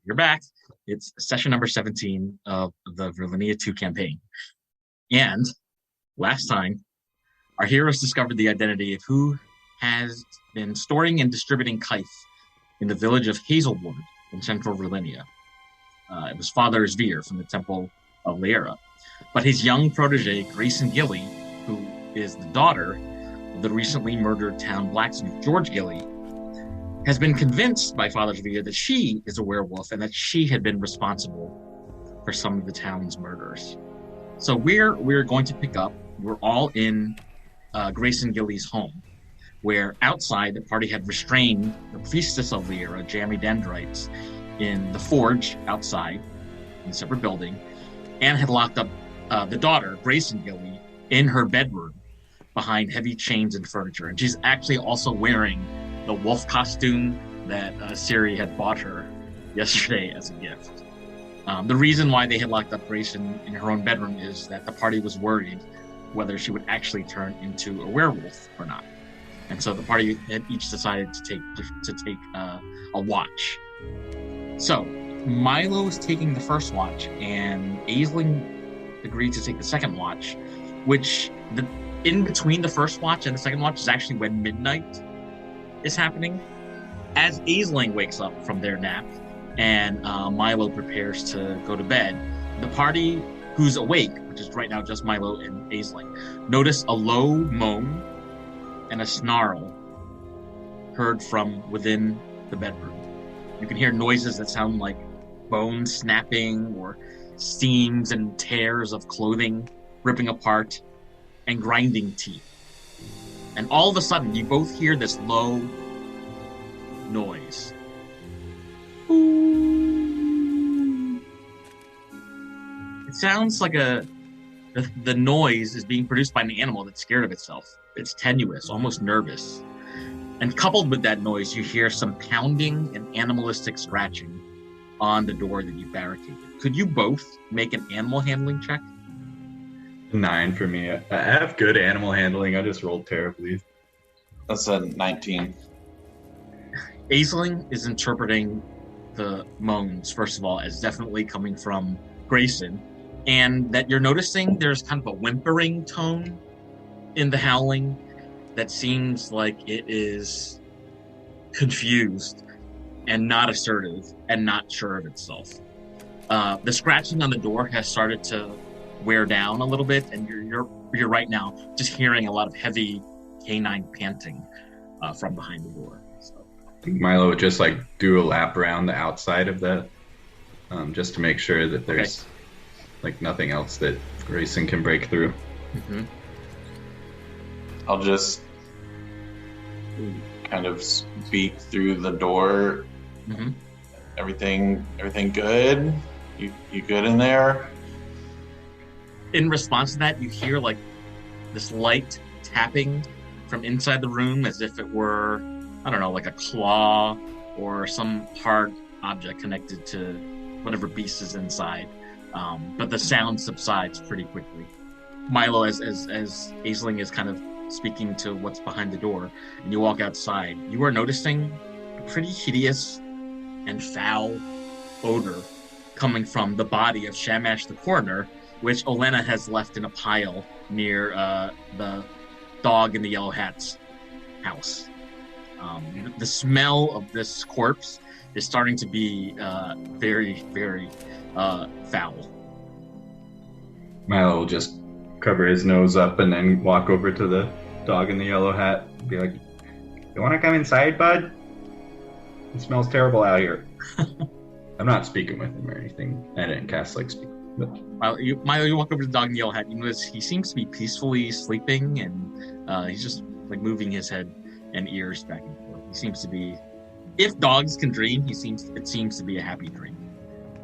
You're back. It's session number 17 of the Virlinia 2 campaign. And last time, our heroes discovered the identity of who has been storing and distributing kife in the village of Hazelward in central Virlinia. It was Father Zvir from the Temple of Lyra. But his young protege, Grayson Gilly, who is the daughter of the recently murdered town blacksmith, George Gilly, has been convinced by Father Zvir that she is a werewolf and that she had been responsible for some of the town's murders. So we're going to pick up. We're all in Grayson Gilly's home, where outside the party had restrained the priestess of Lyra, Jammy Dendrites, in the forge outside in a separate building, and had locked up the daughter, Grayson Gilly, in her bedroom behind heavy chains and furniture. And she's actually also wearing the wolf costume that Siri had bought her yesterday as a gift. The reason why they had locked up Grayson in her own bedroom is that the party was worried whether she would actually turn into a werewolf or not. And so the party had each decided to take a watch. So Milo is taking the first watch, and Aisling agreed to take the second watch, which in between the first watch and the second watch is actually when midnight is happening. As Aisling wakes up from their nap and Milo prepares to go to bed, the party who's awake, which is right now just Milo and Aisling, notice a low moan and a snarl heard from within the bedroom. You can hear noises that sound like bones snapping or seams and tears of clothing ripping apart and grinding teeth. And all of a sudden, you both hear this low noise. It sounds like the noise is being produced by an animal that's scared of itself. It's tenuous, almost nervous. And coupled with that noise, you hear some pounding and animalistic scratching on the door that you barricaded. Could you both make an animal handling check? 9 for me. I have good animal handling. I just rolled terribly. That's a 19. Aisling is interpreting the moans, first of all, as definitely coming from Grayson, and that you're noticing there's kind of a whimpering tone in the howling that seems like it is confused and not assertive and not sure of itself. The scratching on the door has started to wear down a little bit, and you're right now just hearing a lot of heavy canine panting from behind the door. So Milo would just do a lap around the outside of that, just to make sure that there's nothing else that Grayson can break through. Mm-hmm. I'll just kind of speak through the door. Mm-hmm. Everything good? You good in there? In response to that, you hear this light tapping from inside the room as if it were, I don't know, like a claw or some hard object connected to whatever beast is inside. But the sound subsides pretty quickly. Milo, as Aisling is kind of speaking to what's behind the door, and you walk outside, you are noticing a pretty hideous and foul odor coming from the body of Shamash the coroner, which Olena has left in a pile near the dog in the yellow hat's house. The smell of this corpse is starting to be very, very foul. Milo will just cover his nose up and then walk over to the dog in the yellow hat and be like, "You want to come inside, bud? It smells terrible out here." I'm not speaking with him or anything. I didn't cast speak. But Milo, you walk over to the dog in the yellow hat. You notice he seems to be peacefully sleeping, and he's just moving his head and ears back and forth. He seems to be, if dogs can dream, it seems to be a happy dream.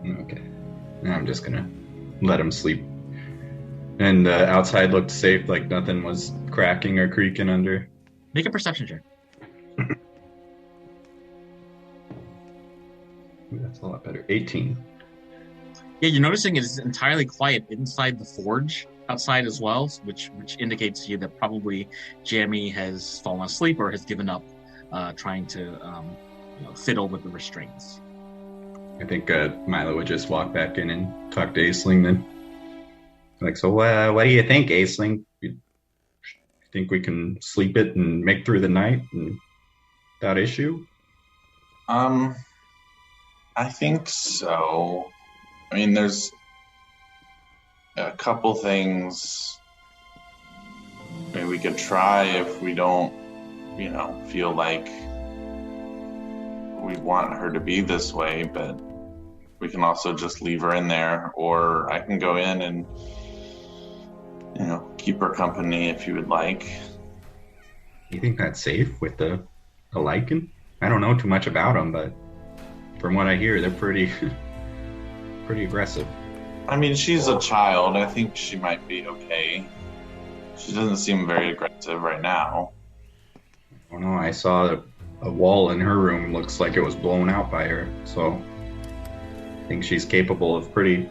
Okay, I'm just gonna let him sleep. And the outside looked safe, nothing was cracking or creaking under. Make a perception check. That's a lot better. 18. Yeah, you're noticing it's entirely quiet inside the forge outside as well, which indicates to you that probably Jammy has fallen asleep or has given up trying to fiddle with the restraints. I think Milo would just walk back in and talk to Aisling then. Like, so what do you think, Aisling? You think we can sleep it and make through the night and without issue? I think so. I mean, there's a couple things. I mean, we could try if we don't, feel like we want her to be this way, but we can also just leave her in there, or I can go in and, keep her company if you would like. You think that's safe with the lichen? I don't know too much about them, but from what I hear, they're pretty aggressive. I mean, she's a child. I think she might be okay. She doesn't seem very aggressive right now. I don't know. I saw a wall in her room. Looks like it was blown out by her. So I think she's capable of pretty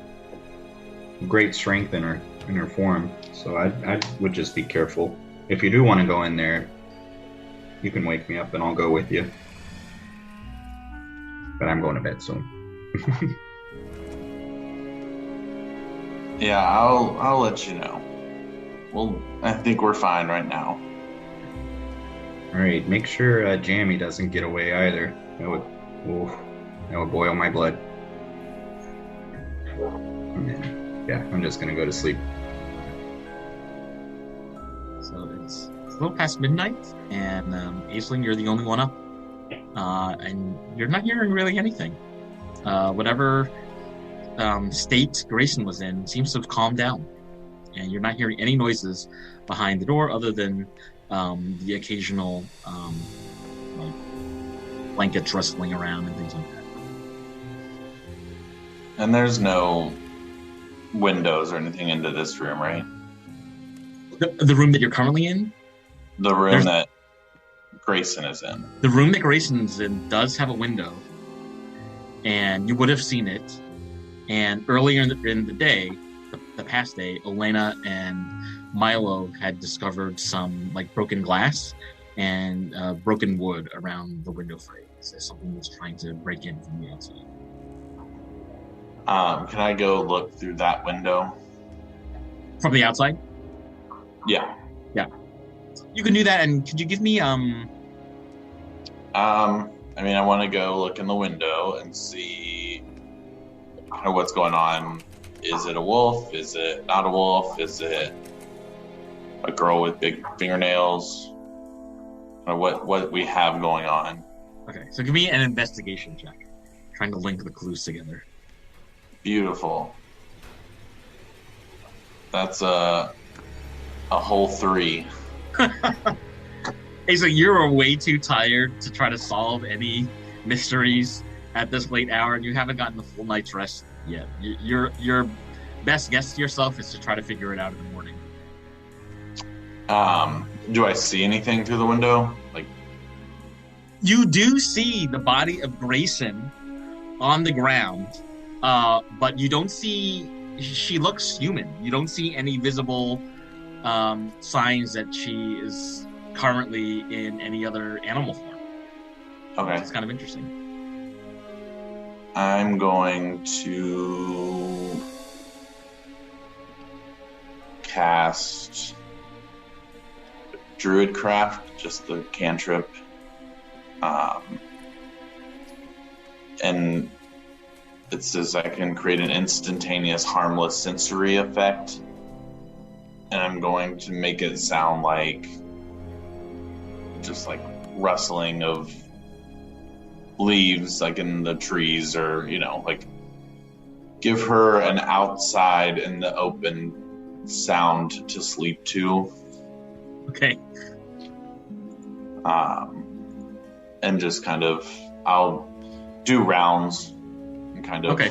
great strength in her form. So I would just be careful. If you do want to go in there, you can wake me up and I'll go with you. But I'm going to bed soon. Yeah, I'll let you know. Well, I think we're fine right now. All right, make sure Jammy doesn't get away either. That would boil my blood. And then, yeah, I'm just gonna go to sleep. So it's a little past midnight, and Aisling, you're the only one up, and you're not hearing really anything. Whatever state Grayson was in seems to have calmed down, and you're not hearing any noises behind the door other than the occasional like blankets rustling around and things like that. And there's no windows or anything into this room, right? The room that you're currently in? The room that Grayson is in. The room that Grayson's in does have a window, and you would have seen it. And earlier in the day, the past day, Elena and Milo had discovered some like broken glass and broken wood around the window frames as something was trying to break in from the outside. Can I go look through that window? From the outside? Yeah. You can do that, and could you give me I mean, I want to go look in the window and see kind of what's going on. Is it a wolf? Is it not a wolf? Is it a girl with big fingernails? Or what we have going on? Okay, so give me an investigation check, trying to link the clues together. Beautiful. That's a whole 3. Hey, so you're way too tired to try to solve any mysteries at this late hour, and you haven't gotten a full night's rest yet. Your best guess to yourself is to try to figure it out in the morning. Do I see anything through the window? Like, you do see the body of Grayson on the ground, but you don't see. She looks human. You don't see any visible signs that she is currently in any other animal form. okay. It's kind of interesting. I'm going to cast Druidcraft, just the cantrip. And it says I can create an instantaneous harmless sensory effect. And I'm going to make it sound like just like rustling of leaves, like in the trees, or, like give her an outside in the open sound to sleep to. Okay. And just kind of, I'll do rounds and kind of, Okay.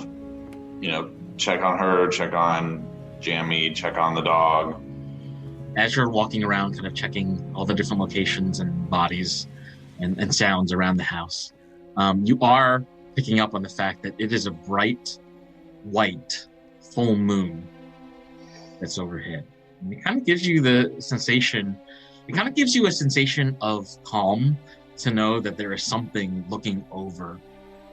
Check on her, check on Jammy, check on the dog. As you're walking around, kind of checking all the different locations and bodies and sounds around the house, you are picking up on the fact that it is a bright, white, full moon that's overhead. And it kind of gives you a sensation of calm to know that there is something looking over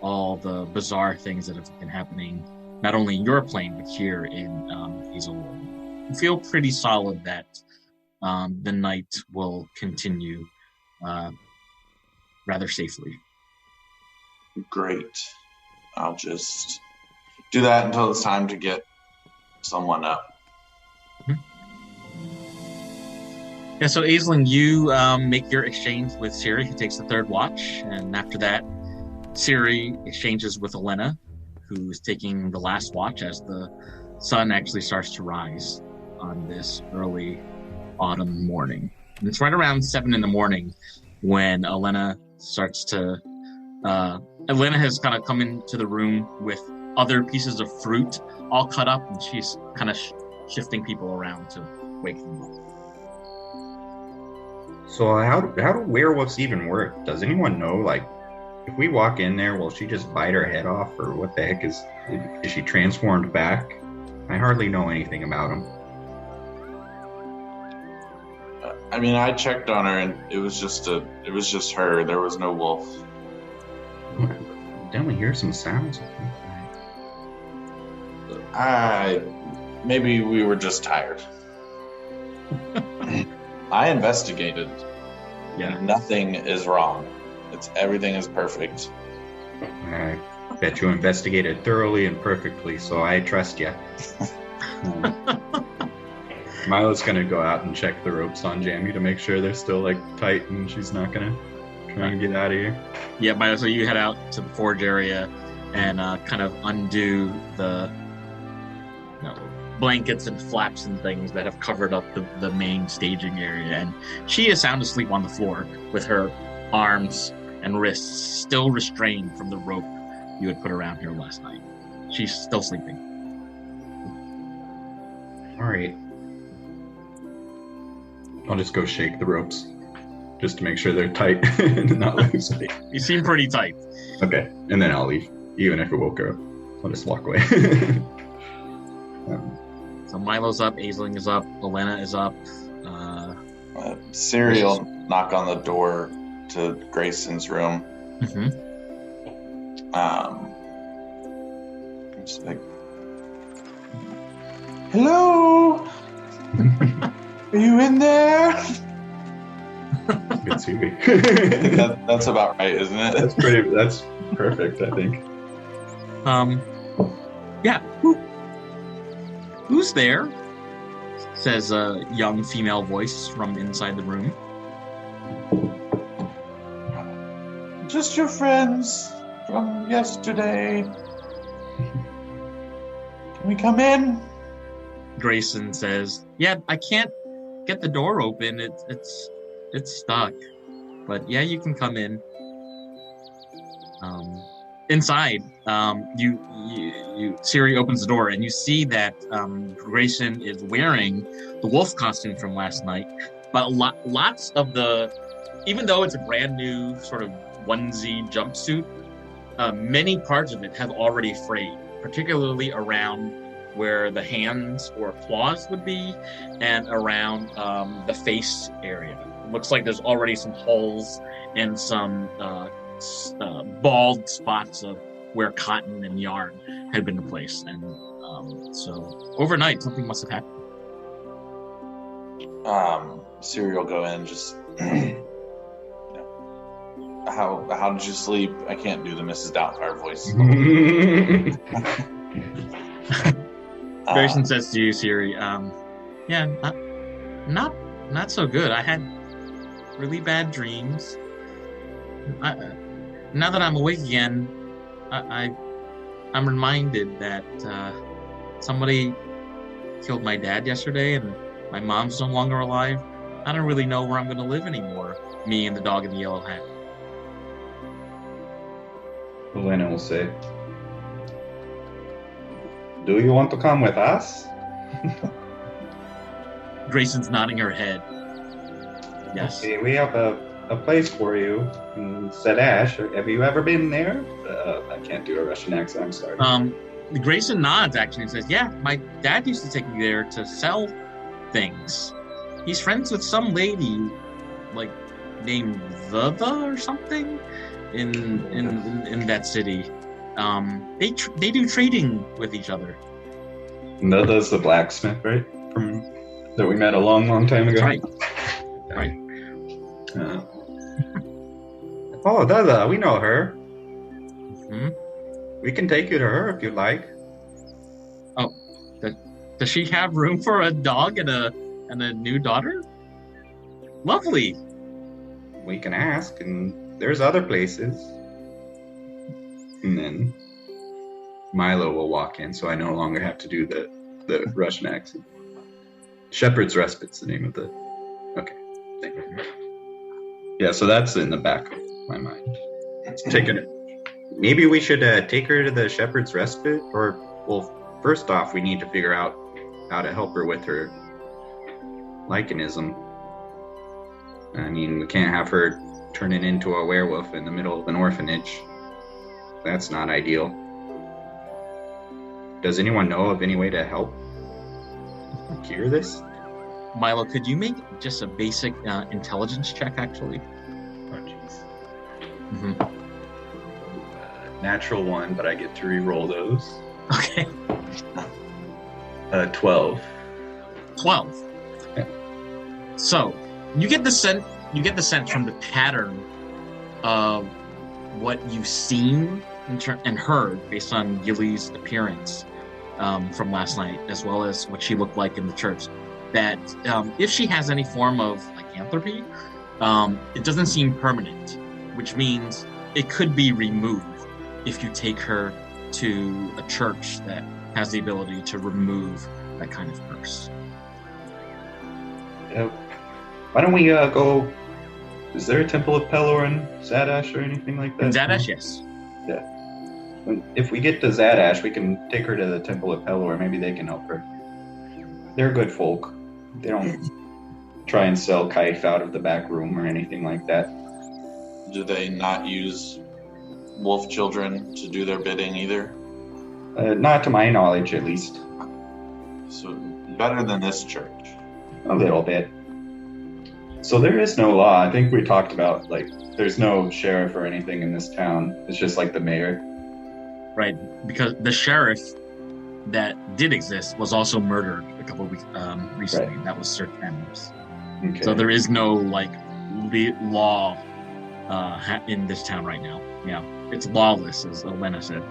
all the bizarre things that have been happening, not only in your plane, but here in Hazelward. You feel pretty solid that the night will continue rather safely. Great. I'll just do that until it's time to get someone up. Yeah, so Aisling, you make your exchange with Siri, who takes the third watch, and after that, Siri exchanges with Elena, who's taking the last watch as the sun actually starts to rise on this early autumn morning. And it's right around 7 a.m. when Elena starts to... Elena has kind of come into the room with other pieces of fruit all cut up, and she's kind of shifting people around to wake them up. So how do werewolves even work? Does anyone know, like, if we walk in there, will she just bite her head off, or what the heck is she transformed back? I hardly know anything about them. I mean, I checked on her, and it was just her. There was no wolf. I definitely hear some sounds. Maybe we were just tired. I investigated. Yeah. Nothing is wrong. Everything is perfect. I bet you investigated thoroughly and perfectly, so I trust you. Milo's gonna go out and check the ropes on Jamie to make sure they're still like tight and she's not gonna try and get out of here. Yeah, Milo, so you head out to the forge area and kind of undo the blankets and flaps and things that have covered up the main staging area, and she is sound asleep on the floor with her arms and wrists still restrained from the rope you had put around her last night. She's still sleeping. All right. I'll just go shake the ropes just to make sure they're tight and not loose. You seem pretty tight. Okay, and then I'll leave, even if it woke her up. I'll just walk away. So Milo's up, Aisling is up, Elena is up. Siri will knock on the door to Grayson's room. Mm-hmm. Just like, hello? Are you in there? Good Siri. That's about right, isn't it? That's perfect, I think. Yeah. Who's there? Says a young female voice from inside the room. Just your friends from yesterday. Can we come in? Grayson says, "Yeah, I can't get the door open. It's stuck. But yeah, you can come in." Inside, Siri opens the door and you see that Grayson is wearing the wolf costume from last night, but lots of even though it's a brand new sort of onesie jumpsuit, many parts of it have already frayed, particularly around where the hands or claws would be and around the face area. It looks like there's already some holes and some bald spots of where cotton and yarn had been replaced, and so overnight something must have happened. Siri will go in. Just how did you sleep? I can't do the Mrs. Doubtfire voice. Grayson says to you, Siri, yeah, not so good. I had really bad dreams. Now that I'm awake again, I'm reminded that somebody killed my dad yesterday, and my mom's no longer alive. I don't really know where I'm going to live anymore. Me and the dog in the yellow hat. Elena will say, "Do you want to come with us?" Grayson's nodding her head. Yes. Okay, we have a place for you in Zadaxi. Have you ever been there? I can't do a Russian accent, I'm sorry. Grayson nods actually and says, yeah, my dad used to take me there to sell things. He's friends with some lady, like, named Vava or something. in that city. They do trading with each other. And that does the blacksmith, right? From that we met a long time ago. Right. Right. Oh, Dada, we know her. Hmm? We can take you to her if you'd like. Oh, does she have room for a dog and a new daughter? Lovely. We can ask, and there's other places. And then Milo will walk in, so I no longer have to do the Russian accent. Shepherd's Respite's the name of the... Okay, thank you. Yeah, so that's in the back of my mind. Taking it. Maybe we should take her to the Shepherd's Respite, or, well, first off, we need to figure out how to help her with her lichenism. I mean, we can't have her turning into a werewolf in the middle of an orphanage. That's not ideal. Does anyone know of any way to help cure this? Milo, could you make just a basic intelligence check, actually? Oh, jeez. Mm-hmm. Natural 1, but I get to re-roll those. Okay. 12. 12. Yeah. So you get the sense from the pattern of what you've seen and heard based on Gilly's appearance from last night, as well as what she looked like in the church, that if she has any form of lycanthropy, it doesn't seem permanent, which means it could be removed if you take her to a church that has the ability to remove that kind of curse. Why don't we go... Is there a Temple of Pelor in Zadash or anything like that? In Zadash, yes. Yeah. If we get to Zadash, we can take her to the Temple of Pelor. Maybe they can help her. They're good folk. They don't try and sell kife out of the back room or anything like that. Do they not use wolf children to do their bidding either? Not to my knowledge, at least. So better than this church. A little bit. So there is no law. I think we talked about, there's no sheriff or anything in this town. It's just like the mayor. Right, because the sheriff that did exist was also murdered a couple of weeks recently. Right. That was Sir Thanos. Okay. So there is no law in this town right now. Yeah, it's lawless, as Elena said.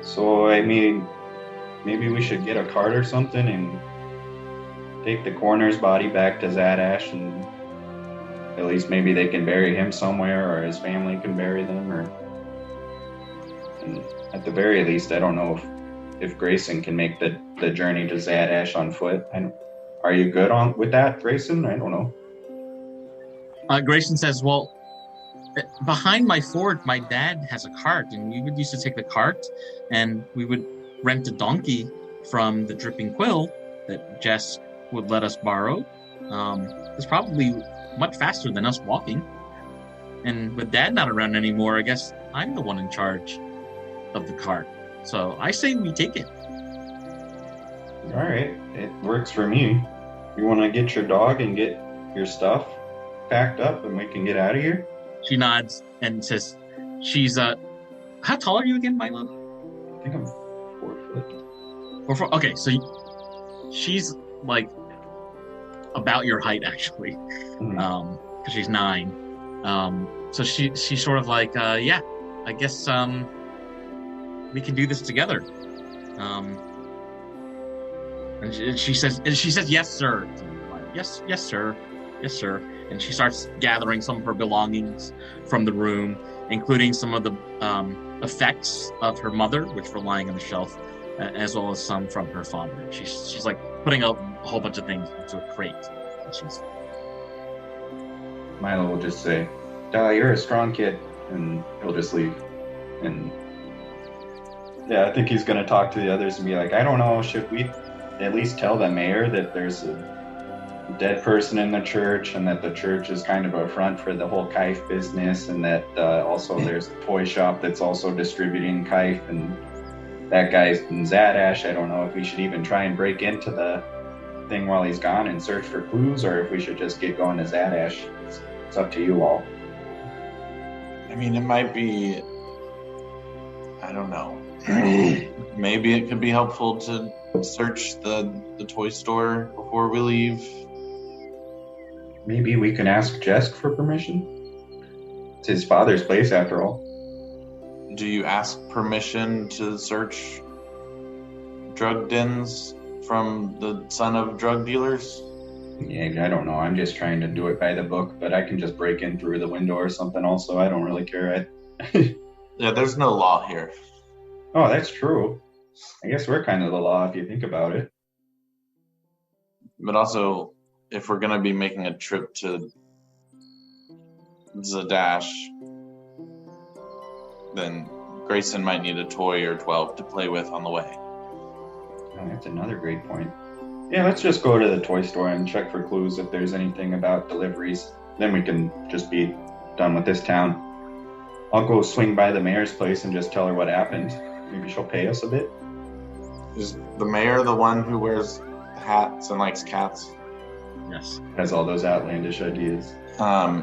So I mean, maybe we should get a cart or something and take the coroner's body back to Zadash, and at least maybe they can bury him somewhere, or his family can bury them, or... And at the very least, I don't know if Grayson can make the journey to Zadash on foot. Are you good with that, Grayson? I don't know. Grayson says, well, behind my fort, my dad has a cart, and we would used to take the cart, and we would rent a donkey from the Dripping Quill that Jess would let us borrow. It's probably much faster than us walking. And with Dad not around anymore, I guess I'm the one in charge of the cart. So I say we take it. All right, it works for me. You want to get your dog and get your stuff packed up, and we can get out of here? She nods and says, she's how tall are you again, Milo? I think I'm 4 foot. 4 foot. Okay, so she's about your height, actually, because she's 9. So she's sort of yeah, I guess we can do this together. And she says, yes, sir. Yes, sir. Yes, sir. And she starts gathering some of her belongings from the room, including some of the effects of her mother, which were lying on the shelf, as well as some from her father. She's putting a whole bunch of things into a crate. Milo will just say, you're a strong kid, and he'll just leave. And yeah, I think he's going to talk to the others and be like, I don't know, should we at least tell the mayor that there's a dead person in the church, and that the church is kind of a front for the whole kife business, and that also there's a toy shop that's also distributing kife, and that guy's in Zadash. I don't know if we should even try and break into the thing while he's gone and search for clues, or if we should just get going to Zadash. It's up to you all. I mean, it might be. I don't know. Maybe it could be helpful to search the toy store before we leave. Maybe we can ask Jesk for permission. It's his father's place, after all. Do you ask permission to search drug dens from the son of drug dealers? Yeah, I don't know. I'm just trying to do it by the book, but I can just break in through the window or something also. I don't really care. Yeah, there's no law here. Oh, that's true. I guess we're kind of the law if you think about it. But also, if we're going to be making a trip to Zadaxi, then Grayson might need a toy or 12 to play with on the way. Oh, that's another great point. Yeah, let's just go to the toy store and check for clues if there's anything about deliveries. Then we can just be done with this town. I'll go swing by the mayor's place and just tell her what happened. Maybe she'll pay us a bit. Is the mayor the one who wears hats and likes cats? Yes. Has all those outlandish ideas.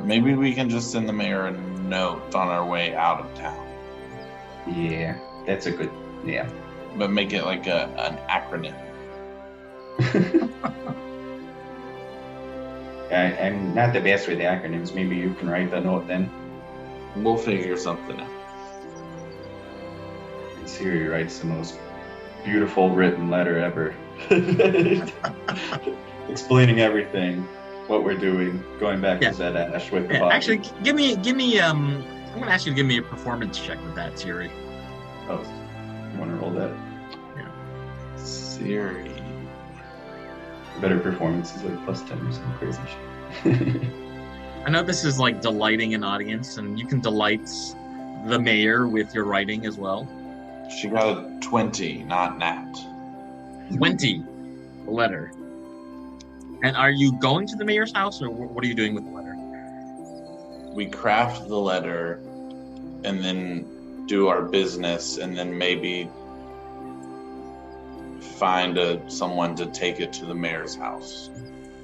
Maybe we can just send the mayor a note on our way out of town. Yeah, that's a good... Yeah. But make it like an acronym. I'm not the best with acronyms. Maybe you can write the note then. We'll figure something out. Siri writes the most beautiful written letter ever. Explaining everything, what we're doing, going back to Zadaxi with the body. Actually, give me I'm gonna ask you to give me a performance check with that, Siri. Oh, you want to roll that? Yeah. Siri. Better performance is like +10 or some crazy shit. I know this is like delighting an audience, and you can delight the mayor with your writing as well. She got a 20, not nat. 20, the letter. And are you going to the mayor's house, or what are you doing with the letter? We craft the letter and then do our business, and then maybe find someone to take it to the mayor's house.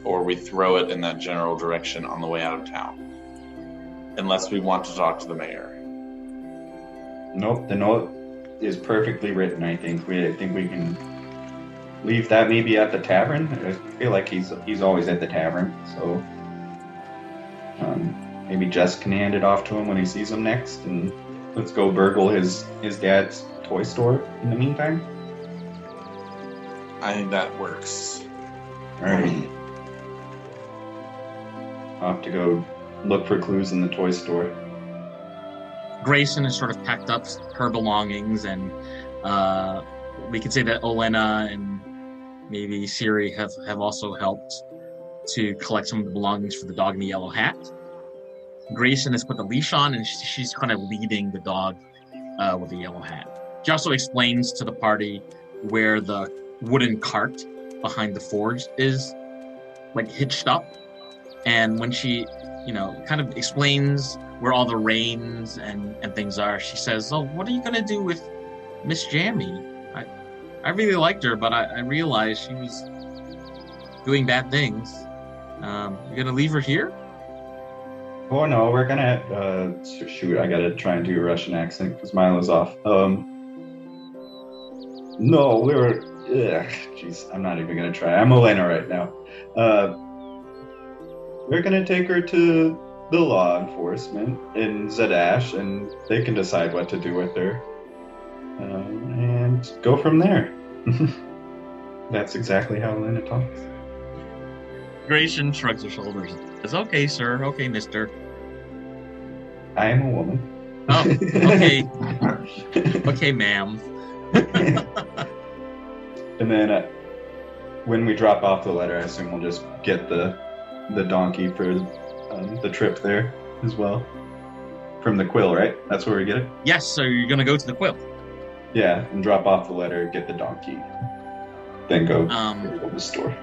Or we throw it in that general direction on the way out of town. Unless we want to talk to the mayor. Nope, the note is perfectly written, I think. I think we can leave that maybe at the tavern. I feel like he's always at the tavern, so maybe Jess can hand it off to him when he sees him next, and let's go burgle his dad's toy store in the meantime. I think that works. Alright. I'll have to go look for clues in the toy store. Grayson has sort of packed up her belongings, and we could say that Olena and maybe Siri have also helped to collect some of the belongings for the dog in the yellow hat. Grayson has put the leash on, and she's kind of leading the dog with the yellow hat. She also explains to the party where the wooden cart behind the forge is, like, hitched up. And when she, kind of explains where all the reins and things are, she says, "Oh, what are you gonna do with Miss Jammy? I really liked her, but I realized she was doing bad things. You gonna leave her here?" Oh no, we're gonna shoot. I gotta try and do a Russian accent because Milo's off. No, jeez, I'm not even gonna try. I'm Olena right now. We're gonna take her to the law enforcement in Zadaxi, and they can decide what to do with her, and go from there. That's exactly how Olena talks. Grayson shrugs her shoulders. Says, "Okay, sir. Okay, mister." I am a woman. Oh, okay. Okay, ma'am. And then when we drop off the letter, I assume we'll just get the donkey for the trip there as well. From the quill, right? That's where we get it? Yes, so you're gonna go to the quill. Yeah, and drop off the letter, get the donkey. Then go to the store.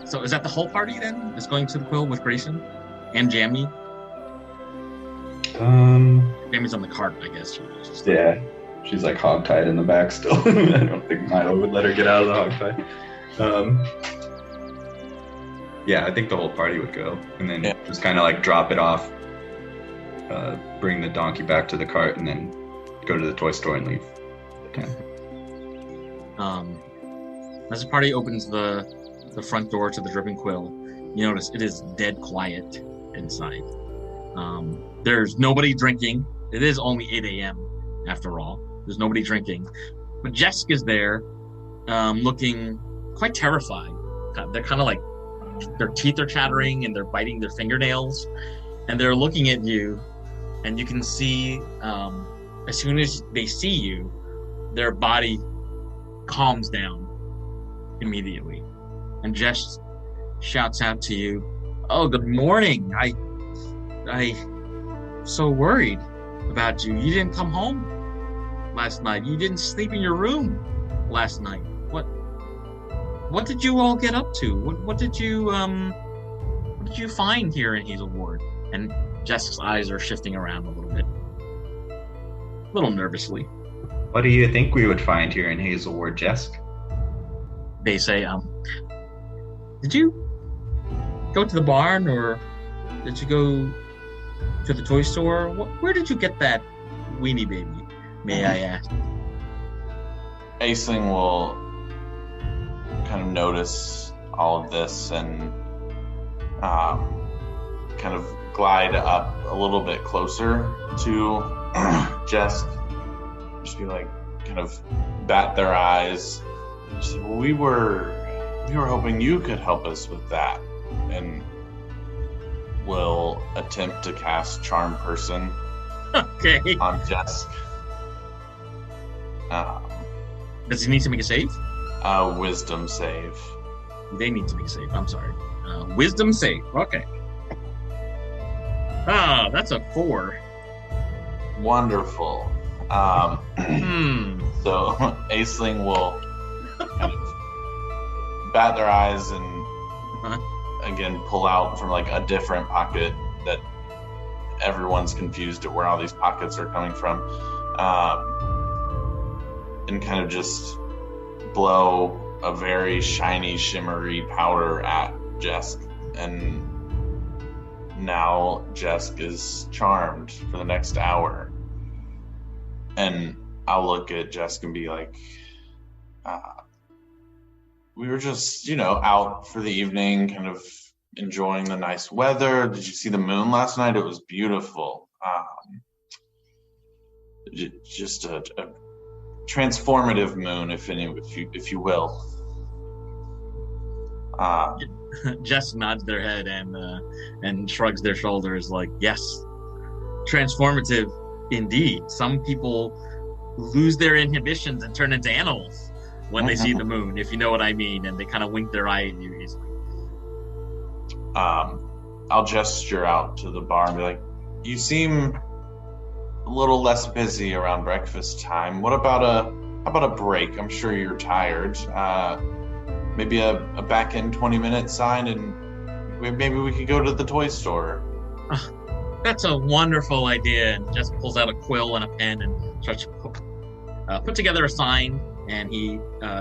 So is that the whole party then? Is going to the quill with Grayson and Jammy? Jammy's on the cart, I guess. Yeah. She's like hogtied in the back still. I don't think Milo would let her get out of the hogtie. Yeah, I think the whole party would go, and then just kind of like drop it off bring the donkey back to the cart and then go to the toy store and leave. Okay. As the party opens the front door to the Dripping Quill, you notice it is dead quiet inside. There's nobody drinking. It is only 8 a.m. after all. There's nobody drinking. But Jessica's there, looking quite terrified. They're kind of like, their teeth are chattering and they're biting their fingernails. And they're looking at you, and you can see, as soon as they see you, their body calms down immediately. And Jess shouts out to you, "Oh, good morning. I so worried about you. You didn't come home last night. You didn't sleep in your room last night. What did you all get up to? What did you find here in Hazelward?" And Jess's eyes are shifting around a little bit. A little nervously. What do you think we would find here in Hazelward, Jess? They say, "Did you go to the barn, or did you go to the toy store? Where did you get that weenie baby, may I ask?" Aisling will kind of notice all of this and kind of glide up a little bit closer to Jess. Just be like, kind of bat their eyes. She said, "Well, we were hoping you could help us with that," and will attempt to cast Charm Person Okay. on Jess. Does he need to make a save? Wisdom save. They need to make a save. I'm sorry. Wisdom save. Okay. That's a 4. Wonderful. So Aisling will kind of bat their eyes and again pull out from like a different pocket that everyone's confused at where all these pockets are coming from, and kind of just blow a very shiny, shimmery powder at Jesk, and now Jesk is charmed for the next hour. And I'll look at Jesk and be like, we were just, out for the evening, kind of enjoying the nice weather. Did you see the moon last night? It was beautiful. Just a transformative moon, if you will. Jess nods their head and shrugs their shoulders like, yes, transformative indeed. Some people lose their inhibitions and turn into animals when they see the moon, if you know what I mean, and they kind of wink their eye at you easily. I'll gesture out to the bar and be like, you seem a little less busy around breakfast time. How about a break? I'm sure you're tired. Maybe a back in 20-minute sign, and maybe we could go to the toy store. That's a wonderful idea. And Jess pulls out a quill and a pen and starts to put together a sign. And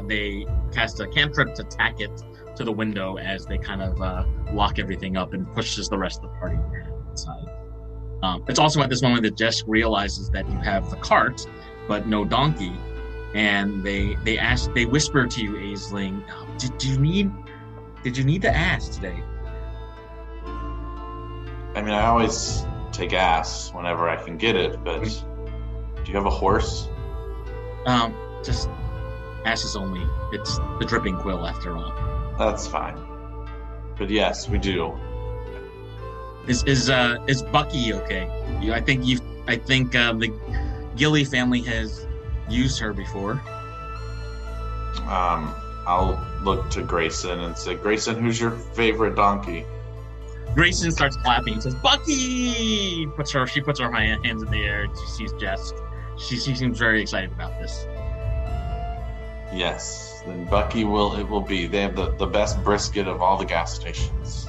they cast a cantrip to tack it to the window as they kind of lock everything up and pushes the rest of the party inside. It's also at this moment that Jess realizes that you have the cart, but no donkey. And they whisper to you, Aisling, did you need the ass today? I mean, I always take ass whenever I can get it, but do you have a horse? Just asses only. It's the Dripping Quill after all. That's fine. But yes, we do. Is Bucky okay? I think the Gilly family has used her before. I'll look to Grayson and say, Grayson, who's your favorite donkey? Grayson starts clapping and says, Bucky! She puts her hands in the air and she sees Jess. She seems very excited about this. Yes, then Bucky it will be. They have the best brisket of all the gas stations.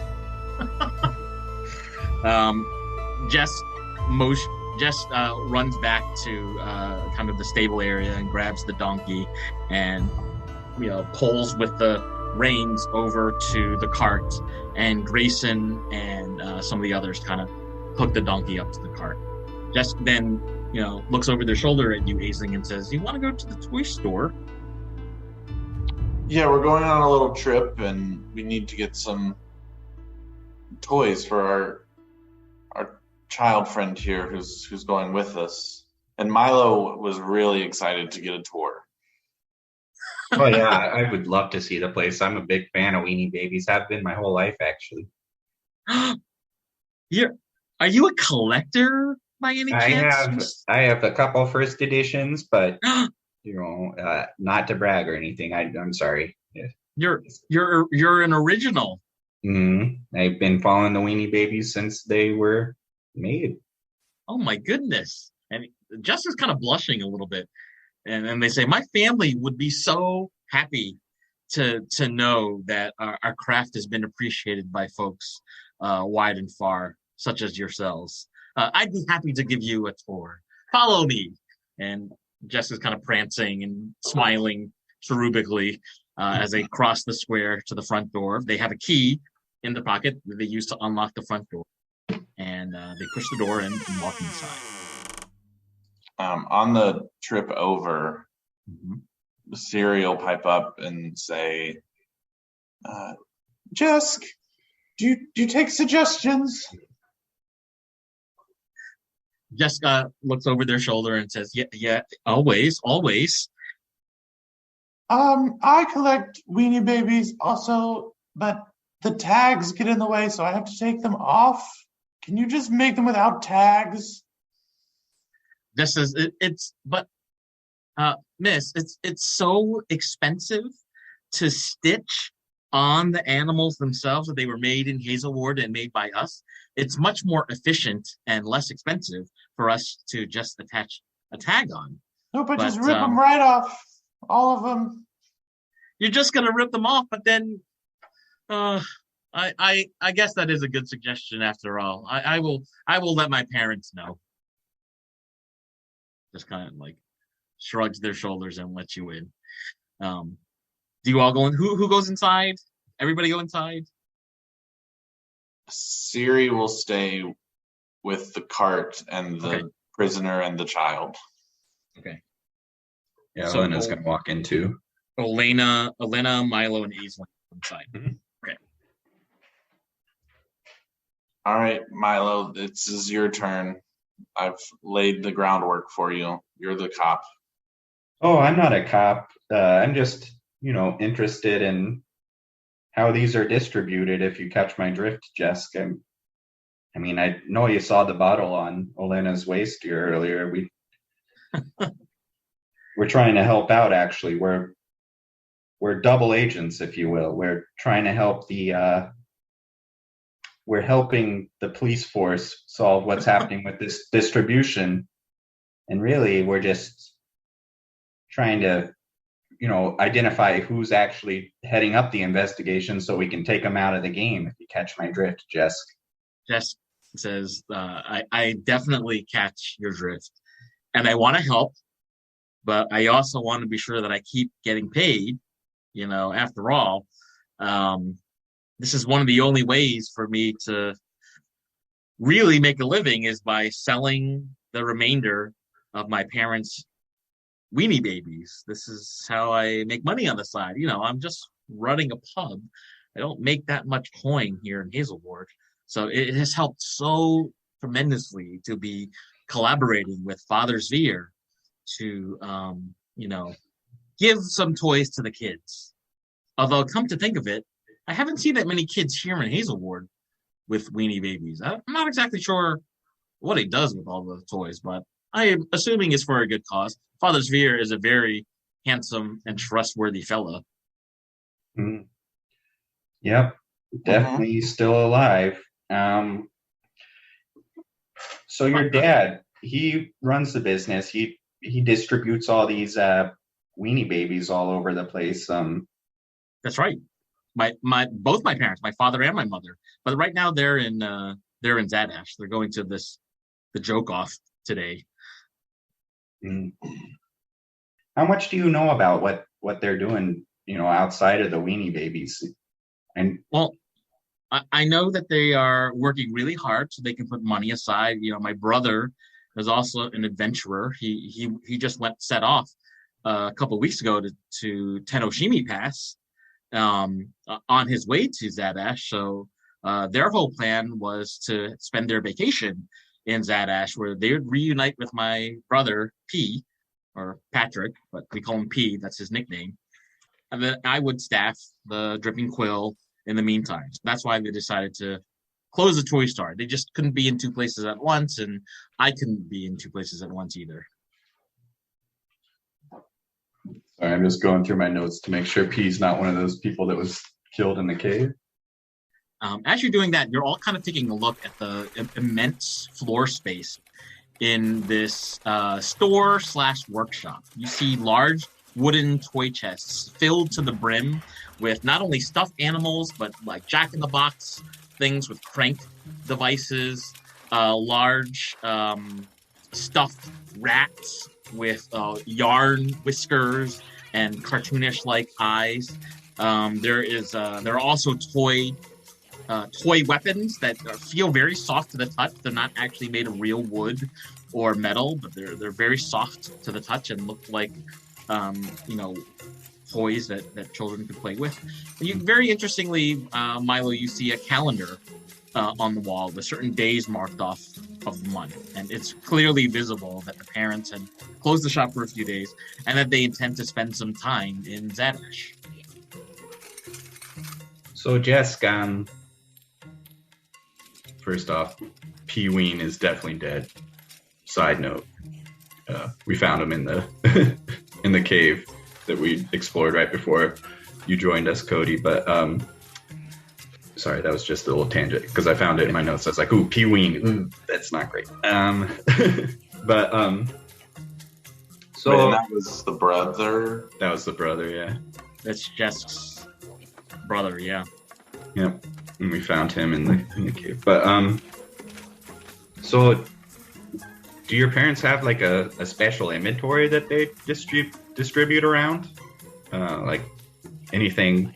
Jess runs back to kind of the stable area and grabs the donkey and pulls with the reins over to the cart, and Grayson and some of the others kind of hook the donkey up to the cart. Jess then, looks over their shoulder at you, Aisling, and says, "You want to go to the toy store?" Yeah, we're going on a little trip, and we need to get some toys for our child friend here who's going with us. And Milo was really excited to get a tour. Oh yeah, I would love to see the place. I'm a big fan of Weenie Babies. Have been my whole life, actually. Are you a collector by any I have chance? I have a couple first editions, but not to brag or anything. I'm sorry. Yeah. You're an original. I've been following the Weenie Babies since they were made. Oh my goodness. And Jess is kind of blushing a little bit. And they say, my family would be so happy to know that our craft has been appreciated by folks wide and far, such as yourselves. I'd be happy to give you a tour. Follow me. And Jess is kind of prancing and smiling cherubically as they cross the square to the front door. They have a key in the pocket that they use to unlock the front door. And they push the door in and walk inside. On the trip over, Siri will pipe up and say, Jess, do you take suggestions? Jessica looks over their shoulder and says, yeah, always. I collect Weenie Babies also, but the tags get in the way, so I have to take them off. Can you just make them without tags? This is Miss, it's so expensive to stitch on the animals themselves that they were made in Hazelward and made by us. It's much more efficient and less expensive for us to just attach a tag on. No, but just rip them right off, all of them. You're just gonna rip them off, but then, I guess that is a good suggestion after all. I will let my parents know. Just kind of like shrugs their shoulders and lets you in. Do you all go in? Who goes inside? Everybody go inside? Siri will stay with the cart and the prisoner and the child. Okay. Yeah, so Elena's going to walk in too. Elena, Milo, and Aisling inside. Mm-hmm. Okay. All right, Milo, this is your turn. I've laid the groundwork for you. You're the cop. Oh, I'm not a cop. I'm just, interested in how these are distributed, if you catch my drift, Jessica. I mean, I know you saw the bottle on Olena's waist here earlier. We're trying to help out, actually. We're double agents, if you will. We're trying to help we're helping the police force solve what's happening with this distribution. And really, we're just trying to, identify who's actually heading up the investigation so we can take them out of the game, if you catch my drift, Jess. Jess says, I definitely catch your drift. And I want to help, but I also want to be sure that I keep getting paid. After all, this is one of the only ways for me to really make a living is by selling the remainder of my parents' Weenie Babies. This is how I make money on the side. I'm just running a pub. I don't make that much coin here in Hazelward. So it has helped so tremendously to be collaborating with Father Zveer to, give some toys to the kids. Although, come to think of it, I haven't seen that many kids here in Hazelward with Weenie Babies. I'm not exactly sure what he does with all the toys, but I am assuming it's for a good cause. Father Zveer is a very handsome and trustworthy fellow. Mm-hmm. Yep, definitely still alive. So your dad, he runs the business. He distributes all these Weenie Babies all over the place. That's right. Both my parents, my father and my mother. But right now they're in Zadaxi. They're going to the joke off today. How much do you know about what they're doing, outside of the Weenie Babies? And well, I know that they are working really hard so they can put money aside. My brother is also an adventurer. He just set off a couple of weeks ago to Tenoshimi Pass on his way to Zadash. So their whole plan was to spend their vacation in Zadash, where they would reunite with my brother P, or Patrick, but we call him P. That's his nickname. And then I would staff the Dripping Quill in the meantime. So that's why they decided to close the Toy Store. They just couldn't be in two places at once, and I couldn't be in two places at once either. Sorry, I'm just going through my notes to make sure P's not one of those people that was killed in the cave. As you're doing that, you're all kind of taking a look at the immense floor space in this store/workshop. You see large wooden toy chests filled to the brim with not only stuffed animals, but like Jack-in-the-Box things with crank devices, large stuffed rats with yarn whiskers and cartoonish-like eyes. There are also toy weapons that feel very soft to the touch. They're not actually made of real wood or metal, but they're very soft to the touch and look like toys that children could play with. And you very interestingly, Milo, you see a calendar on the wall with certain days marked off of the month, and it's clearly visible that the parents had closed the shop for a few days and that they intend to spend some time in Zadash. So Jess, first off, P. Ween is definitely dead. Side note, we found him in the in the cave that we explored right before you joined us, Cody. But sorry, that was just a little tangent because I found it in my notes. I was like, "Ooh, P. Ween, ooh, that's not great." But so wait, and that was the brother. That was the brother, yeah. That's Jess's brother, yeah. Yep, and we found him in the cave. But so do your parents have like a special inventory that they distribute around? Like anything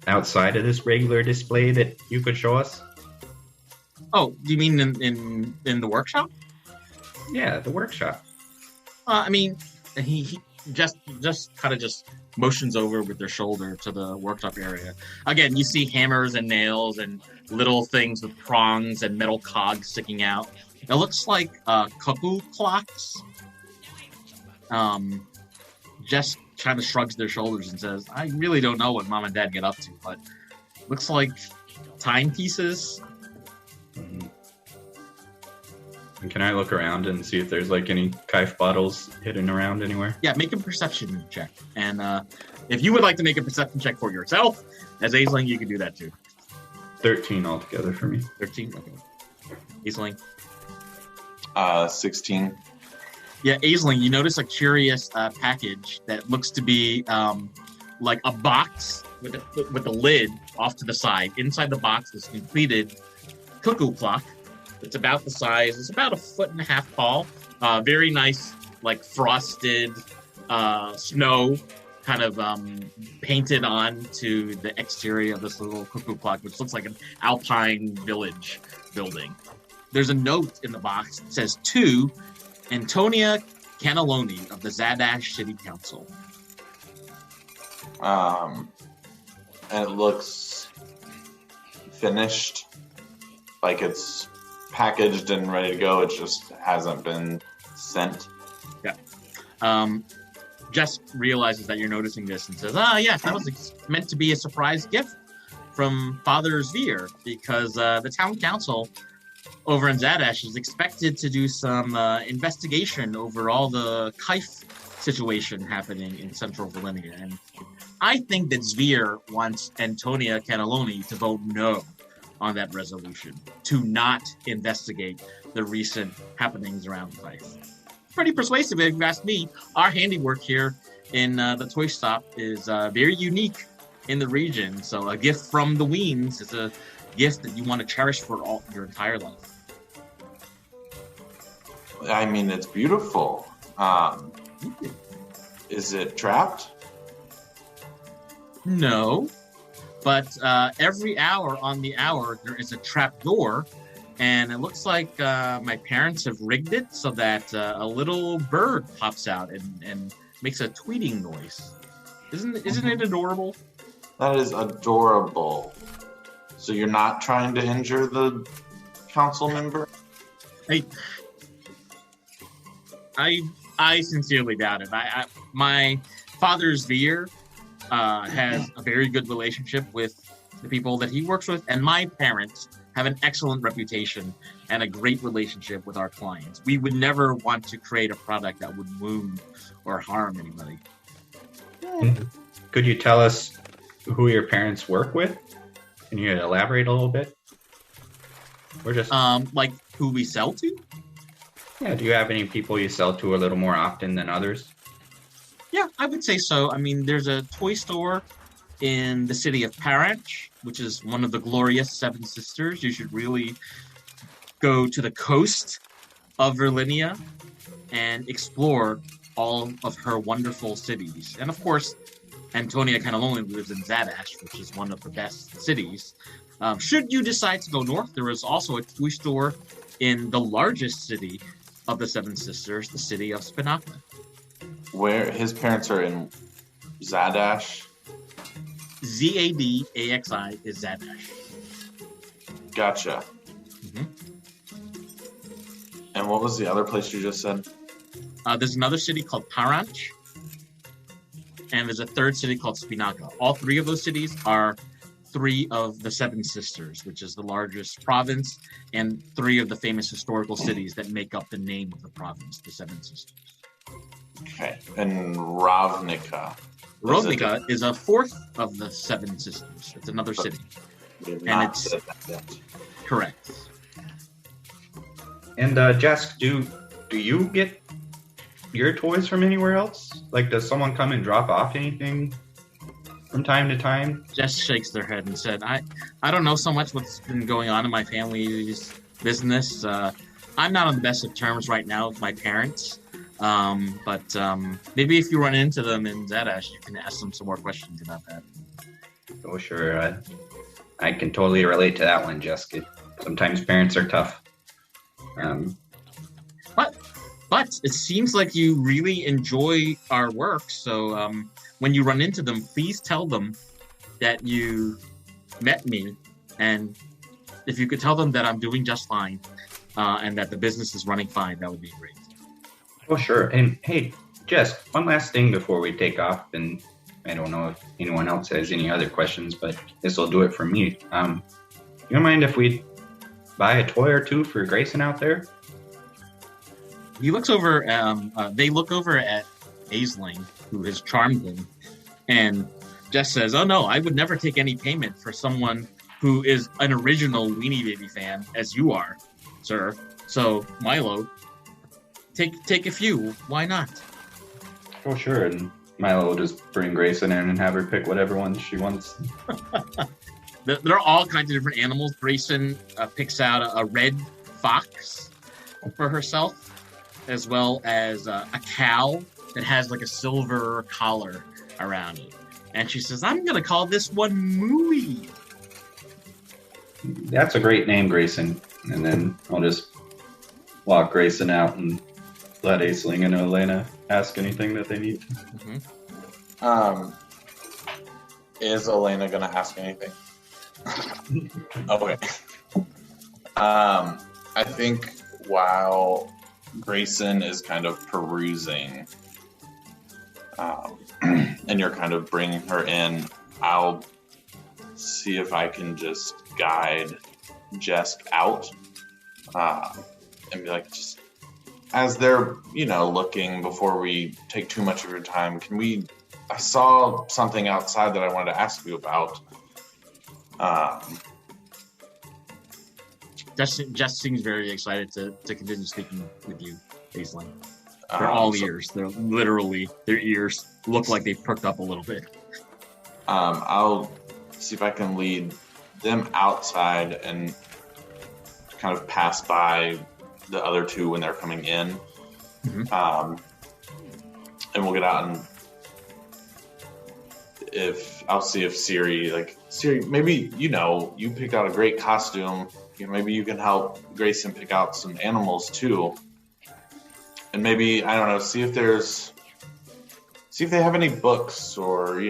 outside of this regular display that you could show us? Oh, do you mean in the workshop? Yeah, the workshop. I mean, he just kind of just motions over with their shoulder to the workshop area. Again, you see hammers and nails and little things with prongs and metal cogs sticking out. It looks like cuckoo clocks. Jess kind of shrugs their shoulders and says, I really don't know what Mom and Dad get up to, but looks like timepieces. Mm-hmm. And can I look around and see if there's like any kife bottles hidden around anywhere? Yeah, make a perception check. And if you would like to make a perception check for yourself, as Aisling, you can do that too. 13 altogether for me. 13? Okay. Aisling? 16. Yeah, Aisling, you notice a curious package that looks to be like a box with a lid off to the side. Inside the box is a completed cuckoo clock. It's about the size. It's about 1.5 feet tall. Very nice, like frosted snow kind of painted on to the exterior of this little cuckoo clock, which looks like an alpine village building. There's a note in the box that says, to Antonia Cannelloni of the Zadash City Council. And it looks finished, like it's packaged and ready to go. It just hasn't been sent. Yeah. Jess realizes that you're noticing this and says, yes, that was meant to be a surprise gift from Father Zveer, because the town council over in Zadash is expected to do some investigation over all the kife situation happening in central Virlinia. And I think that Zveer wants Antonia Cannelloni to vote no on that resolution, to not investigate the recent happenings around kife. Pretty persuasive, if you ask me. Our handiwork here in the toy shop is very unique in the region. So a gift from the Weens is a gift that you want to cherish for your entire life. I mean, it's beautiful. Is it trapped? No, but every hour on the hour there is a trap door and it looks like my parents have rigged it so that a little bird pops out and makes a tweeting noise. Isn't it adorable? That is adorable. So you're not trying to injure the council member? I sincerely doubt it. My father's Veer has a very good relationship with the people that he works with, and my parents have an excellent reputation and a great relationship with our clients. We would never want to create a product that would wound or harm anybody. Could you tell us who your parents work with? Can you elaborate a little bit? We're just like who we sell to? Yeah. Do you have any people you sell to a little more often than others? Yeah, I would say so. I mean, there's a toy store in the city of Paranch, which is one of the glorious Seven Sisters. You should really go to the coast of Virlinia and explore all of her wonderful cities. And of course, Antonia Cannelloni lives in Zadaxi, which is one of the best cities. Should you decide to go north, there is also a toy store in the largest city of the Seven Sisters, the city of Spinaka. Where his parents are in Zadaxi? Zadaxi is Zadaxi. Gotcha. Mm-hmm. And what was the other place you just said? There's another city called Paranch, and there's a third city called Spinaka. All three of those cities are three of the Seven Sisters, which is the largest province, and three of the famous historical cities that make up the name of the province, the Seven Sisters. Okay. And Ravnica. Ravnica is a fourth of the Seven Sisters. It's another city. And it's correct. And Jess, do you get your toys from anywhere else? Like, does someone come and drop off anything from time to time? Jess shakes their head and said, I don't know so much what's been going on in my family's business. I'm not on the best of terms right now with my parents. But maybe if you run into them in Zadaxi, you can ask them some more questions about that. Oh, sure. I can totally relate to that one, Jessica. Sometimes parents are tough. But it seems like you really enjoy our work. So when you run into them, please tell them that you met me. And if you could tell them that I'm doing just fine and that the business is running fine, that would be great. Oh, sure. And hey, Jess, one last thing before we take off. And I don't know if anyone else has any other questions, but this will do it for me. You don't mind if we buy a toy or two for Grayson out there? He looks over, they look over at Aisling, who has charmed them, and Jess says, oh no, I would never take any payment for someone who is an original Weenie Baby fan, as you are, sir. So, Milo, take a few. Why not? Oh, sure. And Milo will just bring Grayson in and have her pick whatever one she wants. There are all kinds of different animals. Grayson picks out a red fox for herself, as well as a cow that has like a silver collar around it. And she says, I'm going to call this one Mooey. That's a great name, Grayson. And then I'll just walk Grayson out and let Aisling and Elena ask anything that they need. Mm-hmm. Is Elena going to ask anything? Okay. I think while Grayson is kind of perusing, and you're kind of bringing her in, I'll see if I can just guide Jess out, and be like, just as they're, looking before we take too much of your time, I saw something outside that I wanted to ask you about. Jess seems very excited to continue speaking with you, Aisling. They're all ears. They're literally, their ears look like they've perked up a little bit. I'll see if I can lead them outside and kind of pass by the other two when they're coming in. Mm-hmm. And we'll get out and I'll see if Siri, maybe, you picked out a great costume maybe you can help Grayson pick out some animals too, and maybe I don't know, see if they have any books or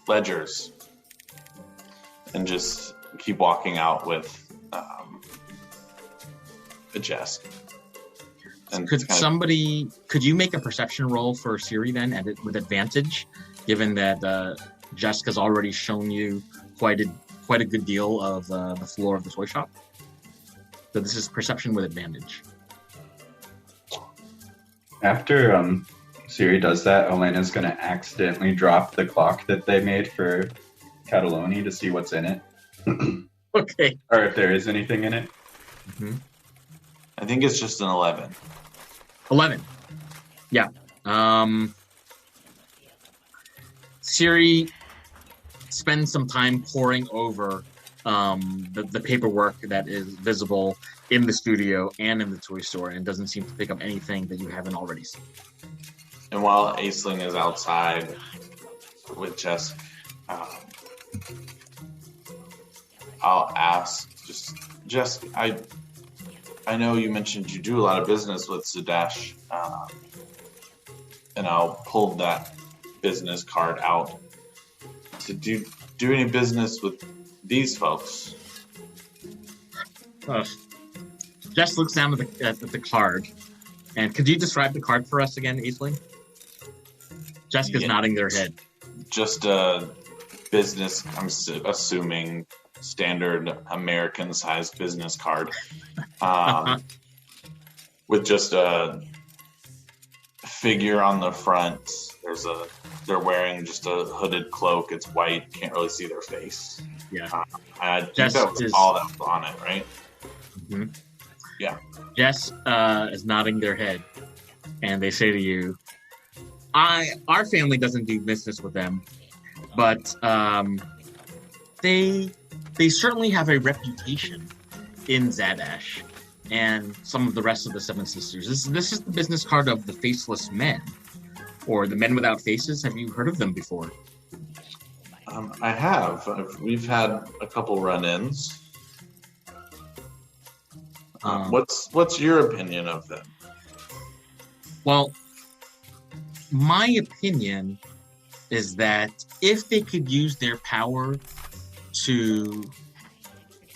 ledgers, and just keep walking out with a Jess. And could you make a perception roll for Siri then, and with advantage, given that Jessica's already shown you quite a good deal of the floor of the toy shop? So this is perception with advantage. After Siri does that, Elena's going to accidentally drop the clock that they made for Cataloni to see what's in it. Okay. Or if there is anything in it. Mm-hmm. I think it's just an 11. 11. Yeah. Siri spends some time poring over the paperwork that is visible in the studio and in the toy store, and doesn't seem to pick up anything that you haven't already seen. And while Aisling is outside with Jess, I'll ask, Jess, I know you mentioned you do a lot of business with Zadaxi, and I'll pull that business card out. So do you do any business with these folks? Jess looks down at the card, and could you describe the card for us again, Aisling? Jessica's nodding their head. Just a business, I'm assuming, standard American-sized business card, with just a figure on the front. They're wearing just a hooded cloak. It's white. Can't really see their face. Yeah. I think that was all that was on it, right? Mm-hmm. Yeah. Jess is nodding their head, and they say to you, our family doesn't do business with them, but they certainly have a reputation in Zadaxi and some of the rest of the Seven Sisters. This is the business card of the Faceless Men, or the Men Without Faces. Have you heard of them before? I have. We've had a couple run-ins. What's your opinion of them? Well, my opinion is that if they could use their power to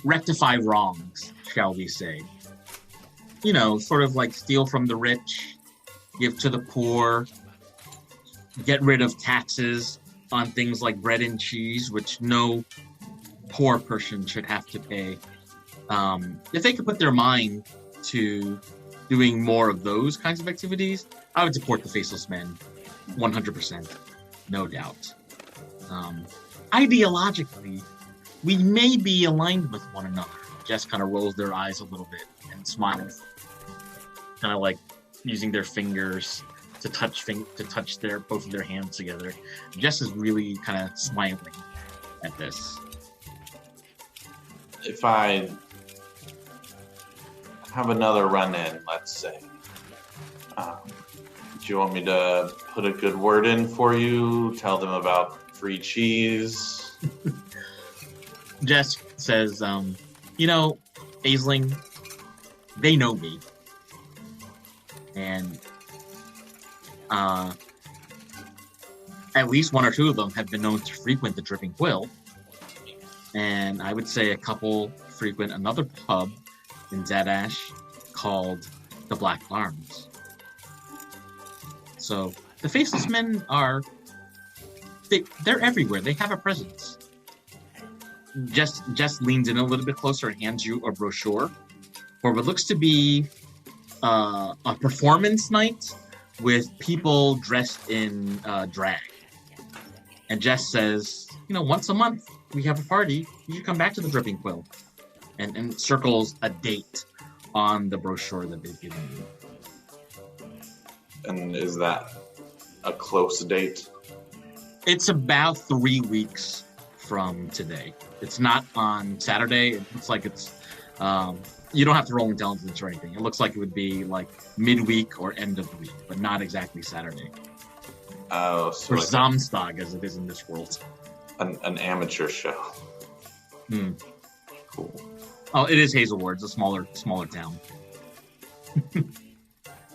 rectify wrongs, shall we say, sort of like steal from the rich, give to the poor, get rid of taxes on things like bread and cheese, which no poor person should have to pay. If they could put their mind to doing more of those kinds of activities, I would support the Faceless Men 100%, no doubt. Ideologically, we may be aligned with one another. Jess kind of rolls their eyes a little bit and smiles, kind of like using their fingers to touch both of their hands together. Jess is really kind of smiling at this. If I have another run-in, let's say, do you want me to put a good word in for you? Tell them about free cheese? Jess says, Aisling, they know me. And at least one or two of them have been known to frequent the Dripping Quill. And I would say a couple frequent another pub in Zadaxi called the Black Arms. So the Faceless Men they're everywhere. They have a presence. Jess leans in a little bit closer and hands you a brochure for what looks to be a performance night with people dressed in drag. And Jess says, once a month we have a party. You should come back to the Dripping Quill. And circles a date on the brochure that they've given you. And is that a close date? It's about 3 weeks from today. It's not on Saturday. It looks like it's you don't have to roll intelligence or anything. It looks like it would be like midweek or end of the week, but not exactly Saturday. Oh, so or like Samstag, as it is in this world. an amateur show. Hmm. Cool. Oh, it is Hazelward. It's a smaller town.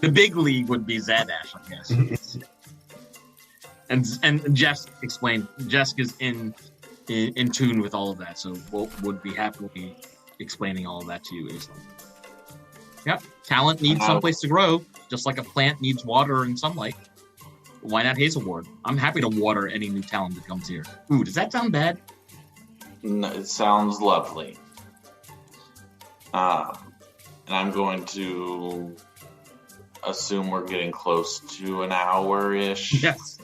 The big league would be Zadaxi, I guess. and Jess explained. Jess is in tune with all of that, so would be happily explaining all of that to you, Aisling. Yep, talent needs someplace to grow, just like a plant needs water and sunlight. Why not Hazelward? I'm happy to water any new talent that comes here. Ooh, does that sound bad? No, it sounds lovely. And I'm going to assume we're getting close to an hour-ish. Yes.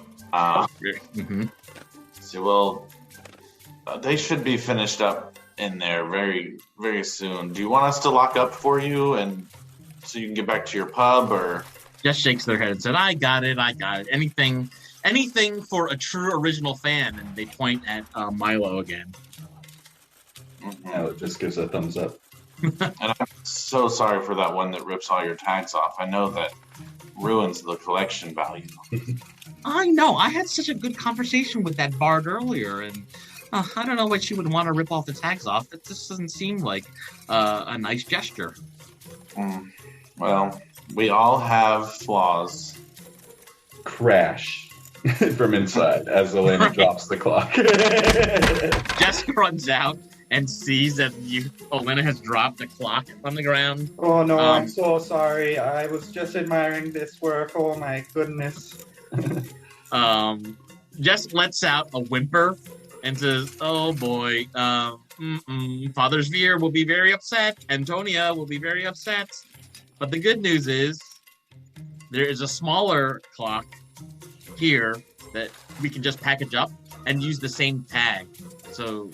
So, well, they should be finished up in there very, very soon. Do you want us to lock up for you and so you can get back to your pub, or? Just shakes their head and said, I got it. Anything for a true original fan. And they point at Milo again. No, it just gives a thumbs up. And I'm so sorry for that one that rips all your tags off. I know that ruins the collection value. I know. I had such a good conversation with that bard earlier, and I don't know why she would want to rip off the tags off. It just doesn't seem like a nice gesture. Well, we all have flaws. Crash from inside as Elena drops the clock. Jess runs out and sees that Elena has dropped the clock on the ground. Oh no, I'm so sorry. I was just admiring this work. Oh my goodness. Jess lets out a whimper and says, oh boy, Father Sveer will be very upset. Antonia will be very upset. But the good news is there is a smaller clock here that we can just package up and use the same tag. So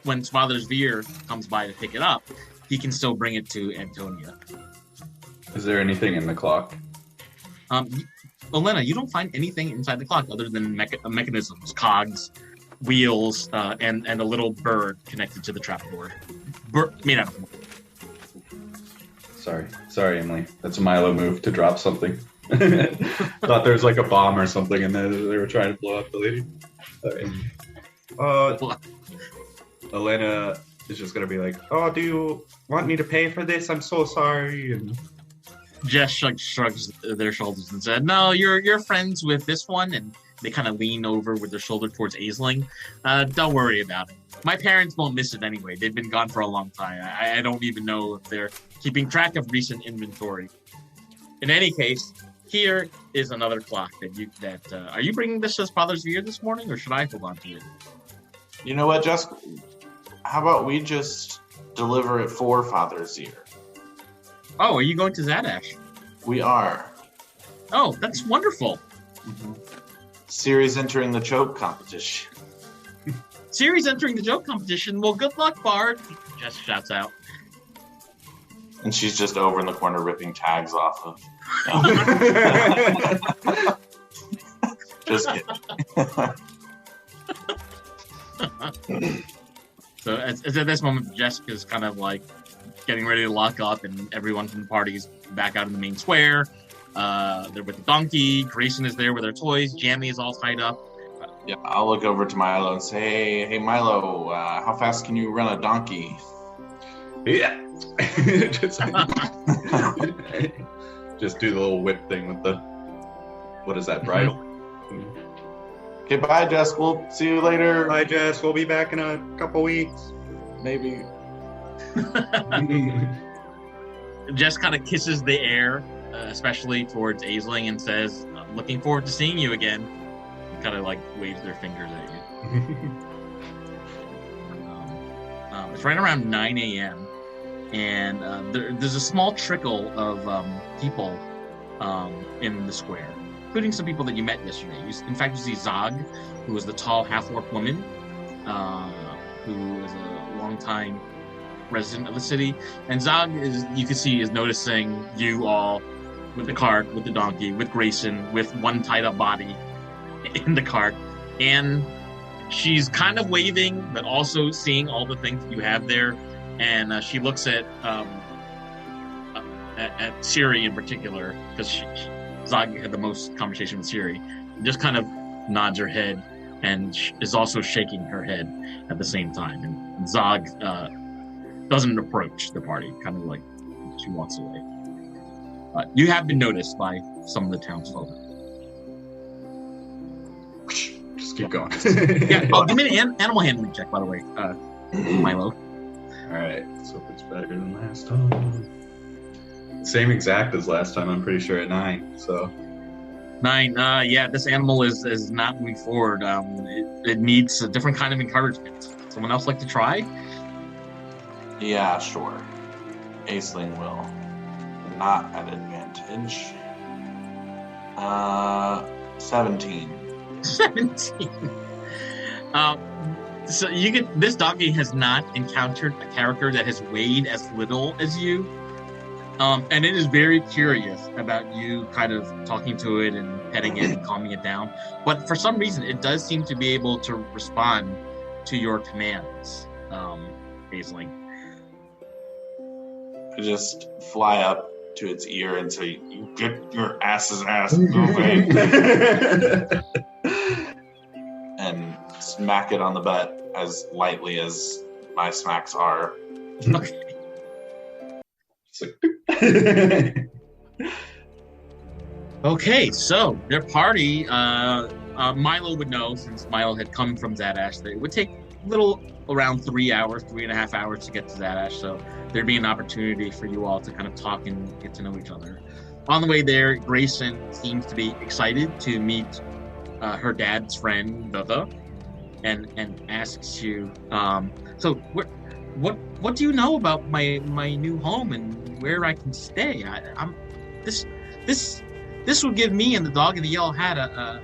when Father Sveer comes by to pick it up, he can still bring it to Antonia. Is there anything in the clock? Elena, you don't find anything inside the clock other than mechanisms, cogs, wheels, and a little bird connected to the trapdoor. Made out of wood. Sorry, Emily. That's a Milo move to drop something. Thought there was like a bomb or something, and then they were trying to blow up the lady. Elena is just gonna be like, "Oh, do you want me to pay for this? I'm so sorry." And Jess shrugs their shoulders and said, "No, you're friends with this one," and they kind of lean over with their shoulder towards Aisling. Don't worry about it. My parents won't miss it anyway. They've been gone for a long time. I don't even know if they're keeping track of recent inventory. In any case, here is another clock that are you bringing this to Father Sveer this morning, or should I hold on to it? You know what, Jess? How about we just deliver it for Father Sveer? Oh, are you going to Zadaxi? We are. Oh, that's wonderful. Series entering the choke competition. Series entering the joke competition. Well, good luck, Bard. Jess shouts out. And she's just over in the corner ripping tags off of. Just kidding. So it's at this moment, Jessica's kind of like getting ready to lock up, and everyone from the party's back out in the main square. They're with the donkey. Grayson is there with her toys. Jamie is all tied up. Yeah, I'll look over to Milo and say, "Hey, Milo, how fast can you run a donkey?" yeah, just do the little whip thing with the what is that bridle? Okay, bye, Jess. We'll see you later. Bye, Jess. We'll be back in a couple weeks. Maybe. Jess kind of kisses the air, especially towards Aisling, and says, "I'm looking forward to seeing you again." Kind of like waves their fingers at you. It's right around 9 a.m. and there's a small trickle of people in the square, including some people that you met yesterday. In fact, you see Zog, who is the tall half-orc woman, who is a longtime resident of the city. And Zog, you can see, is noticing you all with the cart, with the donkey, with Grayson, with one tied-up body in the cart, and she's kind of waving but also seeing all the things that you have there, and she looks at Siri in particular, because Zog had the most conversation with Siri, and just kind of nods her head and is also shaking her head at the same time. And Zog doesn't approach the party. Kind of like she walks away. You have been noticed by some of the townsfolk. Just keep going. Yeah, give me an animal handling check, by the way, Milo. All right, so if it's better than last time. Same exact as last time, I'm pretty sure, at 9. So 9. Yeah, this animal is not moving forward. It needs a different kind of encouragement. Someone else like to try? Yeah, sure. Aisling will. Not at advantage. 17. 17. So this doggy has not encountered a character that has weighed as little as you. And it is very curious about you kind of talking to it and petting it and calming it down. But for some reason, it does seem to be able to respond to your commands, Aisling. I just fly up to its ear and say, "You get your ass's ass moving," and smack it on the butt as lightly as my smacks are. Okay. Okay, so their party, Milo would know, since Milo had come from Zadax, that it would take around 3.5 hours to get to Zadax, so there'd be an opportunity for you all to kind of talk and get to know each other. On the way there, Grayson seems to be excited to meet her dad's friend, Dada, and asks you, so what do you know about my new home and where I can stay? This would give me and the dog in the yellow hat a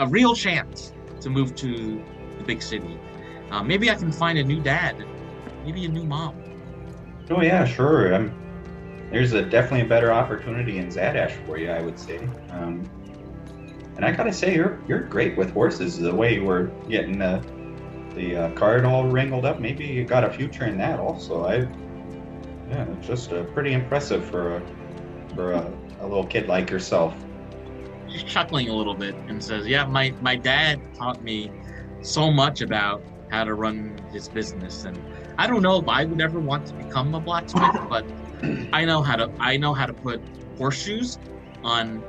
real chance to move to the big city. Maybe I can find a new dad, maybe a new mom. Oh yeah, sure. There's definitely a better opportunity in Zadash for you, I would say. And I gotta say, you're great with horses. The way you were getting the card all wrangled up, maybe you got a future in that also. It's just pretty impressive for a little kid like yourself. She's chuckling a little bit and says, "Yeah, my dad taught me so much about how to run his business, and I don't know if I would ever want to become a blacksmith, but I know how to put horseshoes on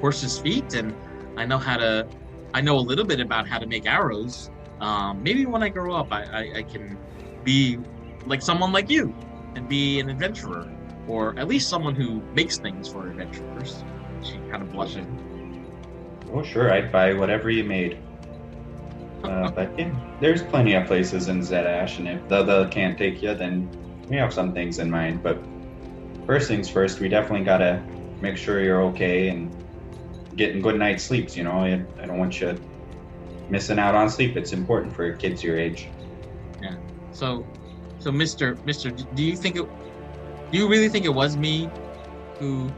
horses' feet, and I know a little bit about how to make arrows. Maybe when I grow up, I can be like someone like you and be an adventurer, or at least someone who makes things for adventurers." She kind of blushes. Oh sure, I'd buy whatever you made. But yeah, there's plenty of places in Zadash, and if the can't take you, then we have some things in mind. But first things first, we definitely gotta make sure you're okay and getting good night's sleeps. I don't want you missing out on sleep. It's important for kids your age. Yeah. So, Mister, do you really think it was me who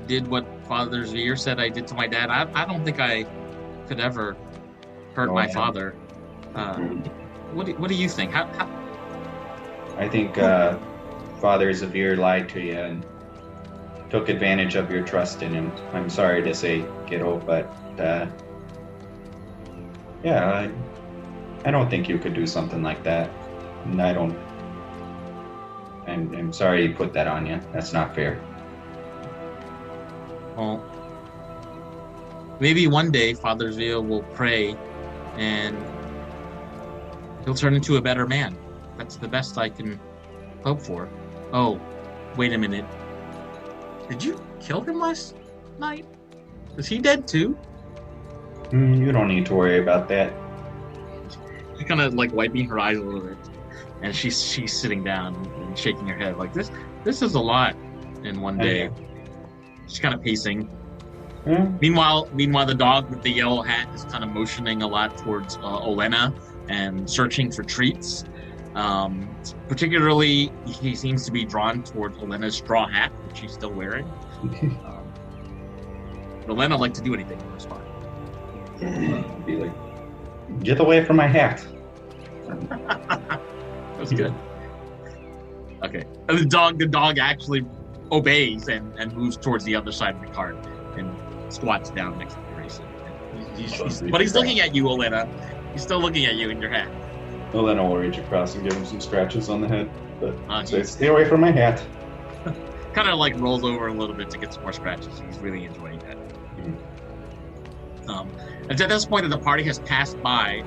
did what Father Zvier said I did to my dad? I don't think I could ever hurt my father. What do you think? How? I think Father Zvier lied to you and took advantage of your trust in him. I'm sorry to say, kiddo, but I don't think you could do something like that. And I'm sorry you put that on you. That's not fair. Well, maybe one day Father Zvier will pray and he'll turn into a better man. That's the best I can hope for. Oh, wait a minute. Did you kill him last night? Is he dead too? You don't need to worry about that. She's kind of like wiping her eyes a little bit, and she's sitting down and shaking her head like this. This is a lot in one day. She's kind of pacing. Meanwhile, the dog with the yellow hat is kind of motioning a lot towards Olena and searching for treats. Particularly, he seems to be drawn towards Olena's straw hat, which she's still wearing. Olena like to do anything in response. Be like, get away from my hat. That's good. Okay. And the dog actually obeys and moves towards the other side of the cart and squats down next to Grayson. But he's looking at you, Olena. He's still looking at you in your hat. Elena will reach across and give him some scratches on the head, but say, He's stay away from my hat. kind of like rolls over a little bit to get some more scratches. He's really enjoying that. And at this point, the party has passed by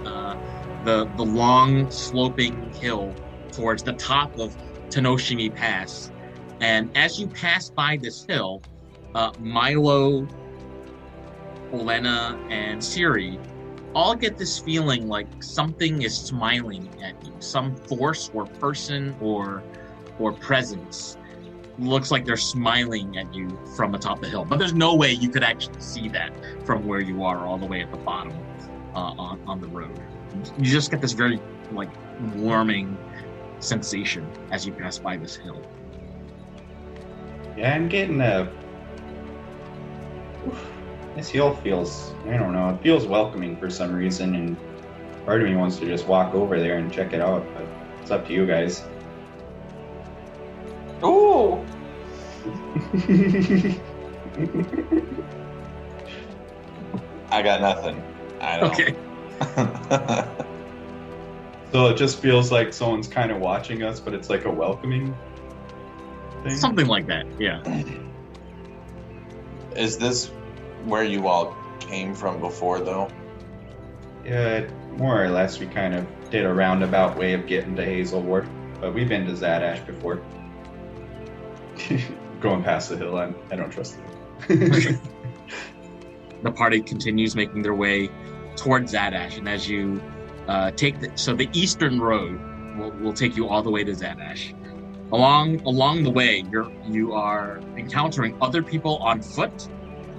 the long sloping hill towards the top of Tenoshimi Pass, and as you pass by this hill, Milo, Olena, and Siri all get this feeling like something is smiling at you. Some force or person or presence looks like they're smiling at you from atop the hill. But there's no way you could actually see that from where you are all the way at the bottom on the road. You just get this very like warming sensation as you pass by this hill. Yeah, I'm getting this hill feels, I don't know, it feels welcoming for some reason, and part of me wants to just walk over there and check it out, but it's up to you guys. Ooh! I got nothing. I don't. Okay. So it just feels like someone's kind of watching us, but it's like a welcoming thing? Something like that, yeah. Is this where you all came from before, though? Yeah, more or less we kind of did a roundabout way of getting to Hazelward, but we've been to Zadaxi before. Going past the hill, I don't trust it. The party continues making their way towards Zadaxi, and as you take the eastern road will take you all the way to Zadaxi. Along the way, you are encountering other people on foot,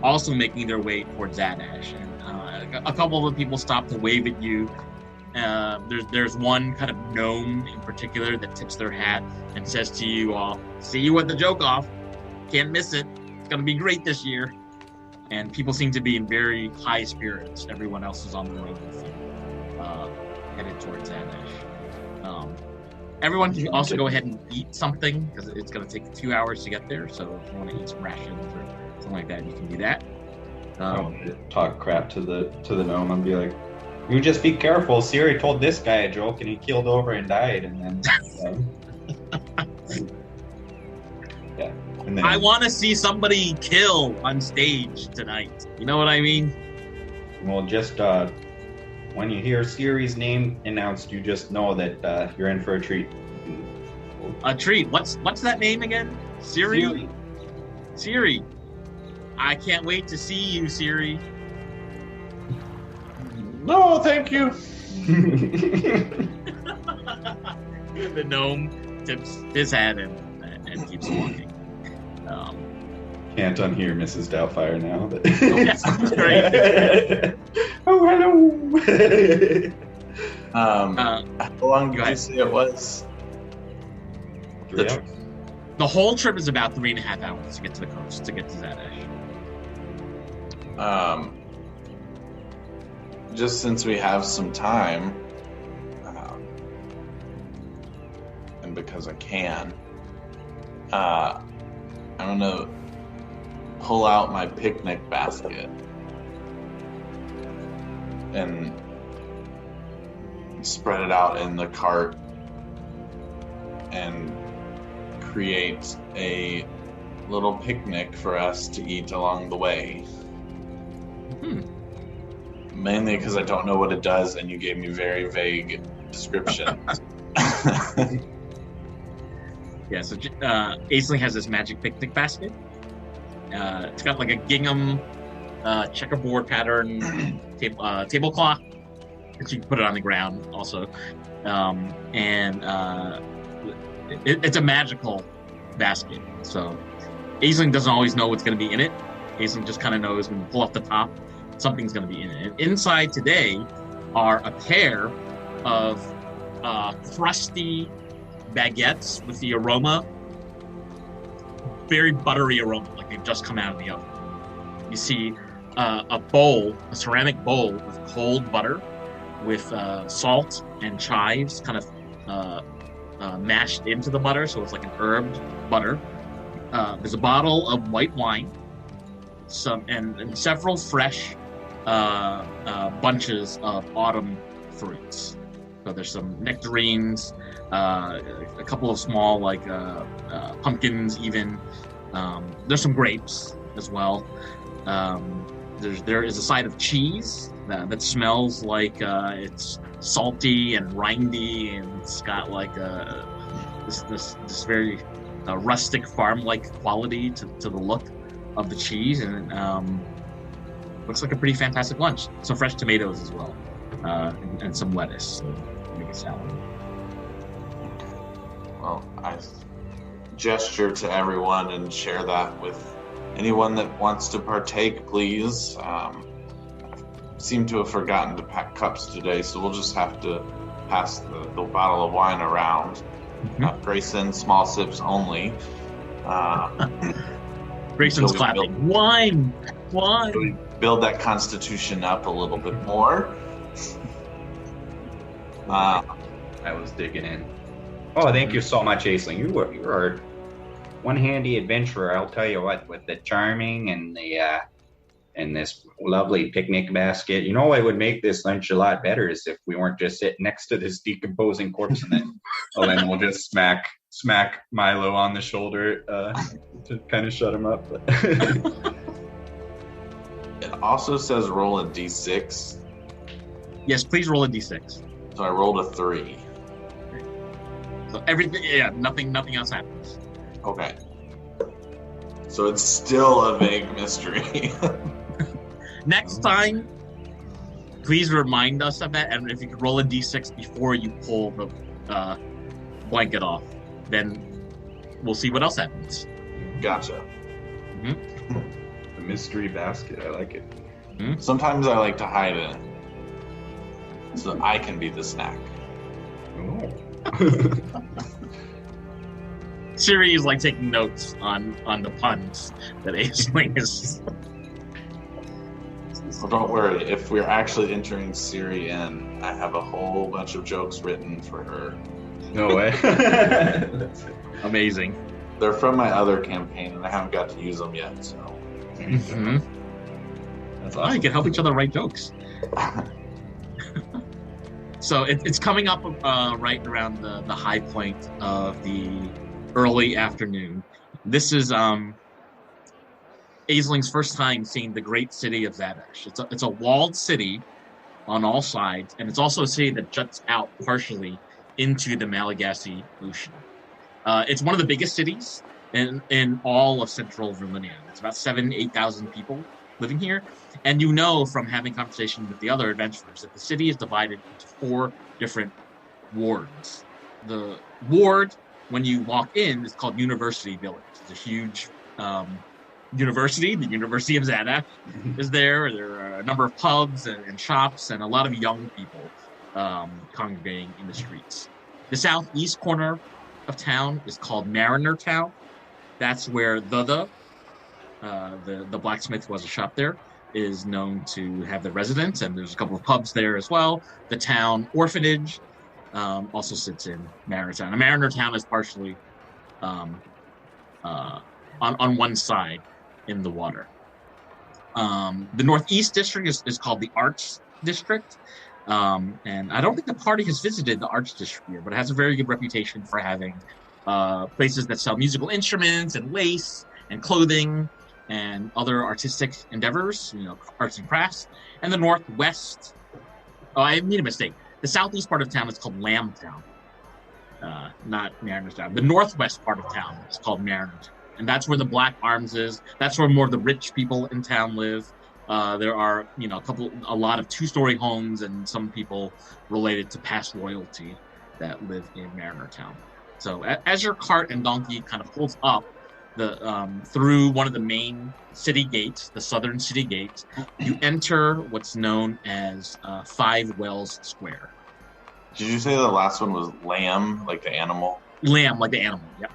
also making their way towards Zadaxi. And a couple of the people stop to wave at you. There's one kind of gnome in particular that tips their hat and says to you all, "See you at the joke off. Can't miss it. It's gonna be great this year." And people seem to be in very high spirits. Everyone else is on the road with you, headed towards Zadaxi. Everyone can also go ahead and eat something because it's going to take 2 hours to get there. So if you want to eat some rations or something like that, you can do that. Talk crap to the gnome and be like, "You just be careful. Siri told this guy a joke and he keeled over and died." And then, yeah. And then, I want to see somebody kill on stage tonight. You know what I mean? Well, just when you hear Siri's name announced, you just know that you're in for a treat. A treat. What's that name again? Siri? Siri. I can't wait to see you, Siri. No, thank you. The gnome tips his hat and keeps walking. Can't unhear Mrs. Doubtfire now. But Yes, that's great. Oh, hello. How long did you say it was? 3 hours. The whole trip is about 3.5 hours to get to the coast, to get to Zadaxi. Just since we have some time, and because I can, I'm gonna pull out my picnic basket and spread it out in the cart and create a little picnic for us to eat along the way. Mainly because I don't know what it does, and you gave me very vague descriptions. Yeah, so Aisling has this magic picnic basket. It's got like a gingham checkerboard pattern tablecloth that you can put it on the ground also. It's a magical basket. So Aisling doesn't always know what's going to be in it. Aisling just kind of knows when you pull off the top, something's going to be in it. And inside today are a pair of crusty baguettes with the aroma, very buttery aroma, like they've just come out of the oven. You see a ceramic bowl with cold butter with salt and chives kind of mashed into the butter, so it's like an herbed butter. There's a bottle of white wine, and several fresh bunches of autumn fruits. So there's some nectarines, a couple of small like pumpkins, even. There's some grapes as well. There is a side of cheese that smells like it's salty and rindy, and it's got like this very rustic farm-like quality to the look of the cheese, and looks like a pretty fantastic lunch. Some fresh tomatoes as well, and some lettuce. So make a salad. Well, I gesture to everyone and share that with anyone that wants to partake, please. I seem to have forgotten to pack cups today, so we'll just have to pass the bottle of wine around. Grayson, small sips only. Grayson's clapping. Wine! Really build that constitution up a little bit more. I was digging in. Oh, thank you so much, Aisling. You are one handy adventurer, I'll tell you what, with the charming and the and this lovely picnic basket. You know what would make this lunch a lot better is if we weren't just sitting next to this decomposing corpse, and then we'll just smack Milo on the shoulder to kind of shut him up. It also says roll a d6. Yes, please roll a d6. So I rolled a 3. So everything, nothing else happens. Okay. So it's still a vague mystery. Next time, please remind us of that, and if you could roll a d6 before you pull the blanket off, then we'll see what else happens. Gotcha. The mystery basket, I like it. Sometimes I like to hide it so I can be the snack. Oh. Siri is like taking notes on the puns that Aisling is. So don't worry, if we're actually entering Siri in, I have a whole bunch of jokes written for her. No way. Amazing. They're from my other campaign, and I haven't got to use them yet, so. That's Oh, awesome. you can help each other write jokes. So it's coming up right around the high point of the early afternoon. This is Aisling's first time seeing the great city of Zadaxi. It's a walled city on all sides, and it's also a city that juts out partially into the Malagasy Ocean. It's one of the biggest cities in all of central Virlinia. It's about 8,000 people living here. And you know from having conversation with the other adventurers that the city is divided into 4 different wards. The ward, when you walk in, is called University Village. It's a huge university. The University of Zadaxi is there. There are a number of pubs and shops and a lot of young people congregating in the streets. The southeast corner of town is called Mariner Town. That's where the blacksmith was a shop there, is known to have the residence, and there's a couple of pubs there as well. The town orphanage also sits in Mariner Town. And Mariner Town is partially on one side in the water. The northeast district is called the Arts District. And I don't think the party has visited the Arts District here, but it has a very good reputation for having places that sell musical instruments and lace and clothing and other artistic endeavors, arts and crafts. And the northwest, I made a mistake. The southeast part of town is called Lamb Town, not Mariner Town. The northwest part of town is called Mariner Town. And that's where the Black Arms is. That's where more of the rich people in town live. There are, a lot of 2-story homes and some people related to past royalty that live in Mariner Town. So as your cart and donkey kind of pulls up through one of the main city gates, the southern city gate, you enter what's known as 5 Wells Square. Did you say the last one was lamb, like the animal? Lamb, like the animal, yeah.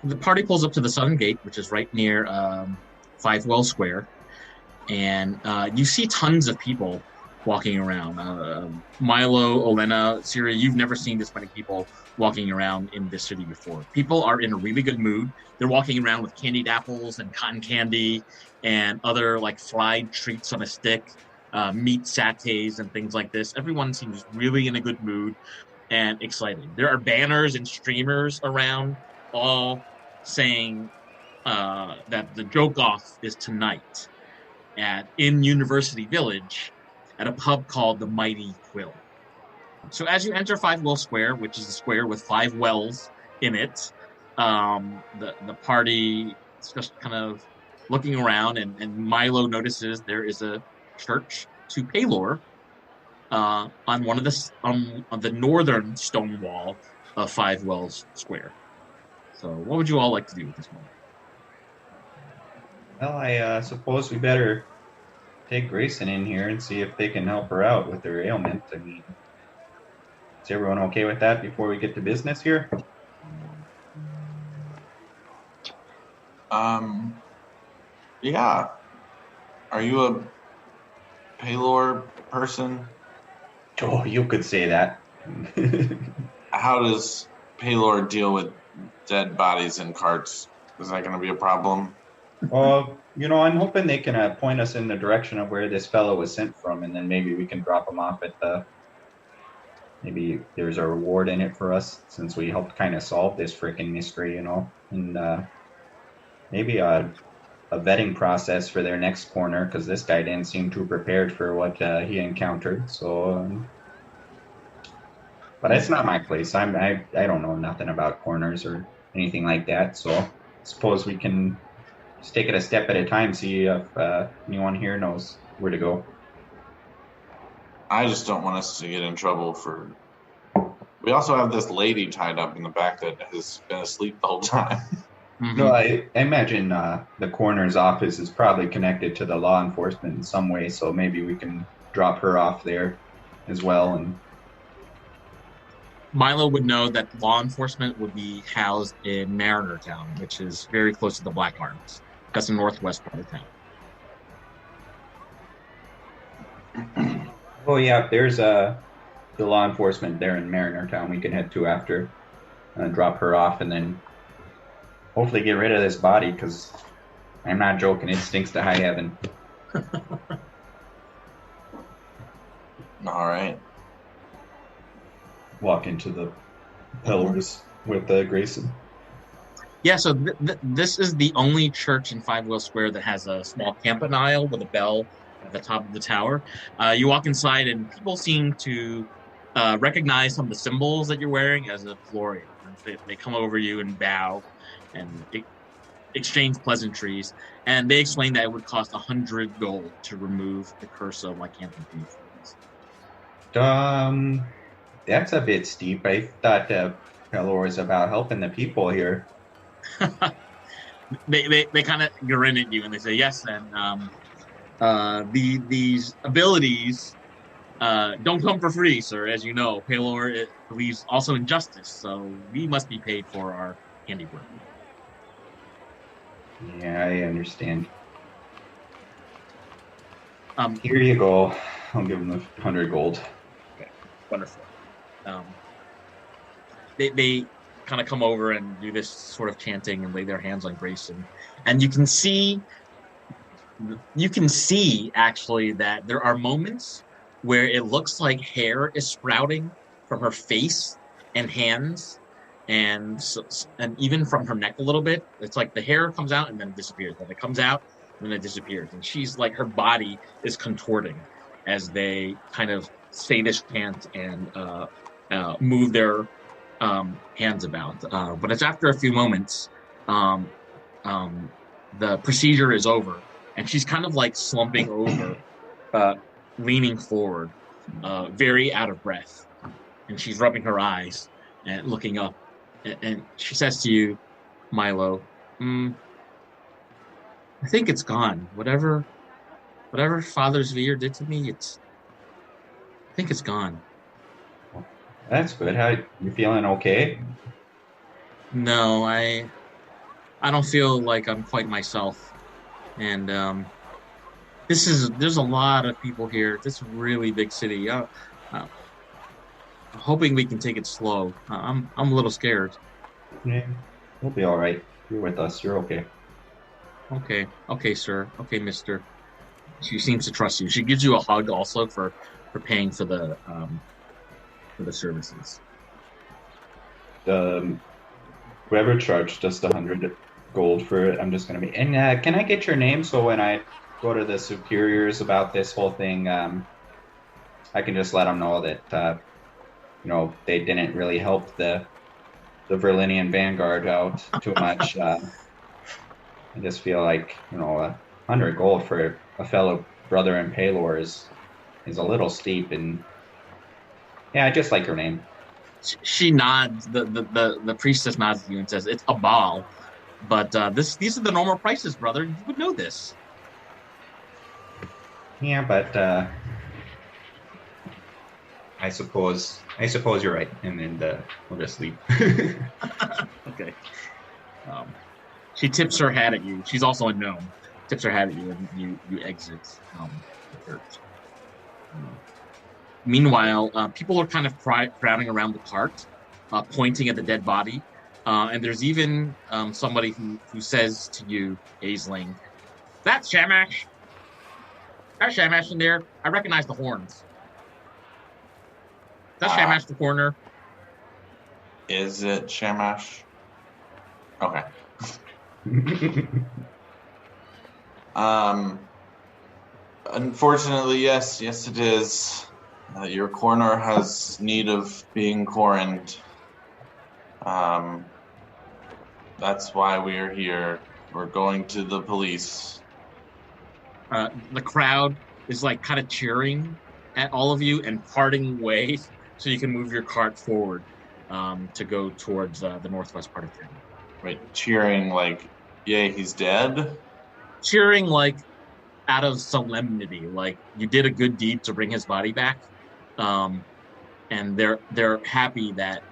The party pulls up to the southern gate, which is right near 5 Wells Square, and you see tons of people walking around. Milo, Olena, Siri, you've never seen this many people walking around in this city before. People are in a really good mood. They're walking around with candied apples and cotton candy and other like fried treats on a stick. meat satays and things like this. Everyone seems really in a good mood and excited. There are banners and streamers around, all saying that the joke off is tonight at in University Village at a pub called the Mighty Quill. So as you enter Five Well Square, which is a square with 5 wells in it, the party is just kind of looking around, and Milo notices there is a church to Paylor on one of on the northern stone wall of 5 Wells Square. So, what would you all like to do at this moment? Well, I suppose we better take Grayson in here and see if they can help her out with her ailment. I mean, is everyone okay with that before we get to business here? Yeah. Are you a Paylor person? Oh, you could say that. How does Paylor deal with dead bodies in carts? Is that going to be a problem? I'm hoping they can point us in the direction of where this fellow was sent from, and then maybe we can drop him off at the. Maybe there's a reward in it for us since we helped kind of solve this freaking mystery, and maybe a vetting process for their next corner because this guy didn't seem too prepared for what he encountered. So, but it's not my place. I don't know nothing about corners or anything like that. So, I suppose we can just take it a step at a time. See if anyone here knows where to go. I just don't want us to get in trouble for. We also have this lady tied up in the back that has been asleep the whole time. Mm-hmm. No, I imagine the coroner's office is probably connected to the law enforcement in some way, so maybe we can drop her off there as well. And Milo would know that law enforcement would be housed in Mariner Town, which is very close to the Black Arms. That's the northwest part of town. oh yeah, if there's the law enforcement there in Mariner Town, we can head to after, drop her off, and then hopefully get rid of this body because I'm not joking, it stinks to high heaven. All right. Walk into the pillars with Grayson. Yeah, so this is the only church in 5 Wells Square that has a small campanile with a bell at the top of the tower. You walk inside, and people seem to recognize some of the symbols that you're wearing as a Florian. They come over you and bow and exchange pleasantries, and they explain that it would cost 100 gold to remove the curse of lycanthropy. That's a bit steep. I thought Pelor was about helping the people here. They kind of grin at you and they say yes, and these abilities don't come for free, sir. As you know, Pelor believes also in justice, so we must be paid for our handiwork. Yeah, I understand. Here you go. I'll give him the 100 gold. Okay, wonderful. They kind of come over and do this sort of chanting and lay their hands on Grayson, and you can see actually that there are moments where it looks like hair is sprouting from her face and hands, and even from her neck a little bit. It's like the hair comes out and then it disappears. Then it comes out and then it disappears. And she's like, her body is contorting as they kind of say this chant and move their hands about. But it's after a few moments, the procedure is over, and she's kind of like slumping over, leaning forward, very out of breath. And she's rubbing her eyes and looking up. And she says to you, Milo, I think it's gone. Whatever Father Zvier did to me, I think it's gone. That's good. How you feeling? Okay? No, I don't feel like I'm quite myself. And there's a lot of people here. This is a really big city. I'm hoping we can take it slow. I'm a little scared. Yeah, we'll be all right. You're with us. You're okay. Okay, sir. Okay, mister. She seems to trust you. She gives you a hug also for paying for the services. Whoever charged just 100 gold for it, I'm just gonna be. And can I get your name so when I go to the superiors about this whole thing, I can just let them know that they didn't really help the Virlinian Vanguard out too much. I just feel like 100 gold for a fellow brother in Palor is a little steep, and yeah, I just like her name. She nods. The priestess nods at you and says, "It's a ball, but these are the normal prices, brother. You would know this." Yeah, but I suppose you're right, and then we'll just leave. Okay. She tips her hat at you. She's also a gnome. Tips her hat at you, and you exit the church. Meanwhile, people are kind of crowding around the cart, pointing at the dead body. And there's even somebody who says to you, Aisling, "That's Shamash. That's Shamash in there. I recognize the horns. That's Shamash the corner." Is it Shamash? Okay. Unfortunately, yes, it is. Your corner has need of being coroned. That's why we are here. We're going to the police. The crowd is like kind of cheering at all of you and parting ways so you can move your cart forward to go towards the northwest part of town. Wait, cheering like, yay, he's dead? Cheering like out of solemnity, like you did a good deed to bring his body back, and they're happy that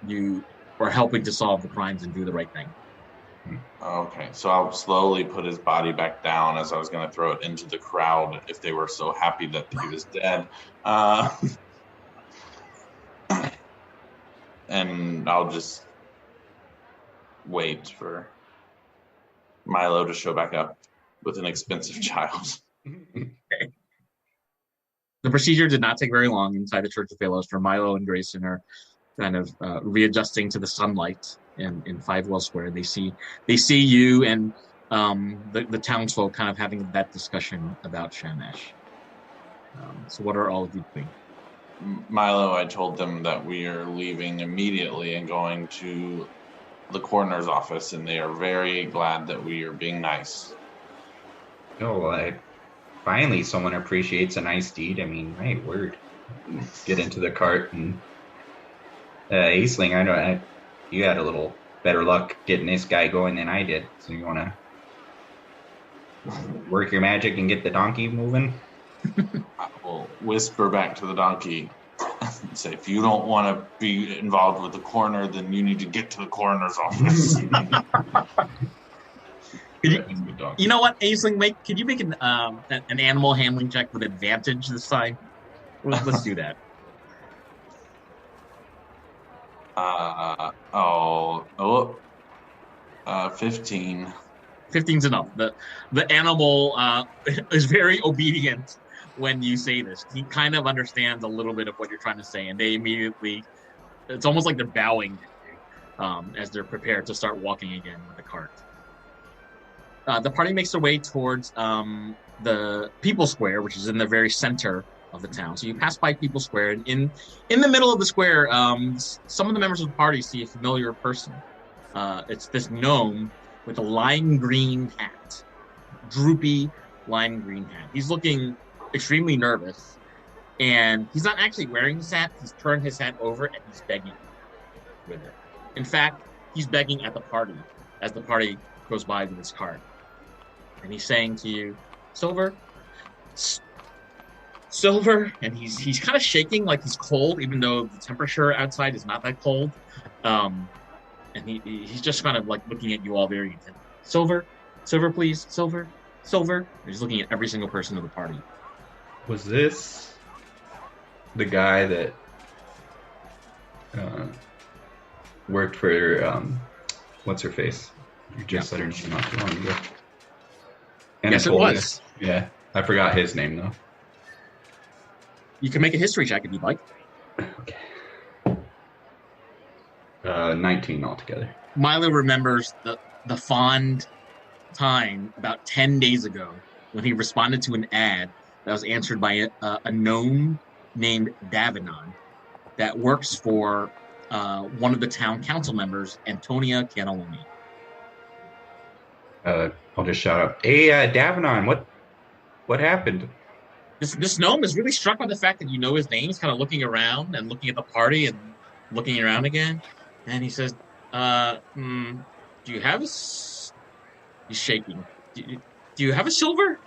you are helping to solve the crimes and do the right thing. Okay, so I'll slowly put his body back down as I was going to throw it into the crowd if they were so happy that he was dead. And I'll just wait for Milo to show back up with an expensive child. Okay. The procedure did not take very long inside the Church of Phalos, for Milo and Grayson are kind of readjusting to the sunlight in Five Well Square. They see you and the townsfolk kind of having that discussion about Shamash. So what are all of you doing? Milo, I told them that we are leaving immediately and going to the coroner's office, and they are very glad that we are being nice. Oh, finally someone appreciates a nice deed. I mean, my word. Get into the cart, and Aisling, I know you had a little better luck getting this guy going than I did. So you want to work your magic and get the donkey moving? I will whisper back to the donkey and say, if you don't want to be involved with the coroner, then you need to get to the coroner's office. You know what, Aisling, could you make an animal handling check with advantage this time? Let's do that. 15. 15's enough. The animal is very obedient when you say this. He kind of understands a little bit of what you're trying to say, and they immediately, it's almost like they're bowing as they're prepared to start walking again with the cart. The party makes their way towards the People Square, which is in the very center of the town. So you pass by People Square, and in the middle of the square, some of the members of the party see a familiar person. It's this gnome with a lime green hat, droopy lime green hat. He's looking extremely nervous, and he's not actually wearing his hat. He's turned his hat over and he's begging with it. In fact, he's begging at the party as the party goes by with his cart. And he's saying to you, Silver, and he's kind of shaking like he's cold, even though the temperature outside is not that cold. And he's just kind of like looking at you all very intently. Silver, please, Silver. And he's looking at every single person of the party. Was this the guy that worked for what's her face? You just said her name not too long ago. Yes, it was. Yeah, I forgot his name though. You can make a history check if you'd like. Okay. 19 altogether. Milo remembers the fond time about 10 days ago when he responded to an ad that was answered by a gnome named Davinon that works for one of the town council members, Antonia Cannelloni. I'll just shout out, "Hey, Davenon, what happened?" This gnome is really struck by the fact that you know his name. He's kind of looking around and looking at the party and looking around again. And he says, do you have a... He's shaking. Do you have a silver?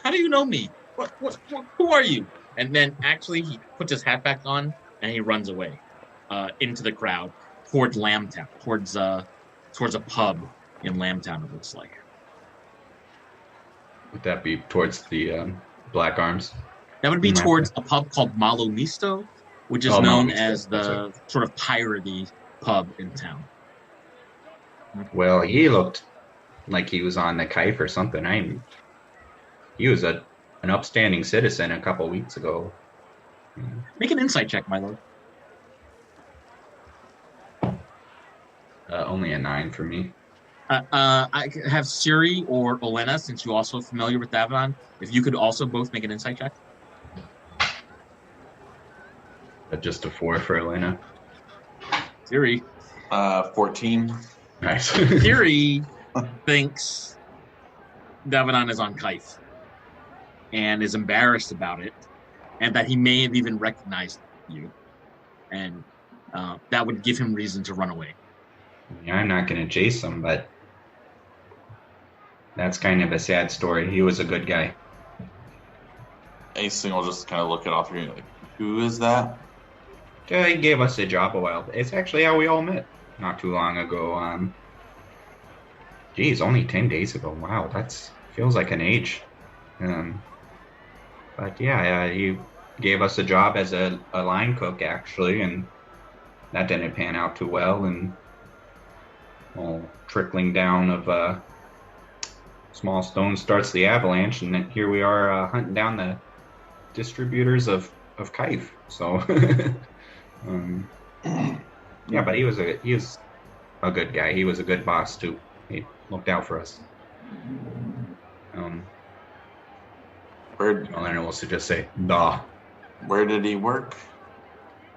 How do you know me? Who are you? And then actually he puts his hat back on and he runs away into the crowd towards Lambtown, towards a pub in Lambtown, it looks like. Would that be towards the Black Arms? That would be towards a pub called Malo Misto, which is known as the sort of piratey pub in town. Well, he looked like he was on the kife or something. He was an upstanding citizen a couple weeks ago. Make an insight check, my lord. Only a 9 for me. I have Siri or Olena, since you're also familiar with Davinon. If you could also both make an insight check. Just a 4 for Elena. Siri. 14. Nice. Siri thinks Davinon is on kife and is embarrassed about it, and that he may have even recognized you, and that would give him reason to run away. Yeah, I'm not going to chase him, but that's kind of a sad story. He was a good guy. Ace will just kind of look at all three, like, who is that? Yeah, he gave us a job a while. It's actually how we all met not too long ago. Geez, only 10 days ago. Wow, that's feels like an age. But yeah, he gave us a job as a line cook, actually, and that didn't pan out too well. And all trickling down of small stone starts the avalanche, and then here we are hunting down the distributors of kife. So, yeah, but he was a good guy. He was a good boss too. He looked out for us. Leonard wants to just say, "Nah." Where did he work?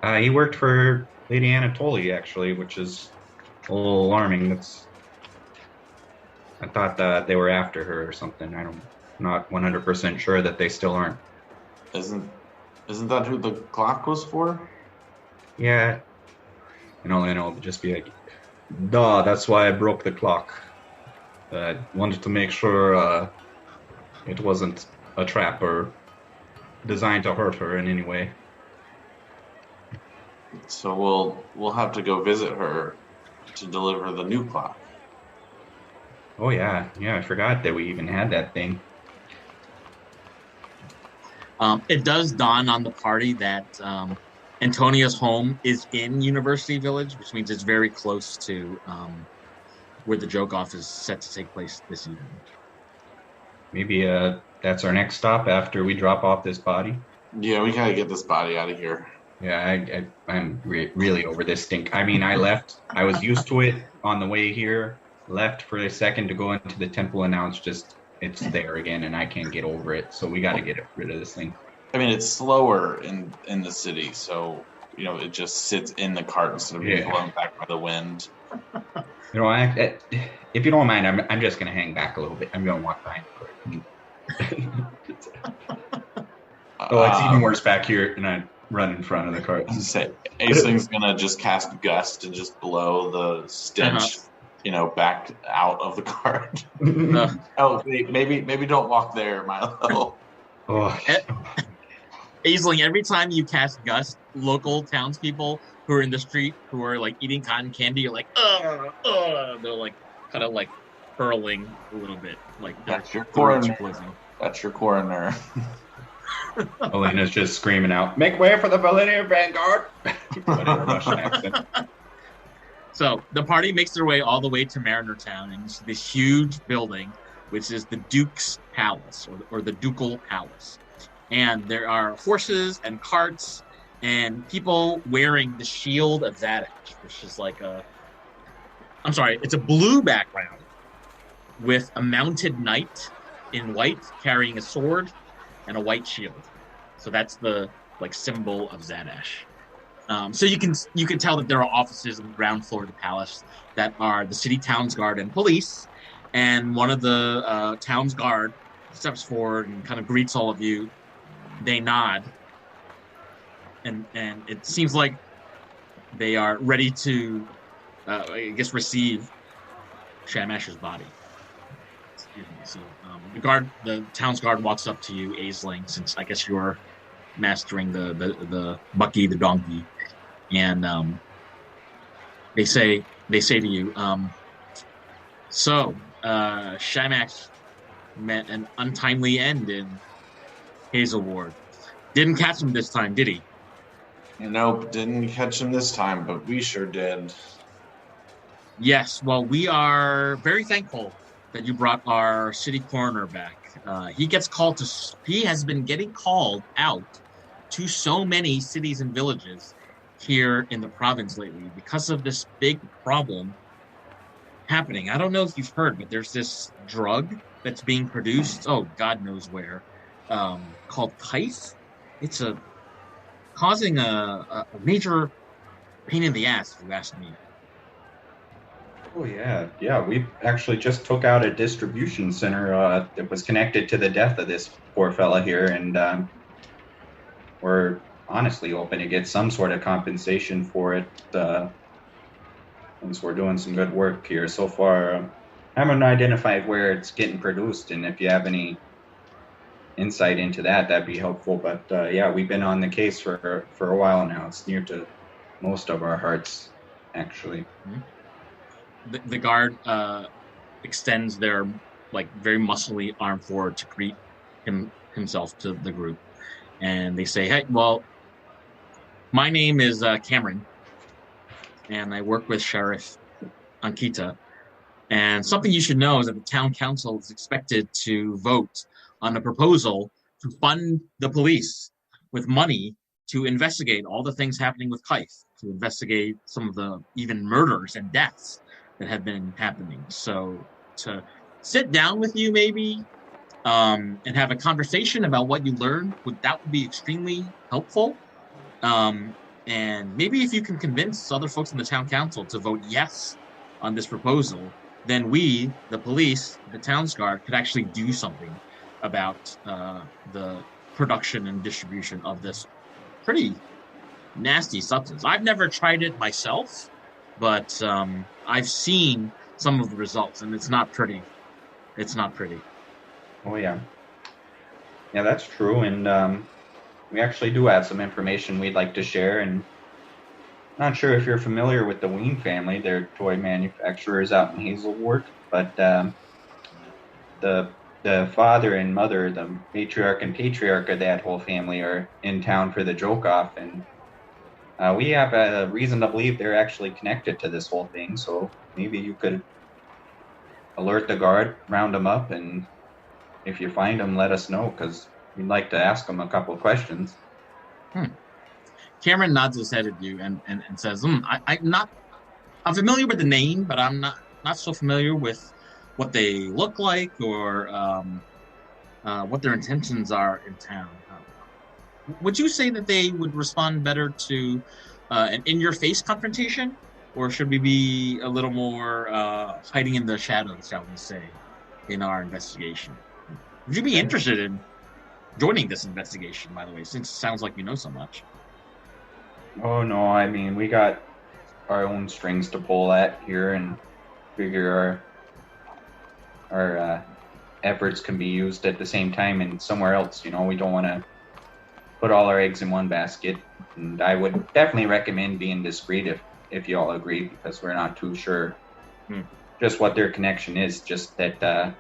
He worked for Lady Anatoly, actually, which is a little alarming. I thought that they were after her or something. I'm not 100% sure that they still aren't. Isn't that who the clock was for? Yeah. And I'll just be like, "Duh, that's why I broke the clock. I wanted to make sure it wasn't a trap or designed to hurt her in any way." So we'll have to go visit her to deliver the new clock. Oh yeah, I forgot that we even had that thing. It does dawn on the party that Antonia's home is in University Village, which means it's very close to where the joke-off is set to take place this evening. Maybe that's our next stop after we drop off this body. Yeah, we gotta get this body out of here. Yeah, I'm really over this stink. I mean, I left. I was used to it on the way here. Left for a second to go into the temple, and now it's there again, and I can't get over it. So we got to get rid of this thing. I mean, it's slower in the city, so it just sits in the cart instead of being blown back by the wind. If you don't mind, I'm just gonna hang back a little bit. I'm gonna walk behind. Oh, it's even worse back here, and I run in front of the cart. Aceling's gonna just cast Gust and just blow the stench, back out of the cart. Oh, maybe don't walk there, Milo. Oh. Aisling, every time you cast Gust, local townspeople who are in the street who are like eating cotton candy are like, they're like kind of like hurling a little bit, like that's your coroner. That's your coroner. Elena's just screaming out, "Make way for the Virlinia Vanguard!" Whatever Russian accent. So the party makes their way all the way to Mariner Town, and it's this huge building which is the Duke's Palace or the Ducal Palace. And there are horses and carts and people wearing the shield of Zadaxi, which is like it's a blue background with a mounted knight in white carrying a sword and a white shield. So that's the like symbol of Zadaxi. So you can tell that there are offices on the ground floor of the palace that are the city town's guard and police, and one of the town's guard steps forward and kind of greets all of you. They nod, and it seems like they are ready to, receive Shamash's body. Excuse me. So the town's guard walks up to you, Aisling, since I guess you're mastering the Bucky the donkey, and they say to you, Shamash met an untimely end in Hazelward. Didn't catch him this time, did he? Nope, didn't catch him this time, but we sure did. Yes, well, we are very thankful that you brought our city coroner back. He has been getting called out to so many cities and villages here in the province lately because of this big problem happening. I don't know if you've heard, but there's this drug that's being produced, God knows where, called kife. It's causing a major pain in the ass, if you ask me. Oh yeah. We actually just took out a distribution center that was connected to the death of this poor fella here, and we're honestly hoping to get some sort of compensation for it, since we're doing some good work here so far. I haven't identified where it's getting produced, and if you have any insight into that, that'd be helpful. But we've been on the case for a while now. It's near to most of our hearts, actually. Mm-hmm. The guard extends their very muscly arm forward to greet himself to the group, and they say, "Hey, well, my name is Cameron, and I work with Sheriff Ankita. And something you should know is that the town council is expected to vote on a proposal to fund the police with money to investigate all the things happening with kife, to investigate some of the even murders and deaths that have been happening. So to sit down with you maybe and have a conversation about what you learned, would be extremely helpful. And maybe if you can convince other folks in the town council to vote yes on this proposal, then we, the police, the town's guard, could actually do something about the production and distribution of this pretty nasty substance. I've never tried it myself, but I've seen some of the results, and it's not pretty. It's not pretty. Oh, yeah. Yeah, that's true, and we actually do have some information we'd like to share, and not sure if you're familiar with the Ween family. They're toy manufacturers out in Hazelward, but the father and mother, the matriarch and patriarch of that whole family, are in town for the joke off, and we have a reason to believe they're actually connected to this whole thing. So maybe you could alert the guard, round them up, and if you find them, let us know, because we'd like to ask them a couple of questions. Cameron nods his head at you and says, I'm familiar with the name, but I'm not so familiar with what they look like or what their intentions are in town. Would you say that they would respond better to an in-your-face confrontation, or should we be a little more hiding in the shadows, shall we say, in our investigation? Would you be interested in joining this investigation, by the way, since it sounds like you know so much? Oh, no, I mean, we got our own strings to pull at here, and figure our efforts can be used at the same time and somewhere else. We don't want to put all our eggs in one basket, and I would definitely recommend being discreet if you all agree, because we're not too sure just what their connection is. Just that I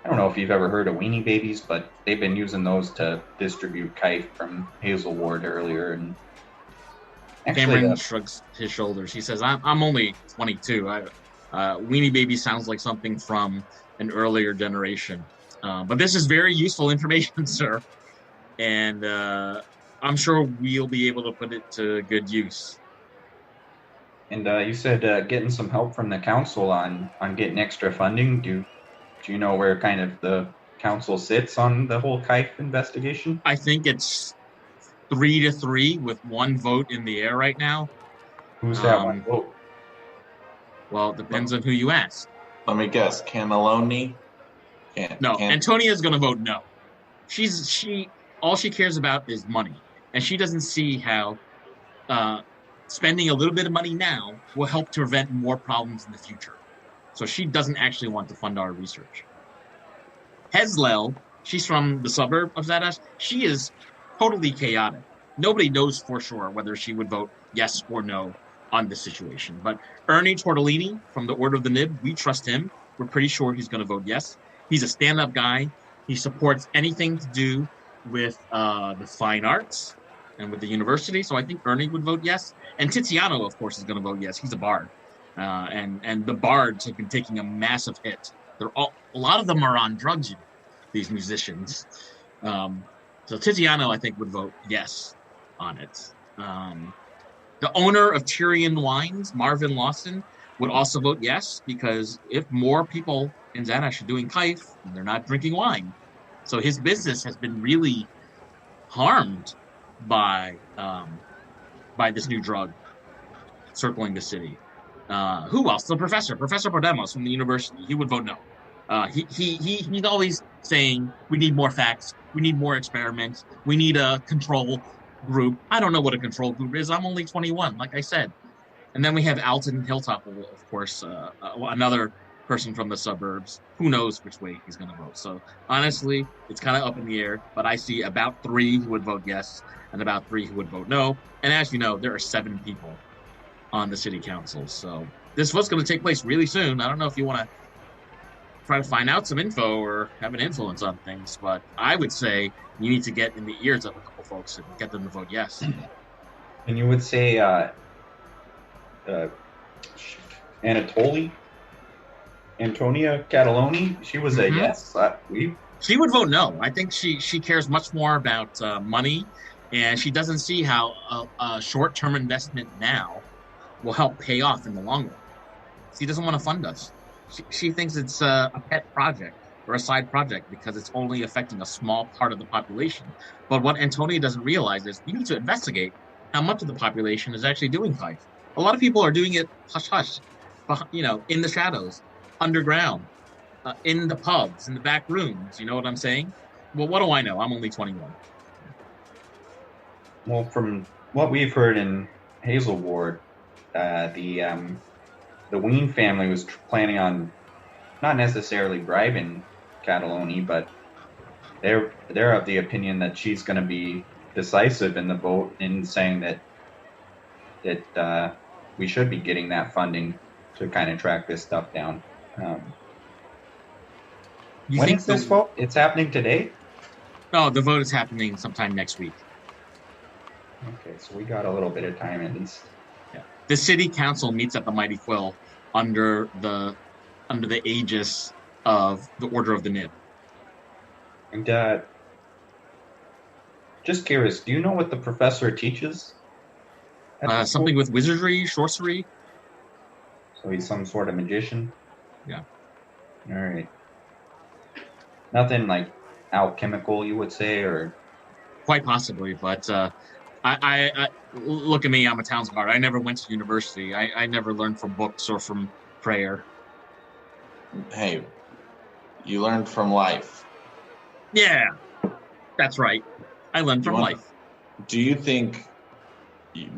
don't know if you've ever heard of weenie babies, but they've been using those to distribute kife from Hazelward earlier. And Cameron shrugs his shoulders. He says, I'm only 22. Weenie Baby sounds like something from an earlier generation. But this is very useful information, sir, and I'm sure we'll be able to put it to good use. And you said getting some help from the council on getting extra funding. Do you know where kind of the council sits on the whole kife investigation? I think it's 3-3 with one vote in the air right now. Who's that one vote? Well, it depends on who you ask. Let me guess. Cannelloni? No, Antonia's going to vote no. All she cares about is money, and she doesn't see how spending a little bit of money now will help to prevent more problems in the future. So she doesn't actually want to fund our research. Heslel, she's from the suburb of Zadaxi. She is totally chaotic. Nobody knows for sure whether she would vote yes or no on this situation. But Ernie Tortellini from the Order of the Nib, we trust him. We're pretty sure he's going to vote yes. He's a stand-up guy. He supports anything to do with the fine arts and with the university. So I think Ernie would vote yes. And Tiziano, of course, is going to vote yes. He's a bard. And the bards have been taking a massive hit. A lot of them are on drugs, these musicians. So Tiziano, I think, would vote yes on it. The owner of Tyrion Wines, Marvin Lawson, would also vote yes, because if more people in Zadaxi are doing kife, they're not drinking wine. So his business has been really harmed by this new drug circling the city. Who else? The Professor Podemos from the university. He would vote no. He's always saying we need more facts, we need more experiments, we need a control group. I don't know what a control group is. I'm only 21, like I said. And then we have Alton Hilltop, of course, another person from the suburbs. Who knows which way he's going to vote? So honestly, it's kind of up in the air. But I see about 3 who would vote yes and about 3 who would vote no. And as you know, there are 7 people on the city council. So this vote's going to take place really soon. I don't know if you want to try to find out some info or have an influence on things, but I would say you need to get in the ears of a couple folks and get them to vote yes. And you would say Antonia Cataloni, she was a yes. She would vote no. I think she cares much more about money, and she doesn't see how a short-term investment now will help pay off in the long run. She doesn't want to fund us. She thinks it's a pet project or a side project because it's only affecting a small part of the population. But what Antonia doesn't realize is we need to investigate how much of the population is actually doing kife. A lot of people are doing it hush-hush, in the shadows, underground, in the pubs, in the back rooms. You know what I'm saying? Well, what do I know? I'm only 21. Well, from what we've heard in Hazelward, the Ween family was planning on not necessarily bribing Cataloni, but they're of the opinion that she's going to be decisive in the vote in saying that we should be getting that funding to kind of track this stuff down. When is this vote? It's happening today? No, the vote is happening sometime next week. Okay, so we got a little bit of time at least. Yeah. The city council meets at the Mighty Quill under the aegis of the Order of the Nib. And just curious, do you know what the professor teaches? Something with wizardry, sorcery. So he's some sort of magician? Yeah. All right. Nothing like alchemical, you would say, or? Quite possibly, but I look at me, I'm a towns guard. I never went to university. I never learned from books or from prayer. Hey, you learned from life. Yeah, that's right. I learned from life. Do you think,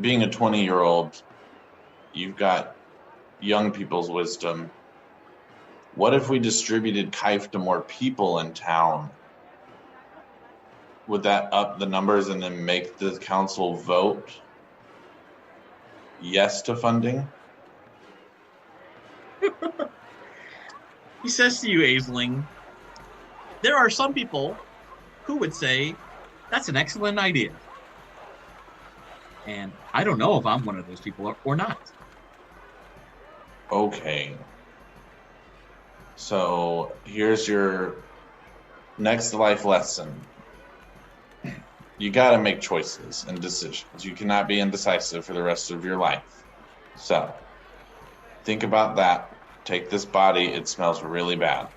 being a 20-year-old, you've got young people's wisdom, what if we distributed kife to more people in town? Would that up the numbers and then make the council vote yes to funding? He says to you, Aisling, there are some people who would say that's an excellent idea. And I don't know if I'm one of those people or not. Okay. So here's your next life lesson. You got to make choices and decisions. You cannot be indecisive for the rest of your life. So think about that. Take this body. It smells really bad.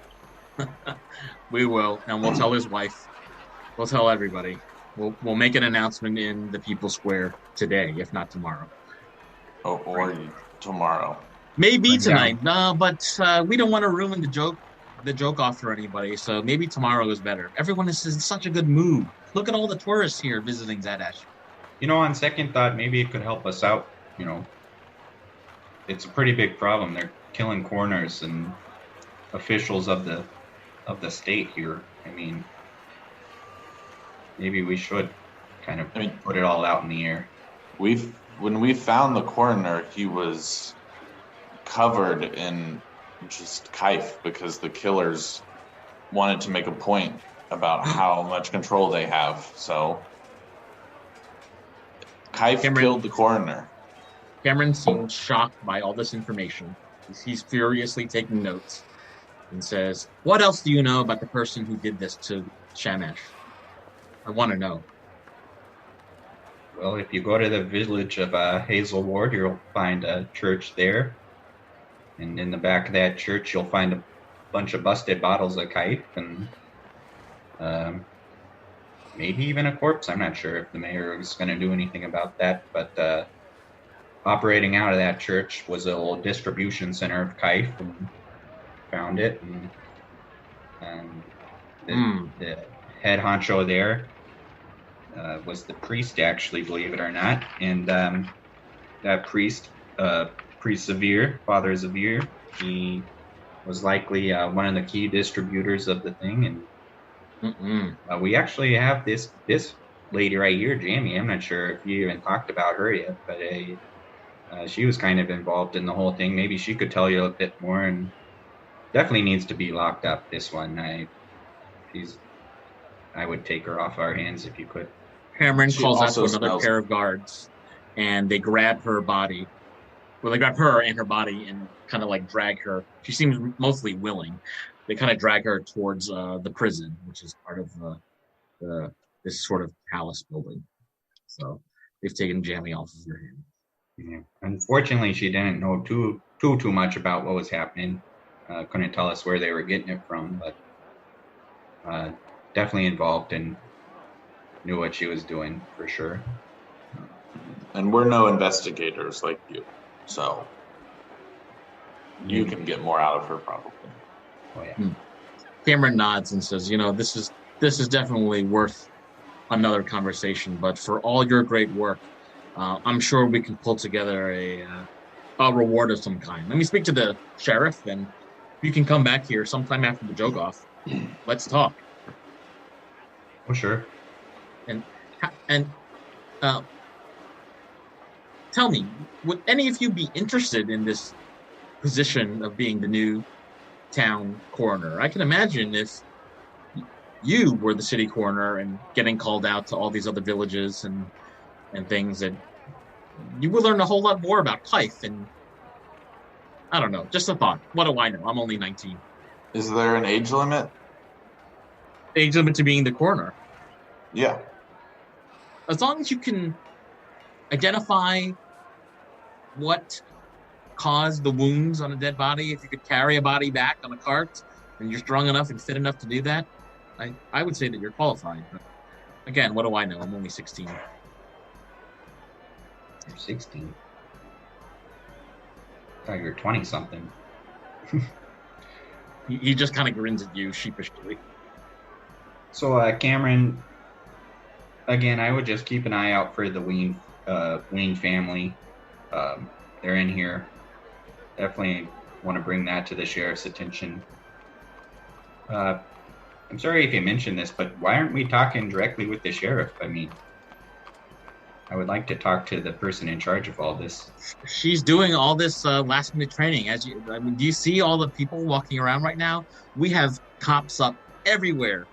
We will, and we'll tell his wife. We'll tell everybody. We'll make an announcement in the People's Square today, if not tomorrow. Or tomorrow. Maybe tonight. No, but we don't want to ruin the joke off for anybody. So maybe tomorrow is better. Everyone is in such a good mood. Look at all the tourists here visiting Zadaxi. On second thought, maybe it could help us out. It's a pretty big problem. They're killing coroners and officials of the state here. Maybe we should kind of put it all out in the air. When we found the coroner, he was covered in just kife because the killers wanted to make a point about how much control they have. So kife killed the coroner. Cameron seems shocked by all this information. He's furiously taking notes and says, "What else do you know about the person who did this to Shamash? I want to know." Well, if you go to the village of Hazelward, you'll find a church there. And in the back of that church, you'll find a bunch of busted bottles of kife and maybe even a corpse. I'm not sure if the mayor is going to do anything about that. But operating out of that church was a little distribution center of kife, and found it. And the head honcho there was the priest, actually, believe it or not. And that priest, Severe, Father Severe, he was likely one of the key distributors of the thing. And we actually have this lady right here, Jamie. I'm not sure if you even talked about her yet, but she was kind of involved in the whole thing. Maybe she could tell you a bit more, and definitely needs to be locked up, this one. I would take her off our hands if you could. Cameron calls out to another pair of guards, and they grab her body. Well, they grab her and her body and kind of like drag her. She seems mostly willing. They kind of drag her towards the prison, which is part of this sort of palace building. So they've taken Jamie off of your hand. Yeah. Unfortunately, she didn't know too much about what was happening. Couldn't tell us where they were getting it from, but definitely involved and knew what she was doing for sure. And we're no investigators like you, so you can get more out of her probably. Oh yeah. Cameron nods and says, this is definitely worth another conversation, but for all your great work, I'm sure we can pull together a reward of some kind. Let me speak to the sheriff, and you can come back here sometime after the joke off. Let's talk. Oh, sure. And tell me, would any of you be interested in this position of being the new town coroner? I can imagine if you were the city coroner and getting called out to all these other villages and things, that you will learn a whole lot more about kife. And I don't know, just a thought. What do I know? I'm only 19. Is there an age limit? Age limit to being the coroner? Yeah. As long as you can identify what caused the wounds on a dead body, if you could carry a body back on a cart and you're strong enough and fit enough to do that, I would say that you're qualified. But again, what do I know? I'm only 16. You're 16. I thought you were 20-something. He just kind of grins at you sheepishly. So, Cameron, again, I would just keep an eye out for the Ween family. They're in here. Definitely want to bring that to the sheriff's attention. I'm sorry if you mentioned this, but why aren't we talking directly with the sheriff? I would like to talk to the person in charge of all this. She's doing all this last-minute training. Do you see all the people walking around right now? We have cops up everywhere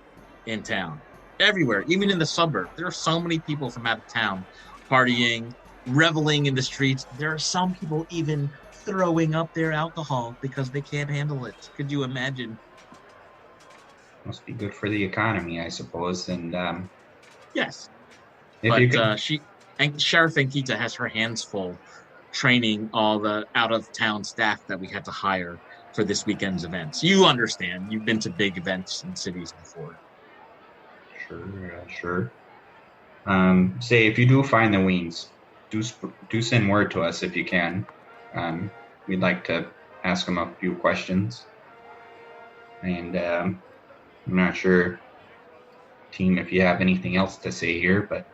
in town. Everywhere, even in the suburbs. There are so many people from out of town partying, reveling in the streets. There are some people even throwing up their alcohol because they can't handle it. Could you imagine? Must be good for the economy, I suppose. And Yes. if you But could, Sheriff Ankita has her hands full training all the out of town staff that we had to hire for this weekend's events. You understand. You've been to big events in cities before. sure. Say if you do find the Weens, do send word to us if you can. We'd like to ask them a few questions. And I'm not sure, team, if you have anything else to say here, but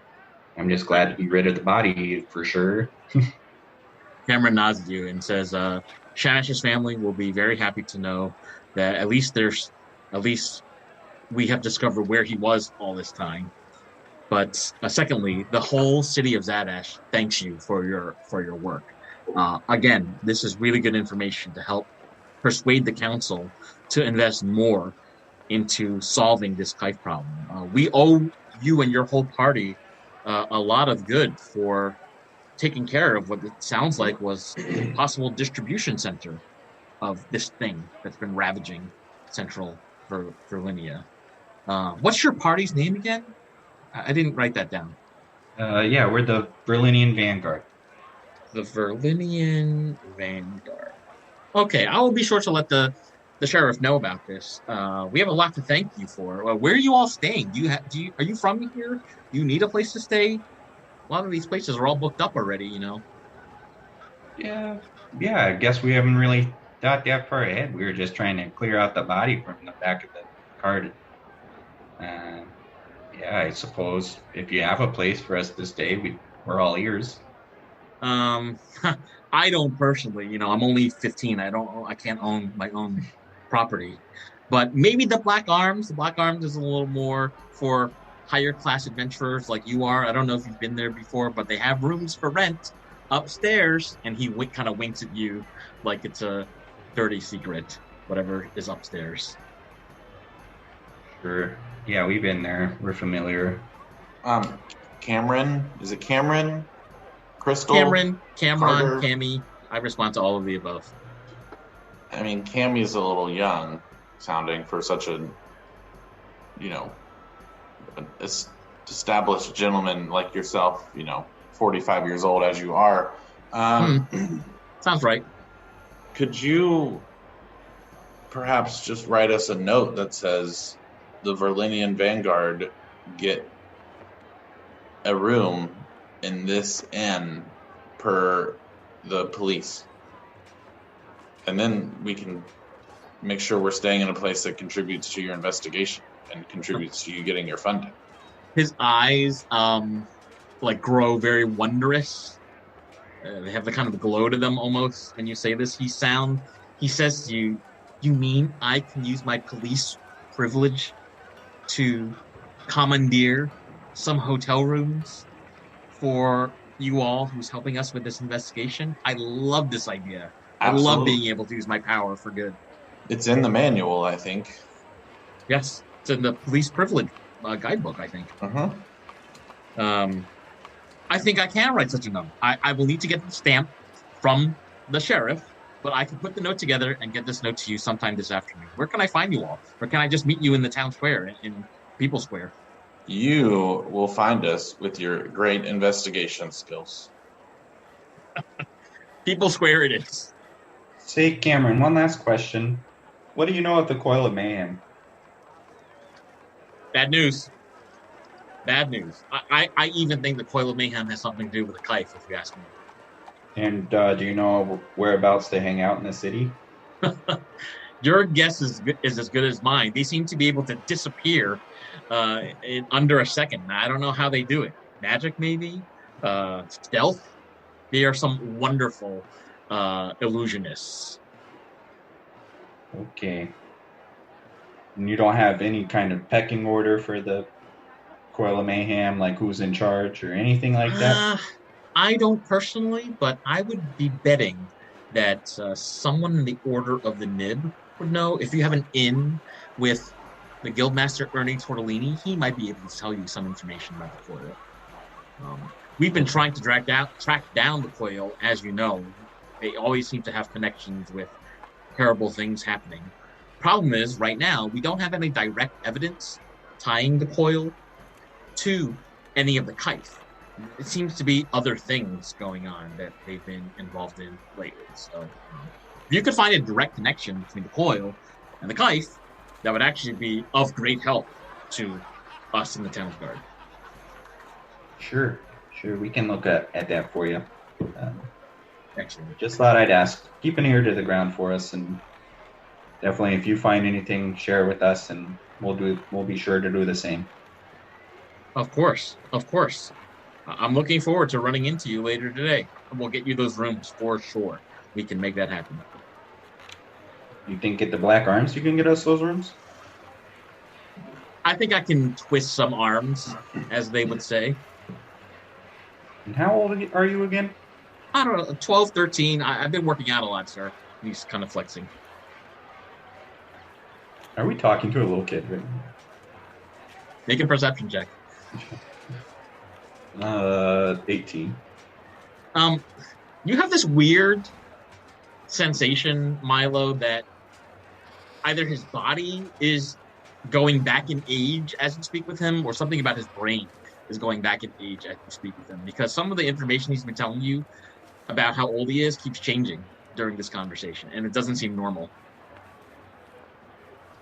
I'm just glad to be rid of the body for sure. Cameron nods at you and says, Shanish's family will be very happy to know that at least we have discovered where he was all this time. But secondly, the whole city of Zadash thanks you for your work. Again, this is really good information to help persuade the council to invest more into solving this kife problem. We owe you and your whole party a lot of good for taking care of what it sounds like was a possible distribution center of this thing that's been ravaging central Virlinia. What's your party's name again? I didn't write that down. Yeah, we're the Virlinian Vanguard. The Virlinian Vanguard. Okay, I will be sure to let the sheriff know about this. We have a lot to thank you for. Where are you all staying? Are you from here? Do you need a place to stay? A lot of these places are all booked up already, you know. Yeah, I guess we haven't really thought that far ahead. We were just trying to clear out the body from the back of the cart. Yeah, I suppose if you have a place for us to stay, we're all ears. I don't personally, you know, I'm only 15. I can't own my own property. But maybe the Black Arms. The Black Arms is a little more for higher class adventurers like you are. I don't know if you've been there before, but they have rooms for rent upstairs. And he kind of winks at you like it's a dirty secret, whatever is upstairs. Sure. Yeah, we've been there. We're familiar. Cameron? Is it Cameron? Crystal? Cameron, Carter? Cammy. I respond to all of the above. I mean, Cammy's a little young sounding for such a, you know, an established gentleman like yourself, you know, 45 years old as you are. Sounds right. Could you perhaps just write us a note that says the Virlinian Vanguard get a room in this inn per the police? And then we can make sure we're staying in a place that contributes to your investigation and contributes to you getting your funding. His eyes like grow very wondrous. They have the kind of glow to them almost when you say this. He says to you, you mean I can use my police privilege to commandeer some hotel rooms for you all who's helping us with this investigation? I love this idea. Absolutely. I love being able to use my power for good. It's in the manual, I think. Yes, it's in the police privilege guidebook, I think. I think I can write such a note. I will need to get the stamp from the sheriff, but I can put the note together and get this note to you sometime this afternoon. Where can I find you all? Or can I just meet you in the town square, in People Square? You will find us with your great investigation skills. People Square it is. Say, Cameron, one last question. What do you know of the Coil of Mayhem? Bad news. Bad news. I even think the Coil of Mayhem has something to do with the kife, if you ask me. And do you know whereabouts they hang out in the city? Your guess is as good as mine. They seem to be able to disappear in under a second. I don't know how they do it. Magic, maybe? Stealth? They are some wonderful illusionists. Okay. And you don't have any kind of pecking order for the Coil of Mayhem, like who's in charge or anything like that? I don't personally, but I would be betting that someone in the Order of the Nib would know. If you have an inn with the Guildmaster Ernie Tortellini, he might be able to tell you some information about the Coil. We've been trying to track down the Coil, as you know, they always seem to have connections with terrible things happening. Problem is, right now, we don't have any direct evidence tying the coil to any of the kife. It seems to be other things going on that they've been involved in lately. So, if you could find a direct connection between the coil and the kife, that would actually be of great help to us in the town's guard. Sure, we can look at that for you. Excellent. Just thought I'd ask. Keep an ear to the ground for us, and definitely, if you find anything, share it with us, and we'll be sure to do the same. Of course. I'm looking forward to running into you later today. We'll get you those rooms for sure. We can make that happen. You think at the Black Arms you can get us those rooms? I think I can twist some arms, as they would say. And how old are you again? I don't know, 12, 13. I've been working out a lot, sir. He's kind of flexing. Are we talking to a little kid right now? Make a perception check. 18. You have this weird sensation, Milo, that either his body is going back in age as you speak with him, or something about his brain is going back in age as you speak with him. Because some of the information he's been telling you about how old he is keeps changing during this conversation, and it doesn't seem normal.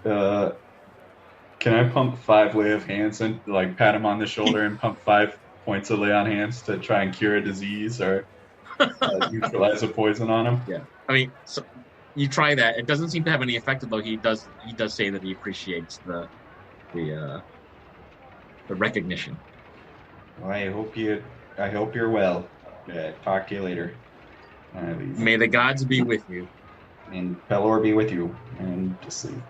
Can I pump 5 lay of hands and like pat him on the shoulder and pump 5 points of lay on hands to try and cure a disease or neutralize a poison on him? Yeah, I mean, so you try that. It doesn't seem to have any effect, though. He does say that he appreciates the recognition. Well, I hope you're well. Talk to you later. May the gods be with you. And Pelor be with you. And just sleep.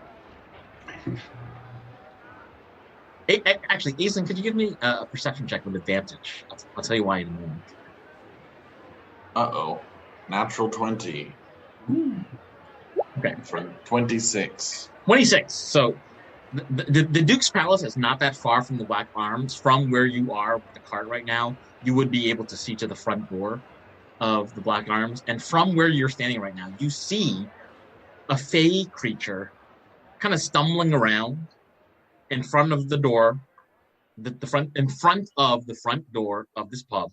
Actually, Ethan, could you give me a perception check with advantage? I'll tell you why in a moment. Uh-oh. Natural 20. Okay. For 26. 26. So the Duke's Palace is not that far from the Black Arms. From where you are with the cart right now, you would be able to see to the front door of the Black Arms. And from where you're standing right now, you see a fey creature kind of stumbling around in front of the door, in front of the front door of this pub.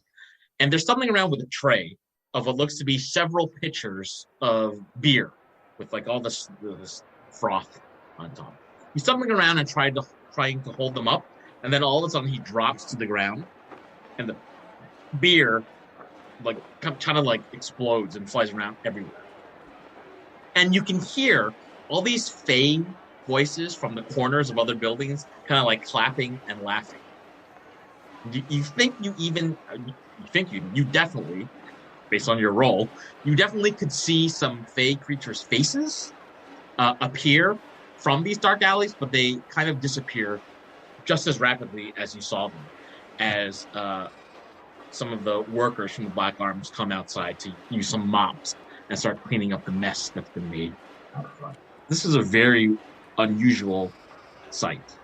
And they're stumbling around with a tray of what looks to be several pitchers of beer with like all this froth on top. He's stumbling around and trying to hold them up, and then all of a sudden he drops to the ground, and the beer like kind of like explodes and flies around everywhere. And you can hear all these fey voices from the corners of other buildings kind of like clapping and laughing. You definitely, based on your role, you definitely could see some fey creatures' faces appear from these dark alleys, but they kind of disappear just as rapidly as you saw them, as some of the workers from the Black Arms come outside to use some mops and start cleaning up the mess that's been made out front. This is a very unusual sight.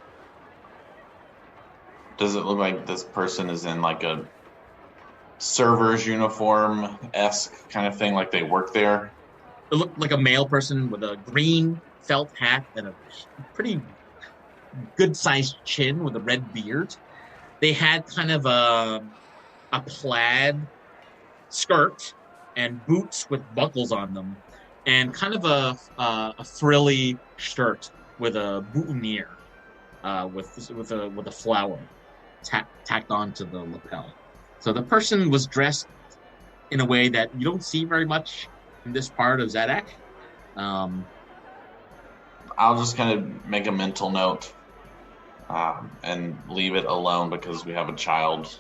Does it look like this person is in like a server's uniform-esque kind of thing, like they work there? It looked like a male person with a green felt hat and a pretty good-sized chin with a red beard. They had kind of a plaid skirt and boots with buckles on them, and kind of a frilly shirt with a boutonniere with a flower tacked onto the lapel. So the person was dressed in a way that you don't see very much in this part of Zadaxi. I'll just kind of make a mental note and leave it alone because we have a child.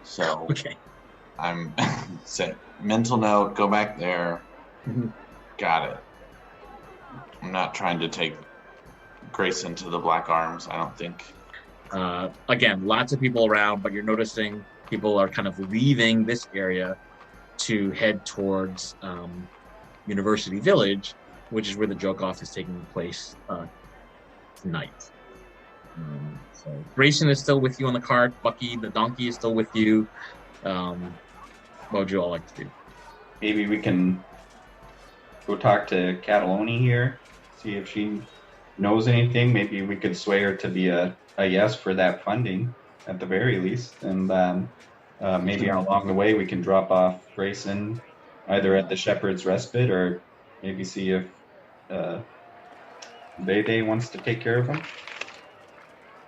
So okay. I'm saying mental note, go back there. Mm-hmm. Got it. I'm not trying to take Grace into the Black Arms, I don't think. Again, lots of people around, but you're noticing people are kind of leaving this area to head towards University Village, which is where the joke-off is taking place tonight. So Grayson is still with you on the cart. Bucky, the donkey, is still with you. What would you all like to do? Maybe we can go talk to Cataloni here, see if she knows anything. Maybe we could sway her to be a yes for that funding at the very least. And maybe along the way we can drop off Grayson either at the Shepherd's Respite or maybe see if Day wants to take care of him.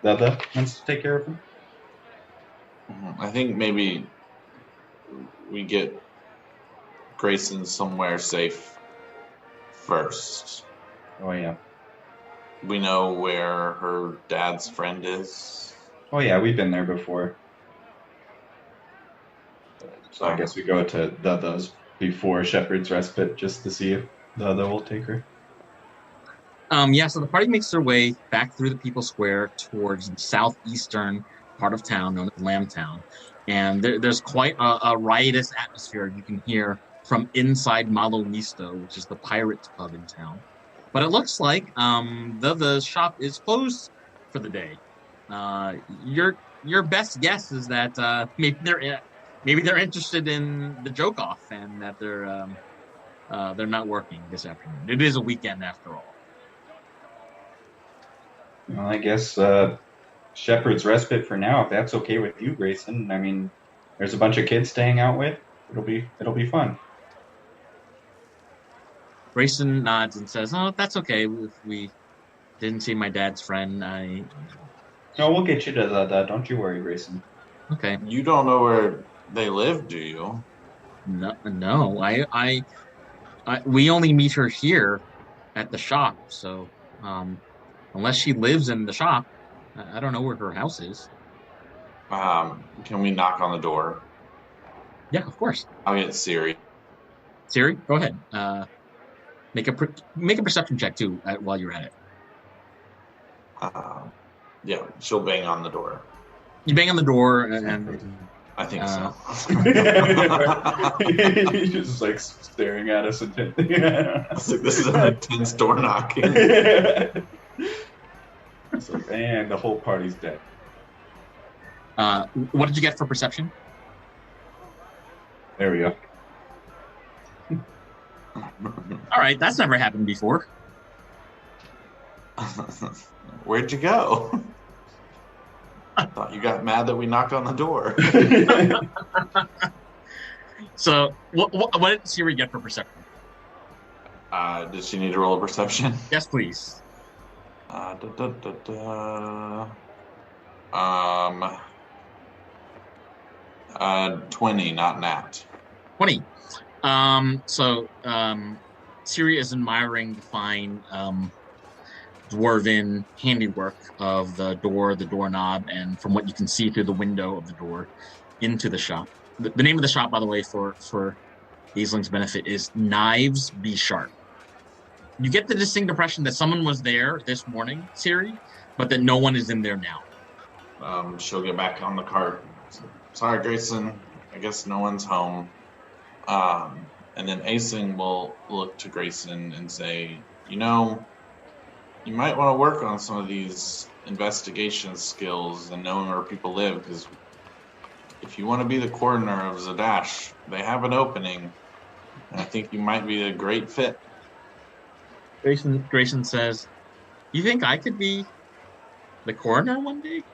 Dada wants to take care of him. I think maybe we get Grayson somewhere safe first. Oh, yeah. We know where her dad's friend is. Oh, yeah, we've been there before. So I guess we go to Dada's before Shepherd's Respite just to see if Dada will take her. So the party makes their way back through the People's Square towards the southeastern part of town known as Lambtown. And there's quite a riotous atmosphere you can hear from inside Malo Misto, which is the pirate pub in town. But it looks like the shop is closed for the day. Your best guess is that maybe they're interested in the joke off and that they're not working this afternoon. It is a weekend after all. Well, I guess Shepherd's Respite for now, if that's okay with you, Grayson. I mean, there's a bunch of kids to hang out with. It'll be fun. Grayson nods and says, "Oh, that's okay. If we didn't see my dad's friend, No, we'll get you to that. Don't you worry, Grayson. Okay. You don't know where they live, do you? No. We only meet her here at the shop. So, unless she lives in the shop, I don't know where her house is." Can we knock on the door? Yeah, of course. I'll get Siri. Siri, go ahead. Make a perception check too while you're at it. Yeah, she'll bang on the door. You bang on the door, and I think so. He's just like staring at us intently. It's like, this is an intense door knocking. It's like, and the whole party's dead. what did you get for perception? There we go. All right, that's never happened before. Where'd you go? I thought you got mad that we knocked on the door. So, what did Siri get for perception? Did she need to roll a perception? Yes, please. 20, not nat. 20. Siri is admiring the fine dwarven handiwork of the door, the doorknob, and from what you can see through the window of the door into the shop. The name of the shop, by the way, for Aisling's benefit, is Knives Be Sharp. You get the distinct impression that someone was there this morning, Siri, but that no one is in there now. She'll get back on the cart. Sorry, Grayson. I guess no one's home. And then Aisling will look to Grayson and say, you know, you might want to work on some of these investigation skills and knowing where people live, because if you want to be the coroner of Zadash, they have an opening, and I think you might be a great fit. Grayson says, "You think I could be the coroner one day?"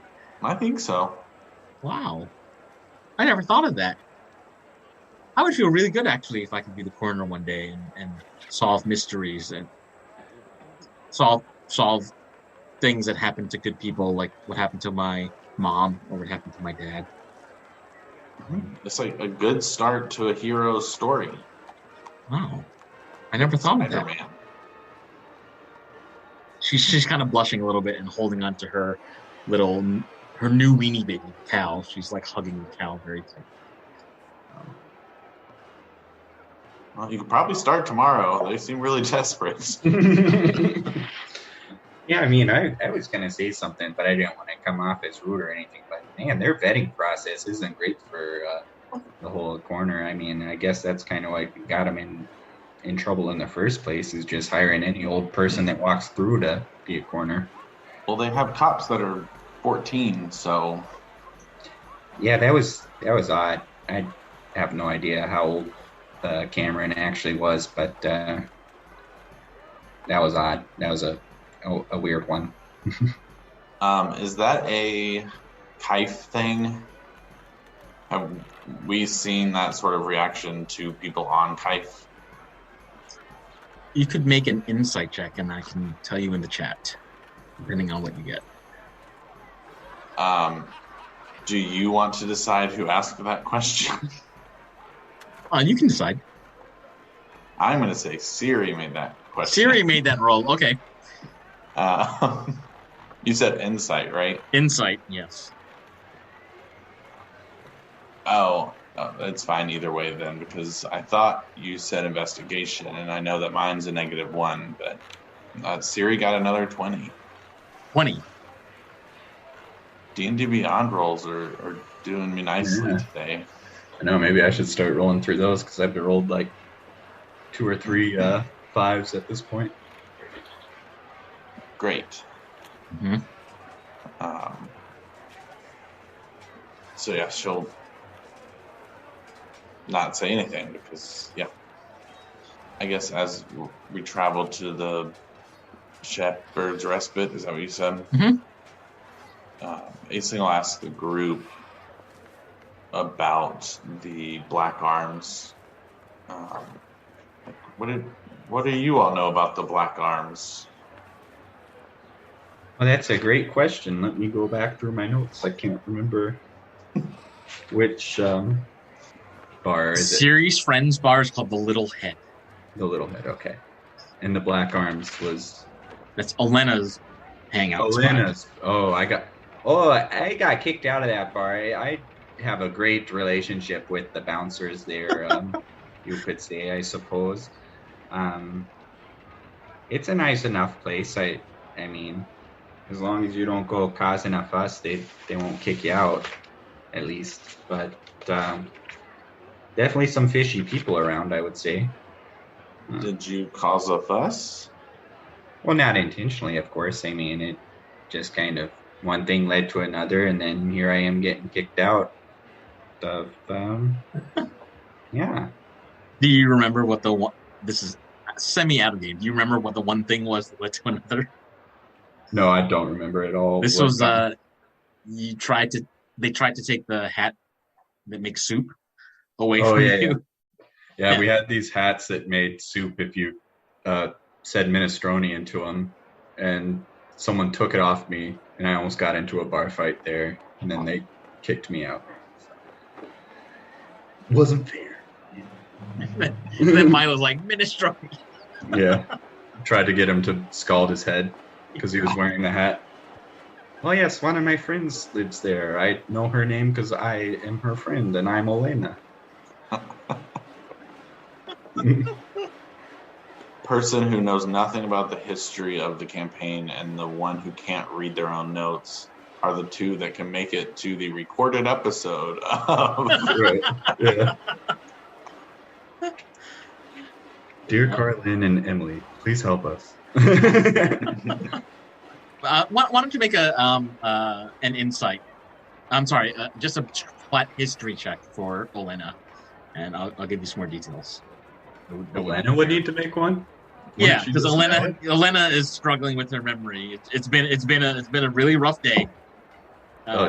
I think so. Wow. I never thought of that. I would feel really good, actually, if I could be the coroner one day and solve mysteries and solve things that happen to good people, like what happened to my mom or what happened to my dad. It's like a good start to a hero's story. Wow. I never thought of that. Spider-Man. She's kind of blushing a little bit and holding on to her new weenie baby, Cal. She's like hugging Cal very tight. Well, you could probably start tomorrow. They seem really desperate. Yeah, I mean, I was going to say something, but I didn't want to come off as rude or anything. But, man, their vetting process isn't great for the whole corner. I mean, I guess that's kind of what got them in trouble in the first place, is just hiring any old person that walks through to be a corner. Well, they have cops that are 14, so... Yeah, that was odd. I have no idea how old Cameron actually was, but That was odd. That was a weird one. Is that a kife thing? Have we seen that sort of reaction to people on kife? You could make an insight check, and I can tell you in the chat, depending on what you get. Do you want to decide who asked that question? You can decide. I'm going to say Siri made that question. Siri made that roll. Okay. You said insight, right? Insight, yes. Oh, it's fine either way then, because I thought you said investigation, and I know that mine's a -1, but Siri got another 20. 20. D&D Beyond rolls are doing me nicely today. I know, maybe I should start rolling through those, because I've rolled like 2 or 3 5s at this point. Great. Mm-hmm. So yeah, she'll not say anything because, yeah. I guess as we travel to the Shepherd's Respite, is that what you said? Mm-hmm. Aisling will ask the group about the Black Arms. What do you all know about the Black Arms? Well, that's a great question. Let me go back through my notes. I can't remember which bar is it. Siri's friend's bar is called the Little Head. The Little Head, okay. And the Black Arms was... That's Olena's hangout. Olena's. I got kicked out of that bar. I have a great relationship with the bouncers there, you could say, I suppose. It's a nice enough place. I mean, as long as you don't go causing a fuss, they won't kick you out, at least. But definitely some fishy people around, I would say. Did you cause a fuss? Well, not intentionally, of course. I mean, it just kind of one thing led to another, and then here I am getting kicked out of, yeah. Do you remember what the one... This is semi-out of game. Do you remember what the one thing was that led to another? No, I don't remember at all. This was, they tried to take the hat that makes soup away from you. Yeah, we had these hats that made soup if you said minestrone into them, and someone took it off me, and I almost got into a bar fight there, and then they kicked me out. Wasn't fair. Then mine was like, minestrone. Yeah. Tried to get him to scald his head because he was wearing the hat. Well, yes, one of my friends lives there. I know her name because I am her friend, and I'm Olena. Person who knows nothing about the history of the campaign and the one who can't read their own notes are the two that can make it to the recorded episode of... Right, yeah. Dear Carlin and Emily, please help us. Why don't you make an insight? I'm sorry, just a flat history check for Olena, and I'll give you some more details. Olena would need to make one. Yeah, because Olena is struggling with her memory. It's been a really rough day.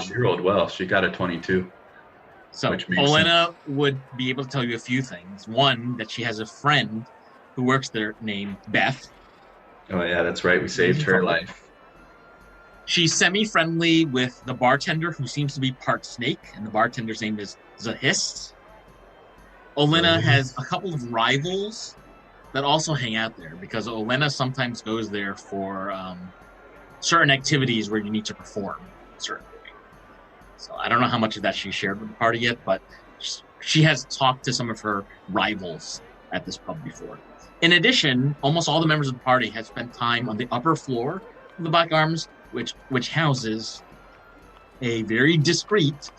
She rolled well. She got a 22. So Olena would be able to tell you a few things. One, that she has a friend who works there named Beth. Oh yeah, that's right. We saved her life. She's semi-friendly with the bartender, who seems to be part snake, and the bartender's name is Zahis. Olena has a couple of rivals that also hang out there, because Olena sometimes goes there for certain activities where you need to perform certain things. So I don't know how much of that she shared with the party yet, but she has talked to some of her rivals at this pub before. In addition, almost all the members of the party have spent time on the upper floor of the Black Arms, which houses a very discreet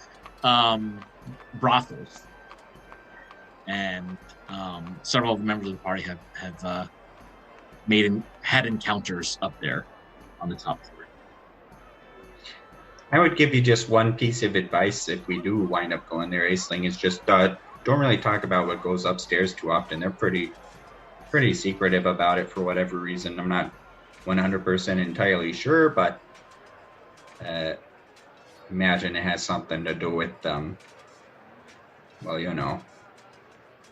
brothel. And several of the members of the party have had encounters up there on the top floor. I would give you just one piece of advice if we do wind up going there, Aisling, is just don't really talk about what goes upstairs too often. They're pretty pretty secretive about it for whatever reason. I'm not 100% entirely sure, but imagine it has something to do with well, you know,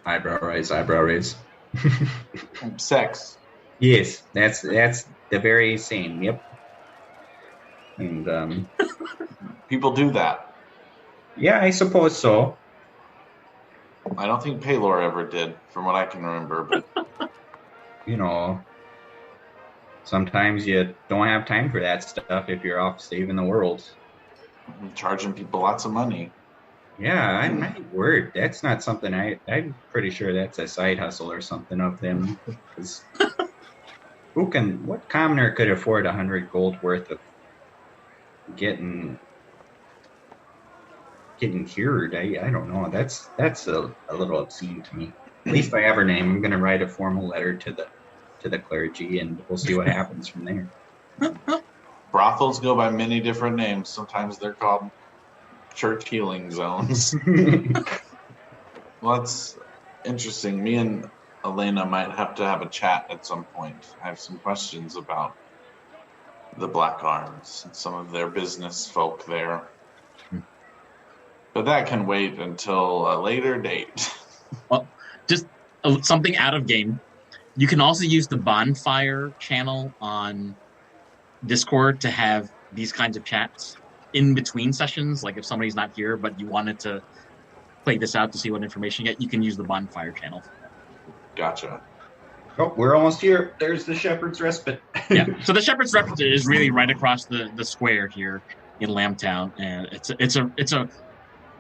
eyebrow raise. Sex. Yes, that's the very same. Yep. And People do that. yeah, I suppose so. I don't think Paylor ever did, from what I can remember. But You know, sometimes you don't have time for that stuff if you're off saving the world. I'm charging people lots of money. Yeah, my word, that's not something I'm pretty sure that's a side hustle or something of them. 'Cause what commoner could afford 100 gold worth of getting cured? I don't know. That's a little obscene to me. At least by ever name, I'm gonna write a formal letter to the clergy, and we'll see what happens from there. Brothels go by many different names. Sometimes they're called church healing zones. Well, that's interesting. Me and Elena might have to have a chat at some point. I have some questions about the Black Arms and some of their business folk there. But that can wait until a later date. Well, just something out of game. You can also use the bonfire channel on Discord to have these kinds of chats in between sessions. Like if somebody's not here, but you wanted to play this out to see what information you get, you can use the bonfire channel. Gotcha. Oh, we're almost here. There's the Shepherd's Respite. Yeah. So the Shepherd's Respite is really right across the square here in Lambtown, and it's a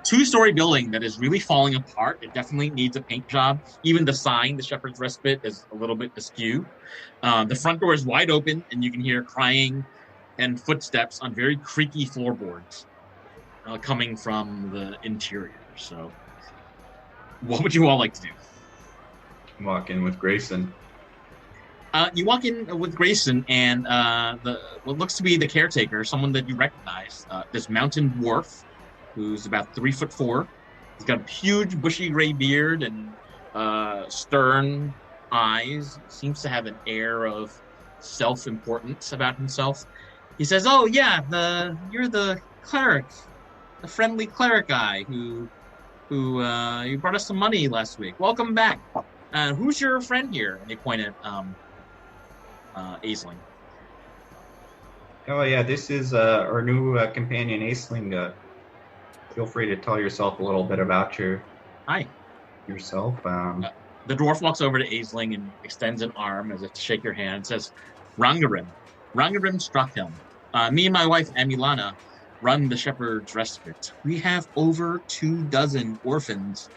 two-story building that is really falling apart. It definitely needs a paint job. Even the sign, the Shepherd's Respite, is a little bit askew. The front door is wide open, and you can hear crying and footsteps on very creaky floorboards coming from the interior. So, what would you all like to do? Walk in with Grayson. You walk in with Grayson, and what looks to be the caretaker, someone that you recognize, this mountain dwarf, who's about 3'4". He's got a huge bushy gray beard and stern eyes. Seems to have an air of self-importance about himself. He says, "Oh yeah, you're the cleric, the friendly cleric guy who you brought us some money last week. Welcome back. Who's your friend here?" And they point at Aisling. Oh yeah, this is our new companion, Aisling. Feel free to tell yourself a little bit about yourself. The dwarf walks over to Aisling and extends an arm as if to shake your hand and says, Rangarim. Rangarim Struckhelm. Me and my wife, Amilana, run the Shepherd's Respite. We have over 24 orphans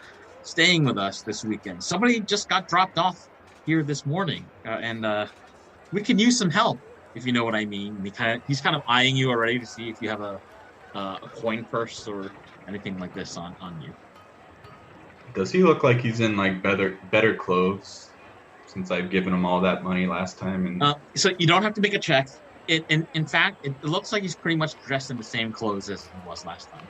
staying with us this weekend. Somebody just got dropped off here this morning, and we can use some help, if you know what I mean. He's kind of eyeing you already to see if you have a coin purse or anything like this on you. Does he look like he's in like better clothes since I've given him all that money last time? And so you don't have to make a check. In fact, it looks like he's pretty much dressed in the same clothes as he was last time.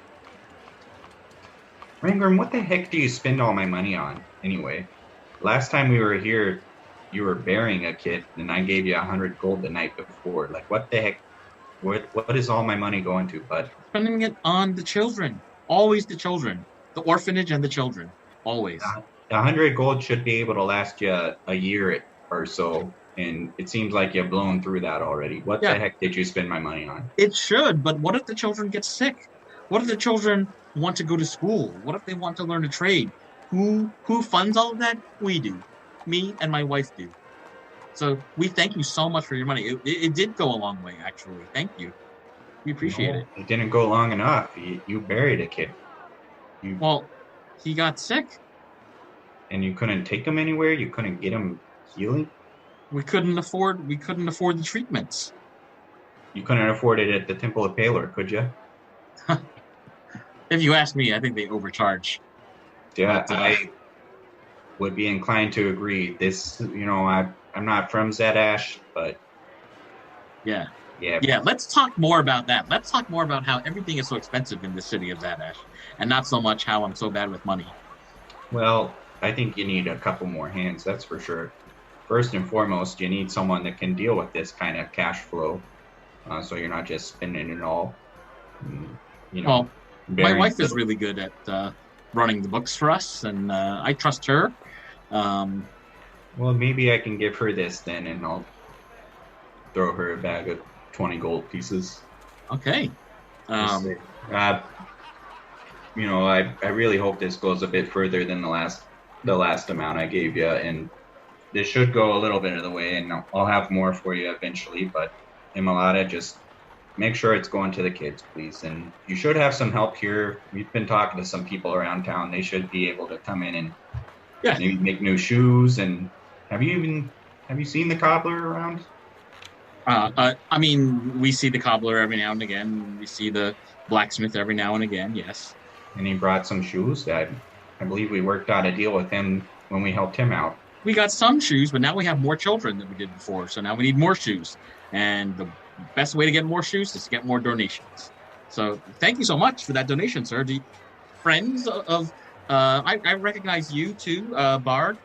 Rangram, what the heck do you spend all my money on anyway? Last time we were here, you were burying a kid, and I gave you 100 gold the night before. Like, what the heck? What is all my money going to, bud? Spending it on the children. Always the children. The orphanage and the children. Always. 100 gold should be able to last you a year or so, and it seems like you've blown through that already. What the heck did you spend my money on? It should, but what if the children get sick? What if the children want to go to school? What if they want to learn a trade? Who funds all of that? We do. Me and my wife do. So we thank you so much for your money. It did go a long way, actually. Thank you. We appreciate it. It didn't go long enough. You buried a kid. Well, he got sick. And you couldn't take him anywhere? You couldn't get him healing? We couldn't afford the treatments. You couldn't afford it at the Temple of Paylor, could you? If you ask me, I think they overcharge. Yeah, I would be inclined to agree. This, I'm not from Zadaxi, but yeah. Let's talk more about that. Let's talk more about how everything is so expensive in the city of Zadaxi, and not so much how I'm so bad with money. Well, I think you need a couple more hands. That's for sure. first and foremost, you need someone that can deal with this kind of cash flow, so you're not just spending it all. You know, Well, my very wife is little. really good at running the books for us, and I trust her. Um, Well, maybe I can give her this then, and I'll throw her a bag of 20 gold pieces. okay. Just say, uh, I really hope this goes a bit further than the last amount I gave you, and this should go a little bit of the way, and I'll have more for you eventually. But Imalata, just make sure it's going to the kids, please. And you should have some help here. We've been talking to some people around town. They should be able to come in and Yeah. maybe make new shoes. And have you seen the cobbler around? I mean, we see the cobbler every now and again. We see the blacksmith every now and again. Yes. And he brought some shoes. I believe we worked out a deal with him when we helped him out. We got some shoes, but now we have more children than we did before. So now we need more shoes. And the best way to get more shoes is to get more donations. So thank you so much for that donation, sir. Friends of, I recognize you too, Bard,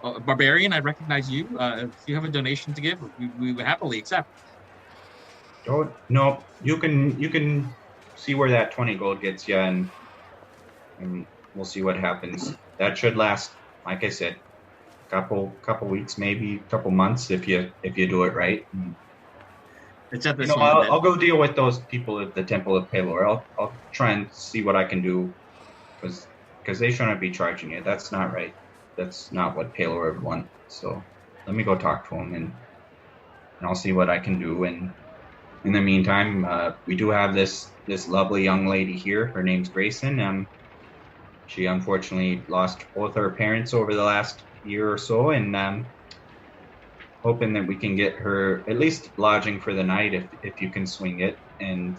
Barbarian. I recognize you. If you have a donation to give, we would happily accept. Oh no, you can see where that 20 gold gets you, and we'll see what happens. That should last, like I said, couple weeks, maybe a couple months if you do it right. It's at this I'll go deal with those people at the Temple of Pelor. I'll try and see what I can do, because they shouldn't be charging you. That's not right. That's not what Pelor would want. So let me go talk to him, and I'll see what I can do. And in the meantime, we do have this lovely young lady here. Her name's Grayson. She unfortunately lost both her parents over the last year or so, and hoping that we can get her at least lodging for the night if you can swing it, and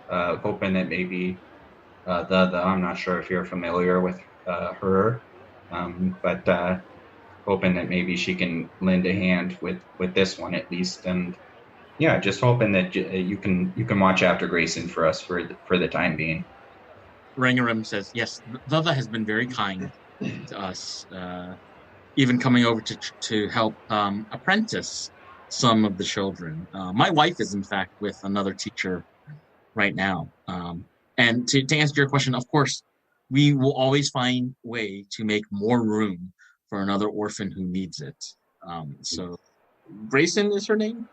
hoping that maybe I'm not sure if you're familiar with her, but hoping that maybe she can lend a hand with this one at least. And yeah, just hoping that you can watch after Grayson for us for the time being. Rangarim says, yes, Vava has been very kind to us, even coming over to help apprentice some of the children. My wife is, in fact, with another teacher right now. And to answer your question, of course, we will always find a way to make more room for another orphan who needs it. So Grayson is her name?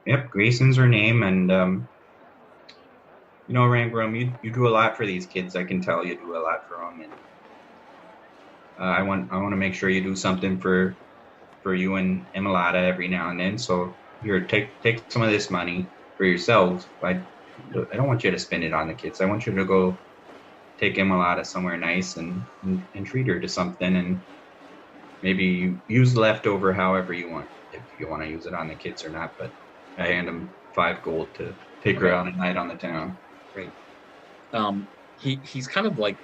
Yep, Grayson's her name, and Rangram, you do a lot for these kids. I can tell you do a lot for them, and I want to make sure you do something for you and Imalata every now and then. So here, take some of this money for yourselves. I don't want you to spend it on the kids. I want you to go take Imalata somewhere nice and treat her to something, and maybe you use the leftover however you want, if you want to use it on the kids or not. But I hand him 5 gold to take her out at night on the town. Great. He's kind of like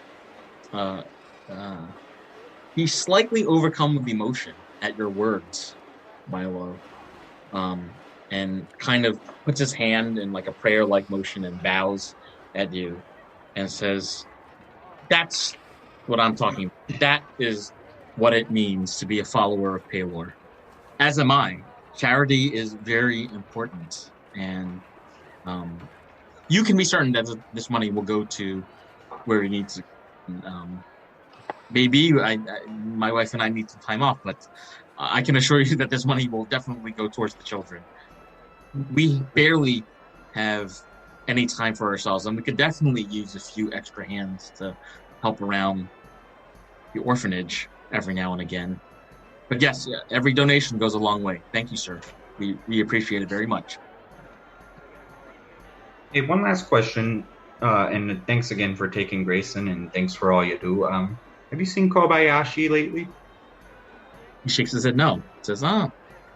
he's slightly overcome with emotion at your words, Milo, and kind of puts his hand in like a prayer-like motion and bows at you and says, "That's what I'm talking about. That is what it means to be a follower of Pelor. As am I. Charity is very important, and you can be certain that this money will go to where it needs to. Maybe my wife and I need some time off, but I can assure you that this money will definitely go towards the children. We barely have any time for ourselves, and we could definitely use a few extra hands to help around the orphanage every now and again. But yes, every donation goes a long way. Thank you, sir. We appreciate it very much." Hey, one last question, and thanks again for taking Grayson, and thanks for all you do. Have you seen Kobayashi lately? He shakes his head no. He says, "Oh,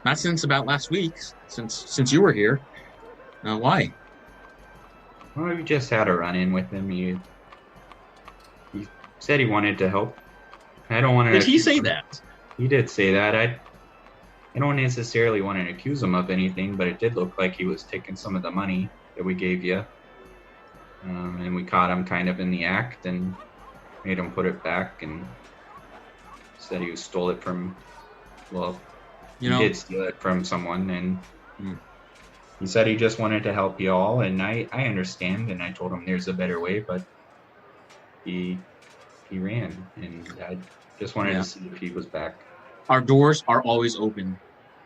not since about last week, since you were here. Why?" Well, you just had a run-in with him. He said he wanted to help. I don't want to... Did he say that? He did say that. I don't necessarily want to accuse him of anything, but it did look like he was taking some of the money that we gave you. And we caught him kind of in the act and made him put it back, and said he stole it from, well, You He know, did steal it from someone, and Hmm. he said he just wanted to help you all, and I understand, and I told him there's a better way, but he ran, and I just wanted yeah, to see if he was back. our doors are always open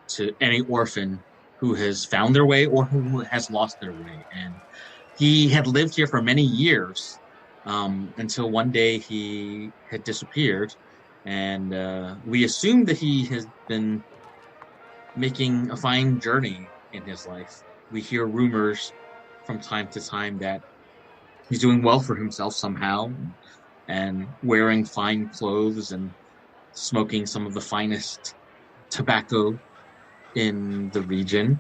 to any orphan who has found their way or who has lost their way. And he had lived here for many years until one day he had disappeared. And we assumed that he has been making a fine journey in his life. We hear rumors from time to time that he's doing well for himself somehow and wearing fine clothes and smoking some of the finest tobacco in the region.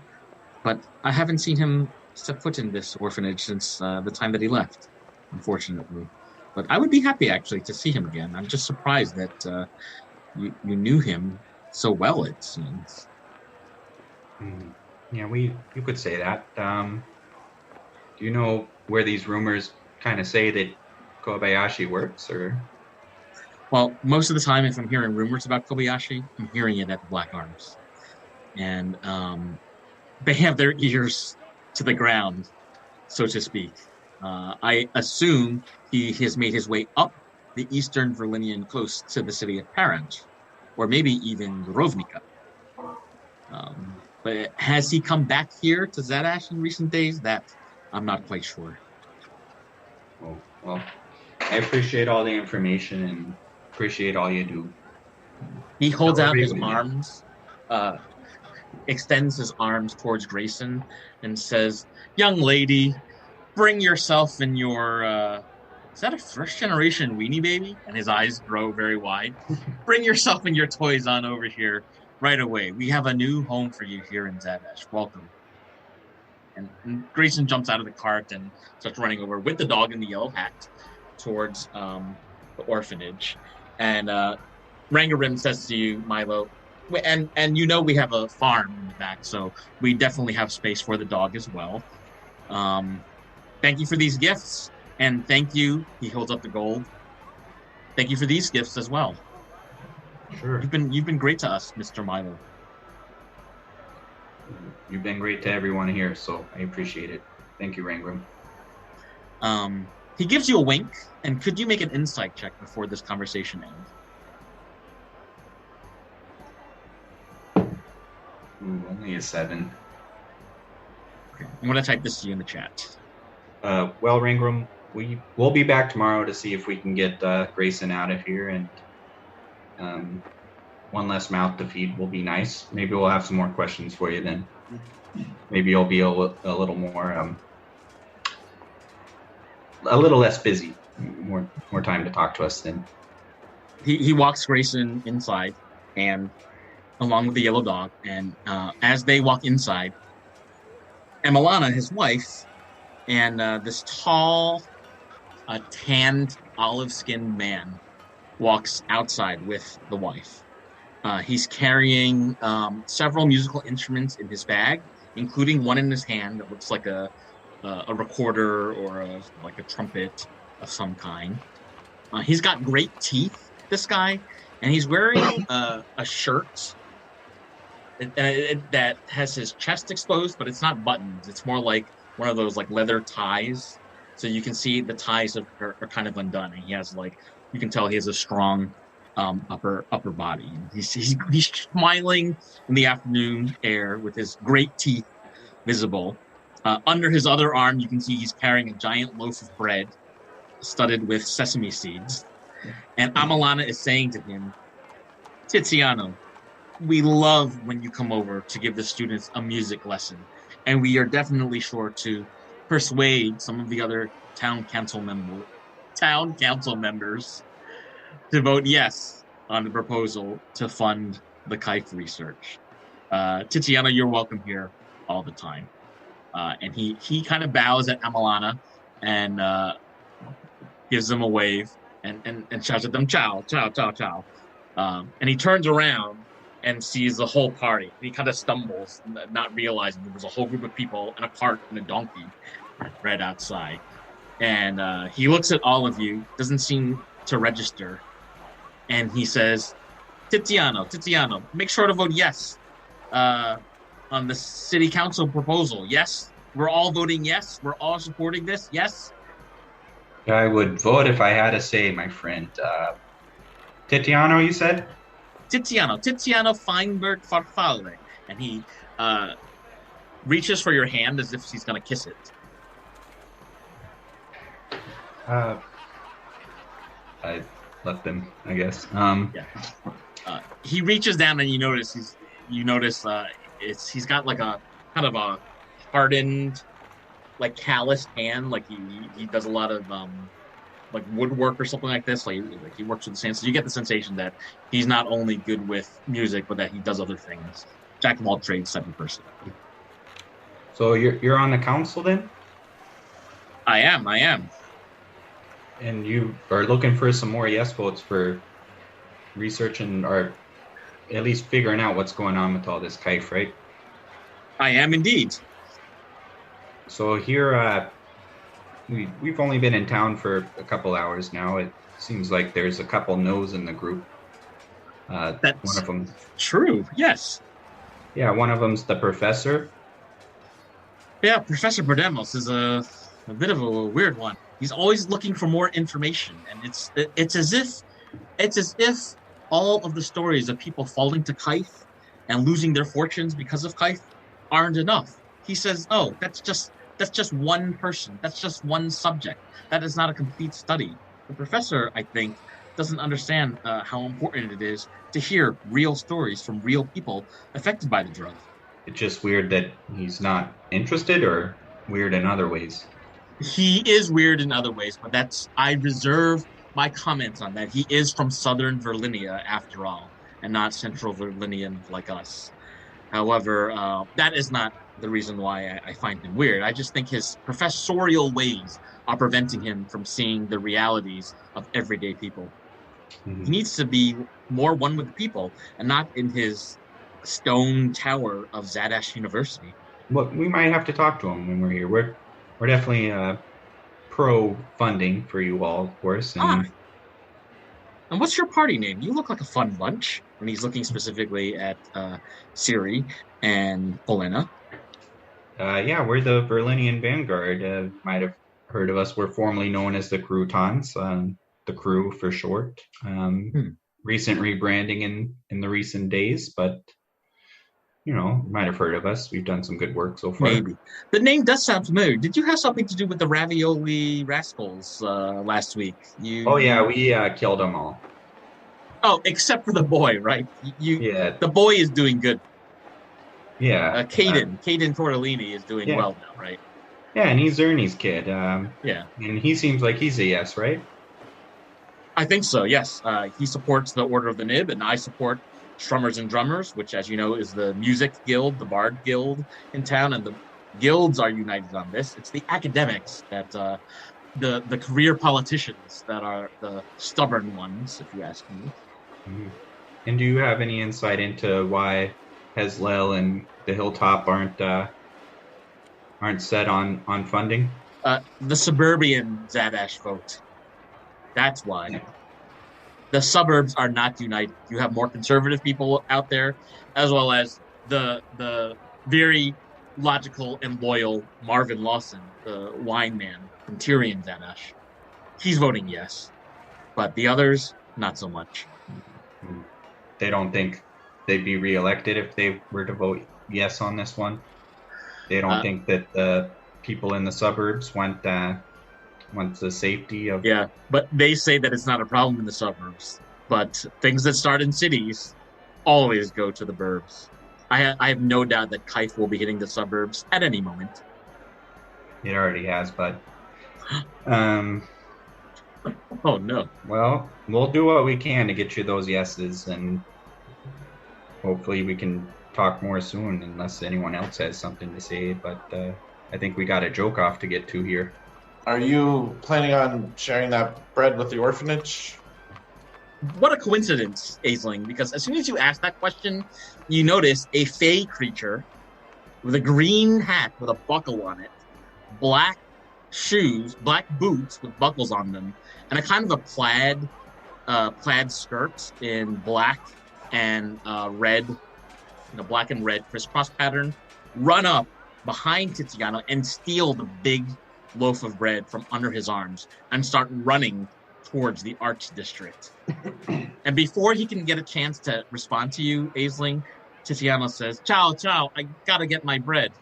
But I haven't seen him step foot in this orphanage since the time that he left, unfortunately. But I would be happy actually to see him again. I'm just surprised that you knew him so well. It seems. Yeah, you could say that. Do you know where these rumors kind of say that Kobayashi works, or? Well, most of the time, if I'm hearing rumors about Kobayashi, I'm hearing it at the Black Arms, and they have their ears to the ground, so to speak. I assume he has made his way up the eastern Virlinian coast to the city of Parent, or maybe even Rovnica. But has he come back here to Zadash in recent days? That I'm not quite sure. Oh, well, I appreciate all the information and appreciate all you do. He holds out his Virlinia. arms, uh, extends his arms towards Grayson, and says, "Young lady, bring yourself and your is that a first generation weenie baby?" And his eyes grow very wide. Bring yourself and your toys on over here right away. We have a new home for you here in Zadash. Welcome. And Grayson jumps out of the cart and starts running over with the dog in the yellow hat towards the orphanage. And Rangarim says to you, Milo, and you know we have a farm in the back, so we definitely have space for the dog as well. Thank you for these gifts, and thank you. He holds up the gold. Thank you for these gifts as well. Sure. You've been great to us, Mr. Milo. You've been great to everyone here, so I appreciate it. Thank you, Rangram. He gives you a wink, and could you make an insight check before this conversation ends? Ooh, only a 7. Okay. I'm going to type this to you in the chat. Well, Rangram, we'll be back tomorrow to see if we can get Grayson out of here, and one less mouth to feed will be nice. Maybe we'll have some more questions for you then. Maybe you'll be a little more, a little less busy, more time to talk to us then. He walks Grayson inside, and along with the yellow dog, and as they walk inside, Emelana, his wife, and this tall, tanned, olive-skinned man walks outside with the wife. He's carrying several musical instruments in his bag, including one in his hand that looks like a recorder or like a trumpet of some kind. He's got great teeth, this guy, and he's wearing a shirt that has his chest exposed, but it's not buttons. It's more like one of those like leather ties. So you can see the ties are kind of undone, and he has you can tell he has a strong upper body. He's smiling in the afternoon air with his great teeth visible. Under his other arm, you can see he's carrying a giant loaf of bread studded with sesame seeds. And Amalana is saying to him, Tiziano, we love when you come over to give the students a music lesson. And we are definitely sure to persuade some of the other town council members to vote yes on the proposal to fund the kife research. Tiziano, you're welcome here all the time. And he kind of bows at Amalana and gives them a wave and shouts at them, ciao, ciao, ciao, ciao. And he turns around and sees the whole party. He kind of stumbles, not realizing there was a whole group of people and a cart and a donkey right outside. And he looks at all of you, doesn't seem to register, and he says, Tiziano, make sure to vote yes on the city council proposal. Yes, we're all voting yes. We're all supporting this. Yes. I would vote if I had a say, my friend. Titiano, you said? Tiziano Feinberg Farfalle, and he uh, reaches for your hand as if he's gonna kiss it. I let them, I guess. Yeah. He reaches down, and you notice he's got like a kind of a hardened, like calloused hand. Like he does a lot of like woodwork or something like this. Like he works with the sand. So you get the sensation that he's not only good with music, but that he does other things. Jack of all trades type of person. So you're on the council then? I am. And you are looking for some more yes votes for researching or at least figuring out what's going on with all this kife, right? I am indeed. So here, we've only been in town for a couple hours now. It seems like there's a couple no's in the group. That's one of them. True. Yes. Yeah, one of them's the professor. Yeah, Professor Berdemos is a bit of a weird one. He's always looking for more information, and it's as if all of the stories of people falling to kife and losing their fortunes because of kife aren't enough. He says, "Oh, that's just one person. That's just one subject. That is not a complete study." The professor, I think, doesn't understand how important it is to hear real stories from real people affected by the drug. It's just weird that he's not interested, or weird in other ways. He is weird in other ways, but I reserve my comments on that. He is from southern Virlinia, after all, and not central Virlinian like us. However, that is not the reason why I find him weird. I just think his professorial ways are preventing him from seeing the realities of everyday people. Mm-hmm. He needs to be more one with the people and not in his stone tower of Zadaxi University. Well, we might have to talk to him when we're here. We're definitely pro funding for you all, of course. And what's your party name? You look like a fun bunch. And he's looking specifically at Siri and Polena. Yeah, we're the Virlinian Vanguard. Might have heard of us. We're formerly known as the Croutons, the Crew for short. Recent rebranding in the recent days, but you might have heard of us. We've done some good work so far. Maybe. The name does sound familiar. Did you have something to do with the Ravioli Rascals last week? Oh, yeah, we killed them all. Oh, except for the boy, right? Yeah. The boy is doing good. Yeah. Caden Tortellini is doing well now, right? Yeah, and he's Ernie's kid. Yeah. And he seems like he's a yes, right? I think so, yes. He supports the Order of the Nib, and I support Strummers and Drummers, which, as you know, is the music guild, the bard guild in town, and the guilds are united on this. It's the academics that, the career politicians that are the stubborn ones, if you ask me. Mm-hmm. And do you have any insight into why Heslel and the Hilltop aren't set on funding? The suburban Zadash vote. That's why. Yeah. The suburbs are not united. You have more conservative people out there, as well as the very logical and loyal Marvin Lawson, the wine man from Tyrion Zadash. He's voting yes, but the others, not so much. They don't think they'd be reelected if they were to vote yes on this one? They don't think that the people in the suburbs want the safety of... Yeah, but they say that it's not a problem in the suburbs. But things that start in cities always go to the burbs. I have no doubt that kife will be hitting the suburbs at any moment. It already has, but... Oh, no. Well, we'll do what we can to get you those yeses, and hopefully we can talk more soon, unless anyone else has something to say. But I think we got a joke off to get to here. Are you planning on sharing that bread with the orphanage? What a coincidence, Aisling, because as soon as you ask that question, you notice a fey creature with a green hat with a buckle on it, black shoes, black boots with buckles on them, and a kind of a plaid skirt in black and red in a black and red crisscross pattern, run up behind Tiziano and steal the big loaf of bread from under his arms and start running towards the Arts District. And before he can get a chance to respond to you, Aisling, Tiziano says, "Ciao, ciao, I gotta get my bread.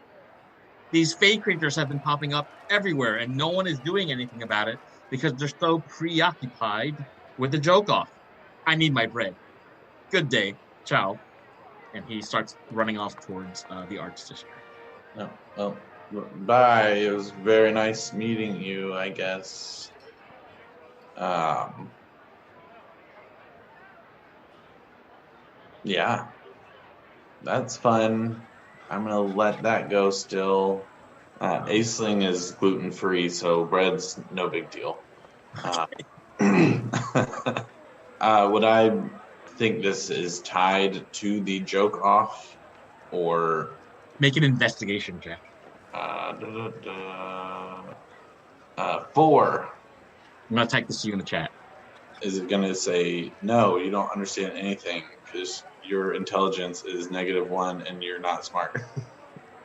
These fey creatures have been popping up everywhere, and no one is doing anything about it because they're so preoccupied with the joke off. I need my bread. Good day. Ciao." And he starts running off towards the Arts District. No. Well, bye. It was very nice meeting you, I guess. Yeah. That's fun. I'm gonna let that go still. Aisling is gluten-free, so bread's no big deal. Would I think this is tied to the joke off, or Make an investigation check. 4? I'm gonna type this to you in the chat. Is it gonna say no? You don't understand anything because your intelligence is -1 and you're not smart.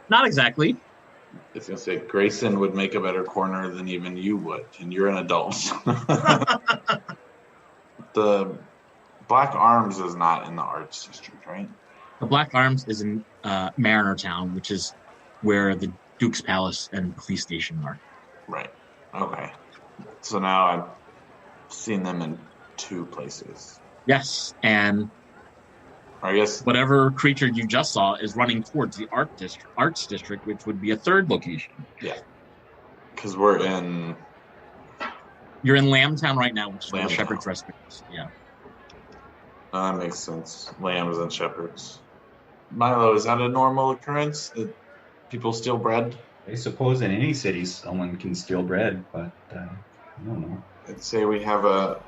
Not exactly. It's gonna say Grayson would make a better corner than even you would, and you're an adult. The Black Arms is not in the Arts District, right? The Black Arms is in Mariner Town, which is where the Duke's Palace and police station are. Right. Okay. So now I've seen them in 2 places. Yes, and I guess whatever creature you just saw is running towards the Arts District, which would be a 3rd location. Yeah. Because we're in. You're in Lambtown right now, which is where the Lambtown. Shepherd's Rest is. Yeah. That makes sense. Lambs and shepherds. Milo, is that a normal occurrence that people steal bread? I suppose in any city someone can steal bread, but I don't know. I'd say we have a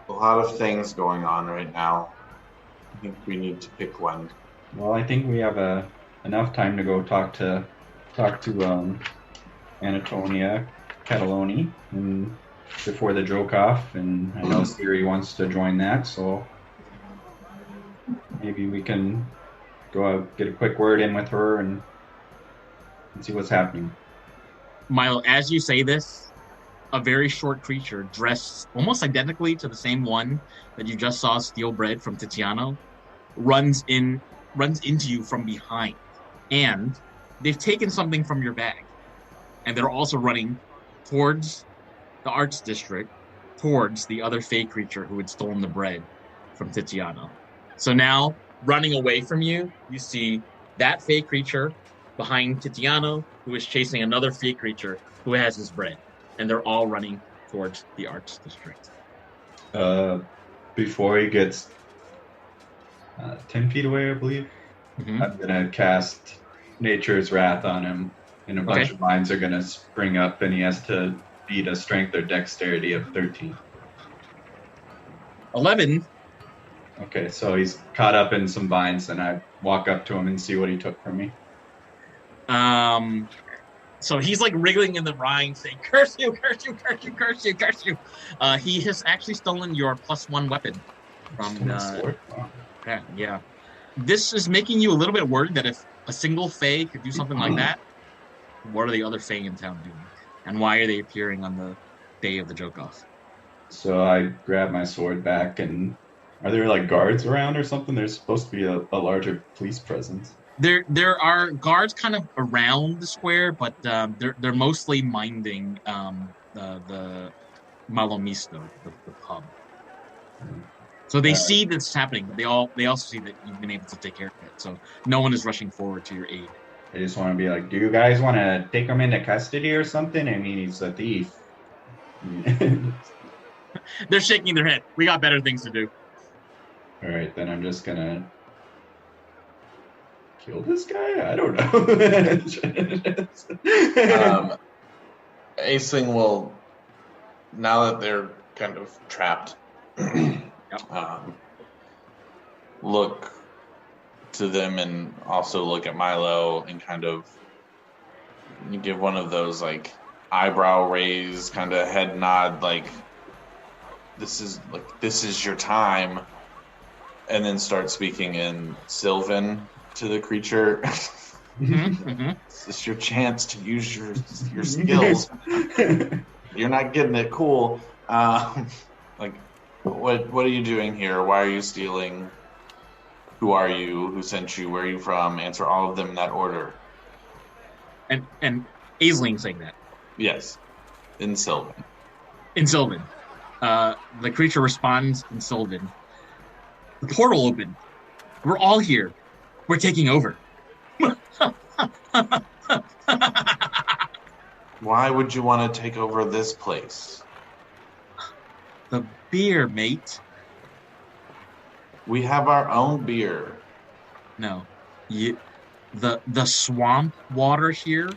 lot of things going on right now. I think we need to pick one. Well, I think we have enough time to go talk to Antonia Cataloni and before the joke off, and I know Siri wants to join that, so maybe we can go out, get a quick word in with her and see what's happening. Milo, as you say this, a very short creature dressed almost identically to the same one that you just saw steal bread from Tiziano runs into you from behind, and they've taken something from your bag, and they're also running towards the Arts District, towards the other fey creature who had stolen the bread from Tiziano. So now, running away from you, you see that fey creature behind Tiziano, who is chasing another fey creature who has his bread, and they're all running towards the Arts District. Before he gets 10 feet away, I believe, I'm gonna cast Nature's Wrath on him, and a bunch of mines are gonna spring up, and he has to beat a strength or dexterity of 13. 11. Okay, so he's caught up in some vines, and I walk up to him and see what he took from me. So he's like wriggling in the vine, saying, "Curse you, curse you, curse you, curse you, curse you." He has actually stolen your +1 weapon from Sword? Wow. yeah. This is making you a little bit worried that if a single Fae could do something like that, what are the other Fae in town doing? And why are they appearing on the day of the joke off? So I grab my sword back, and are there like guards around or something? There's supposed to be a larger police presence. There are guards kind of around the square, but they're mostly minding the Malomisto, the pub. So they see this happening, but they also see that you've been able to take care of it. So no one is rushing forward to your aid. I just want to be like, do you guys want to take him into custody or something? I mean, he's a thief. They're shaking their head. We got better things to do. All right, then I'm just gonna kill this guy? I don't know. Aisling will, now that they're kind of trapped, look to them and also look at Milo and kind of give one of those like eyebrow raise, kind of head nod, like this is your time, and then start speaking in Sylvan to the creature. This is your chance to use your skills. You're not getting it. Cool. Like, what are you doing here? Why are you stealing? Who are you? Who sent you? Where are you from? Answer all of them in that order. And Aisling saying that. Yes. In Sylvan. In Sylvan. The creature responds in Sylvan. The portal opened. We're all here. We're taking over. Why would you want to take over this place? The beer, mate. We have our own beer. No. The swamp water here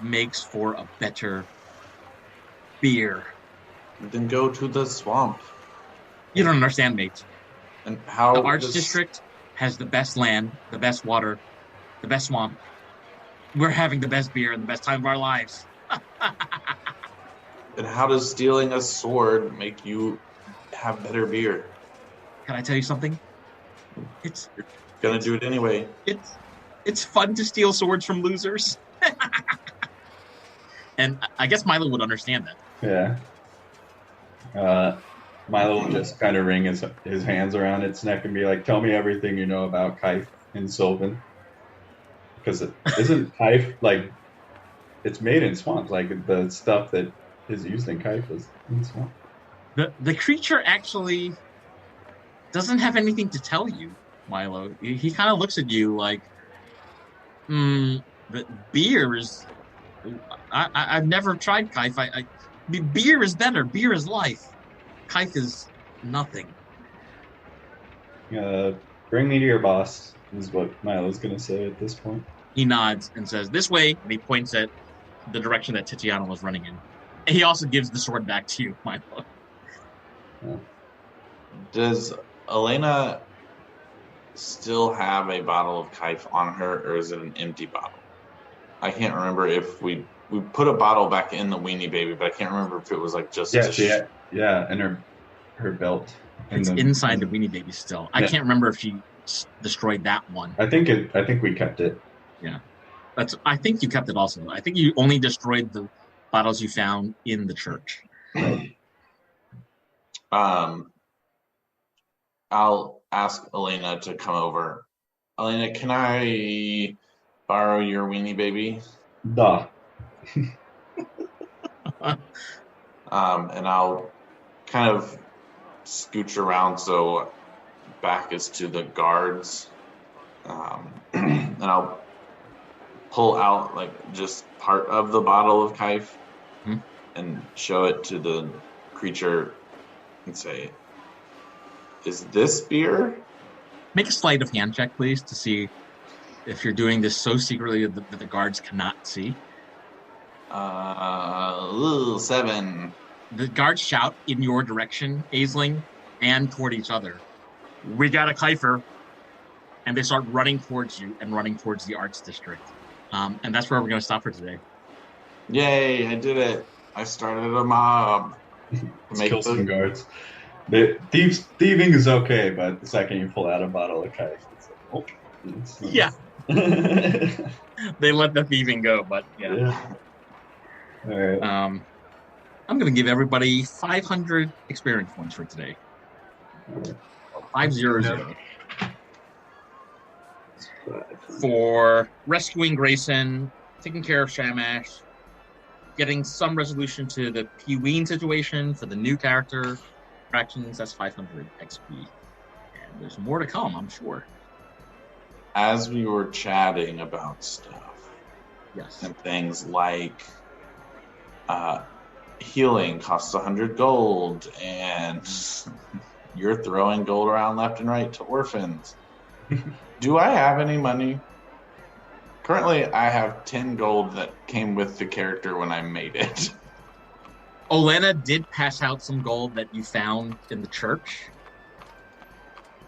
makes for a better beer. Then go to the swamp. You don't understand, mate. And how the Arts District has the best land, the best water, the best swamp. We're having the best beer and the best time of our lives. And how does stealing a sword make you have better beer? Can I tell you something? You're gonna do it anyway. It's fun to steal swords from losers. And I guess Milo would understand that. Yeah. Milo will just kind of wring his hands around its neck and be like, "Tell me everything you know about kife in Sylvan." Because isn't kife like it's made in swamps? Like the stuff that is used in kife is in swamp. The creature actually doesn't have anything to tell you, Milo. He kind of looks at you like, the beer is. I've never tried kife. Beer is better. Beer is life. Kife is nothing. Bring me to your boss, is what Milo's going to say at this point. He nods and says, "This way," and he points at the direction that Titiana was running in. And he also gives the sword back to you, Milo. Yeah. Does Elena still have a bottle of kife on her, or is it an empty bottle? I can't remember if we put a bottle back in the Weenie Baby, but I can't remember if it was like just and her belt. It's inside the Weenie Baby still. I can't remember if she destroyed that one. I think we kept it. Yeah, I think you kept it also. I think you only destroyed the bottles you found in the church. I'll ask Elena to come over. Elena, can I borrow your Weenie Baby? Duh. And I'll kind of scooch around so back is to the guards. And I'll pull out like just part of the bottle of kife and show it to the creature and say, "Is this beer?" Make a sleight of hand check, please, to see if you're doing this so secretly that the guards cannot see. 7. The guards shout in your direction, Aisling, and toward each other, "We got a kiefer!" And they start running towards you and running towards the Arts District. And that's where we're going to stop for today. Yay, I did it. I started a mob. Let's kill some guards. Thieving is okay, but the second you pull out a bottle of kife, it's like, yeah. They let the thieving go, but yeah. All right. I'm going to give everybody 500 experience points for today. 500. For rescuing Grayson, taking care of Shamash, getting some resolution to the Ween situation for the new character fractions, that's 500 XP. And there's more to come, I'm sure. As we were chatting about stuff, yes, and things like healing costs 100 gold, and you're throwing gold around left and right to orphans. Do I have any money? Currently, I have 10 gold that came with the character when I made it. Olena did pass out some gold that you found in the church.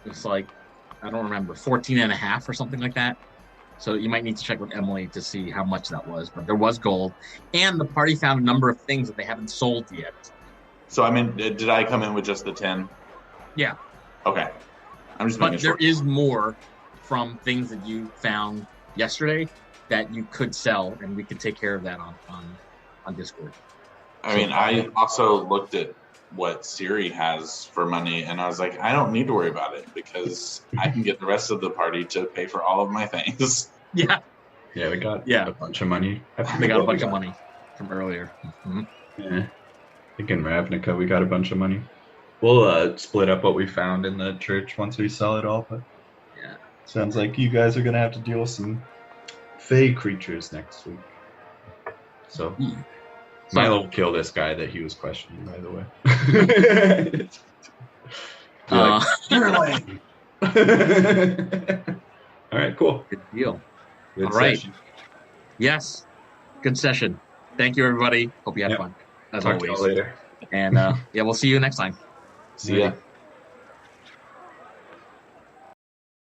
It's like, I don't remember, 14 and a half or something like that. So you might need to check with Emily to see how much that was. But there was gold. And the party found a number of things that they haven't sold yet. So, I mean, did I come in with just the 10? Yeah. Okay. I'm just But making sure. there is more from things that you found yesterday that you could sell, and we could take care of that on Discord. I mean, I also looked at what Siri has for money, and I was like, I don't need to worry about it because I can get the rest of the party to pay for all of my things. Yeah, Yeah, we got Yeah. a bunch of money. they got a bunch of money from earlier. Mhm. Yeah. I think in Ravnica we got a bunch of money. We'll split up what we found in the church once we sell it all, but Yeah. sounds like you guys are gonna have to deal with some fey creatures next week. So Milo will kill this guy that he was questioning, by the way. Be like, all right, cool. Good deal. Good All right. session. Yes, good session. Thank you, everybody. Hope you had Yep. fun as Talk to always. y'all later. And we'll see you next time. See ya.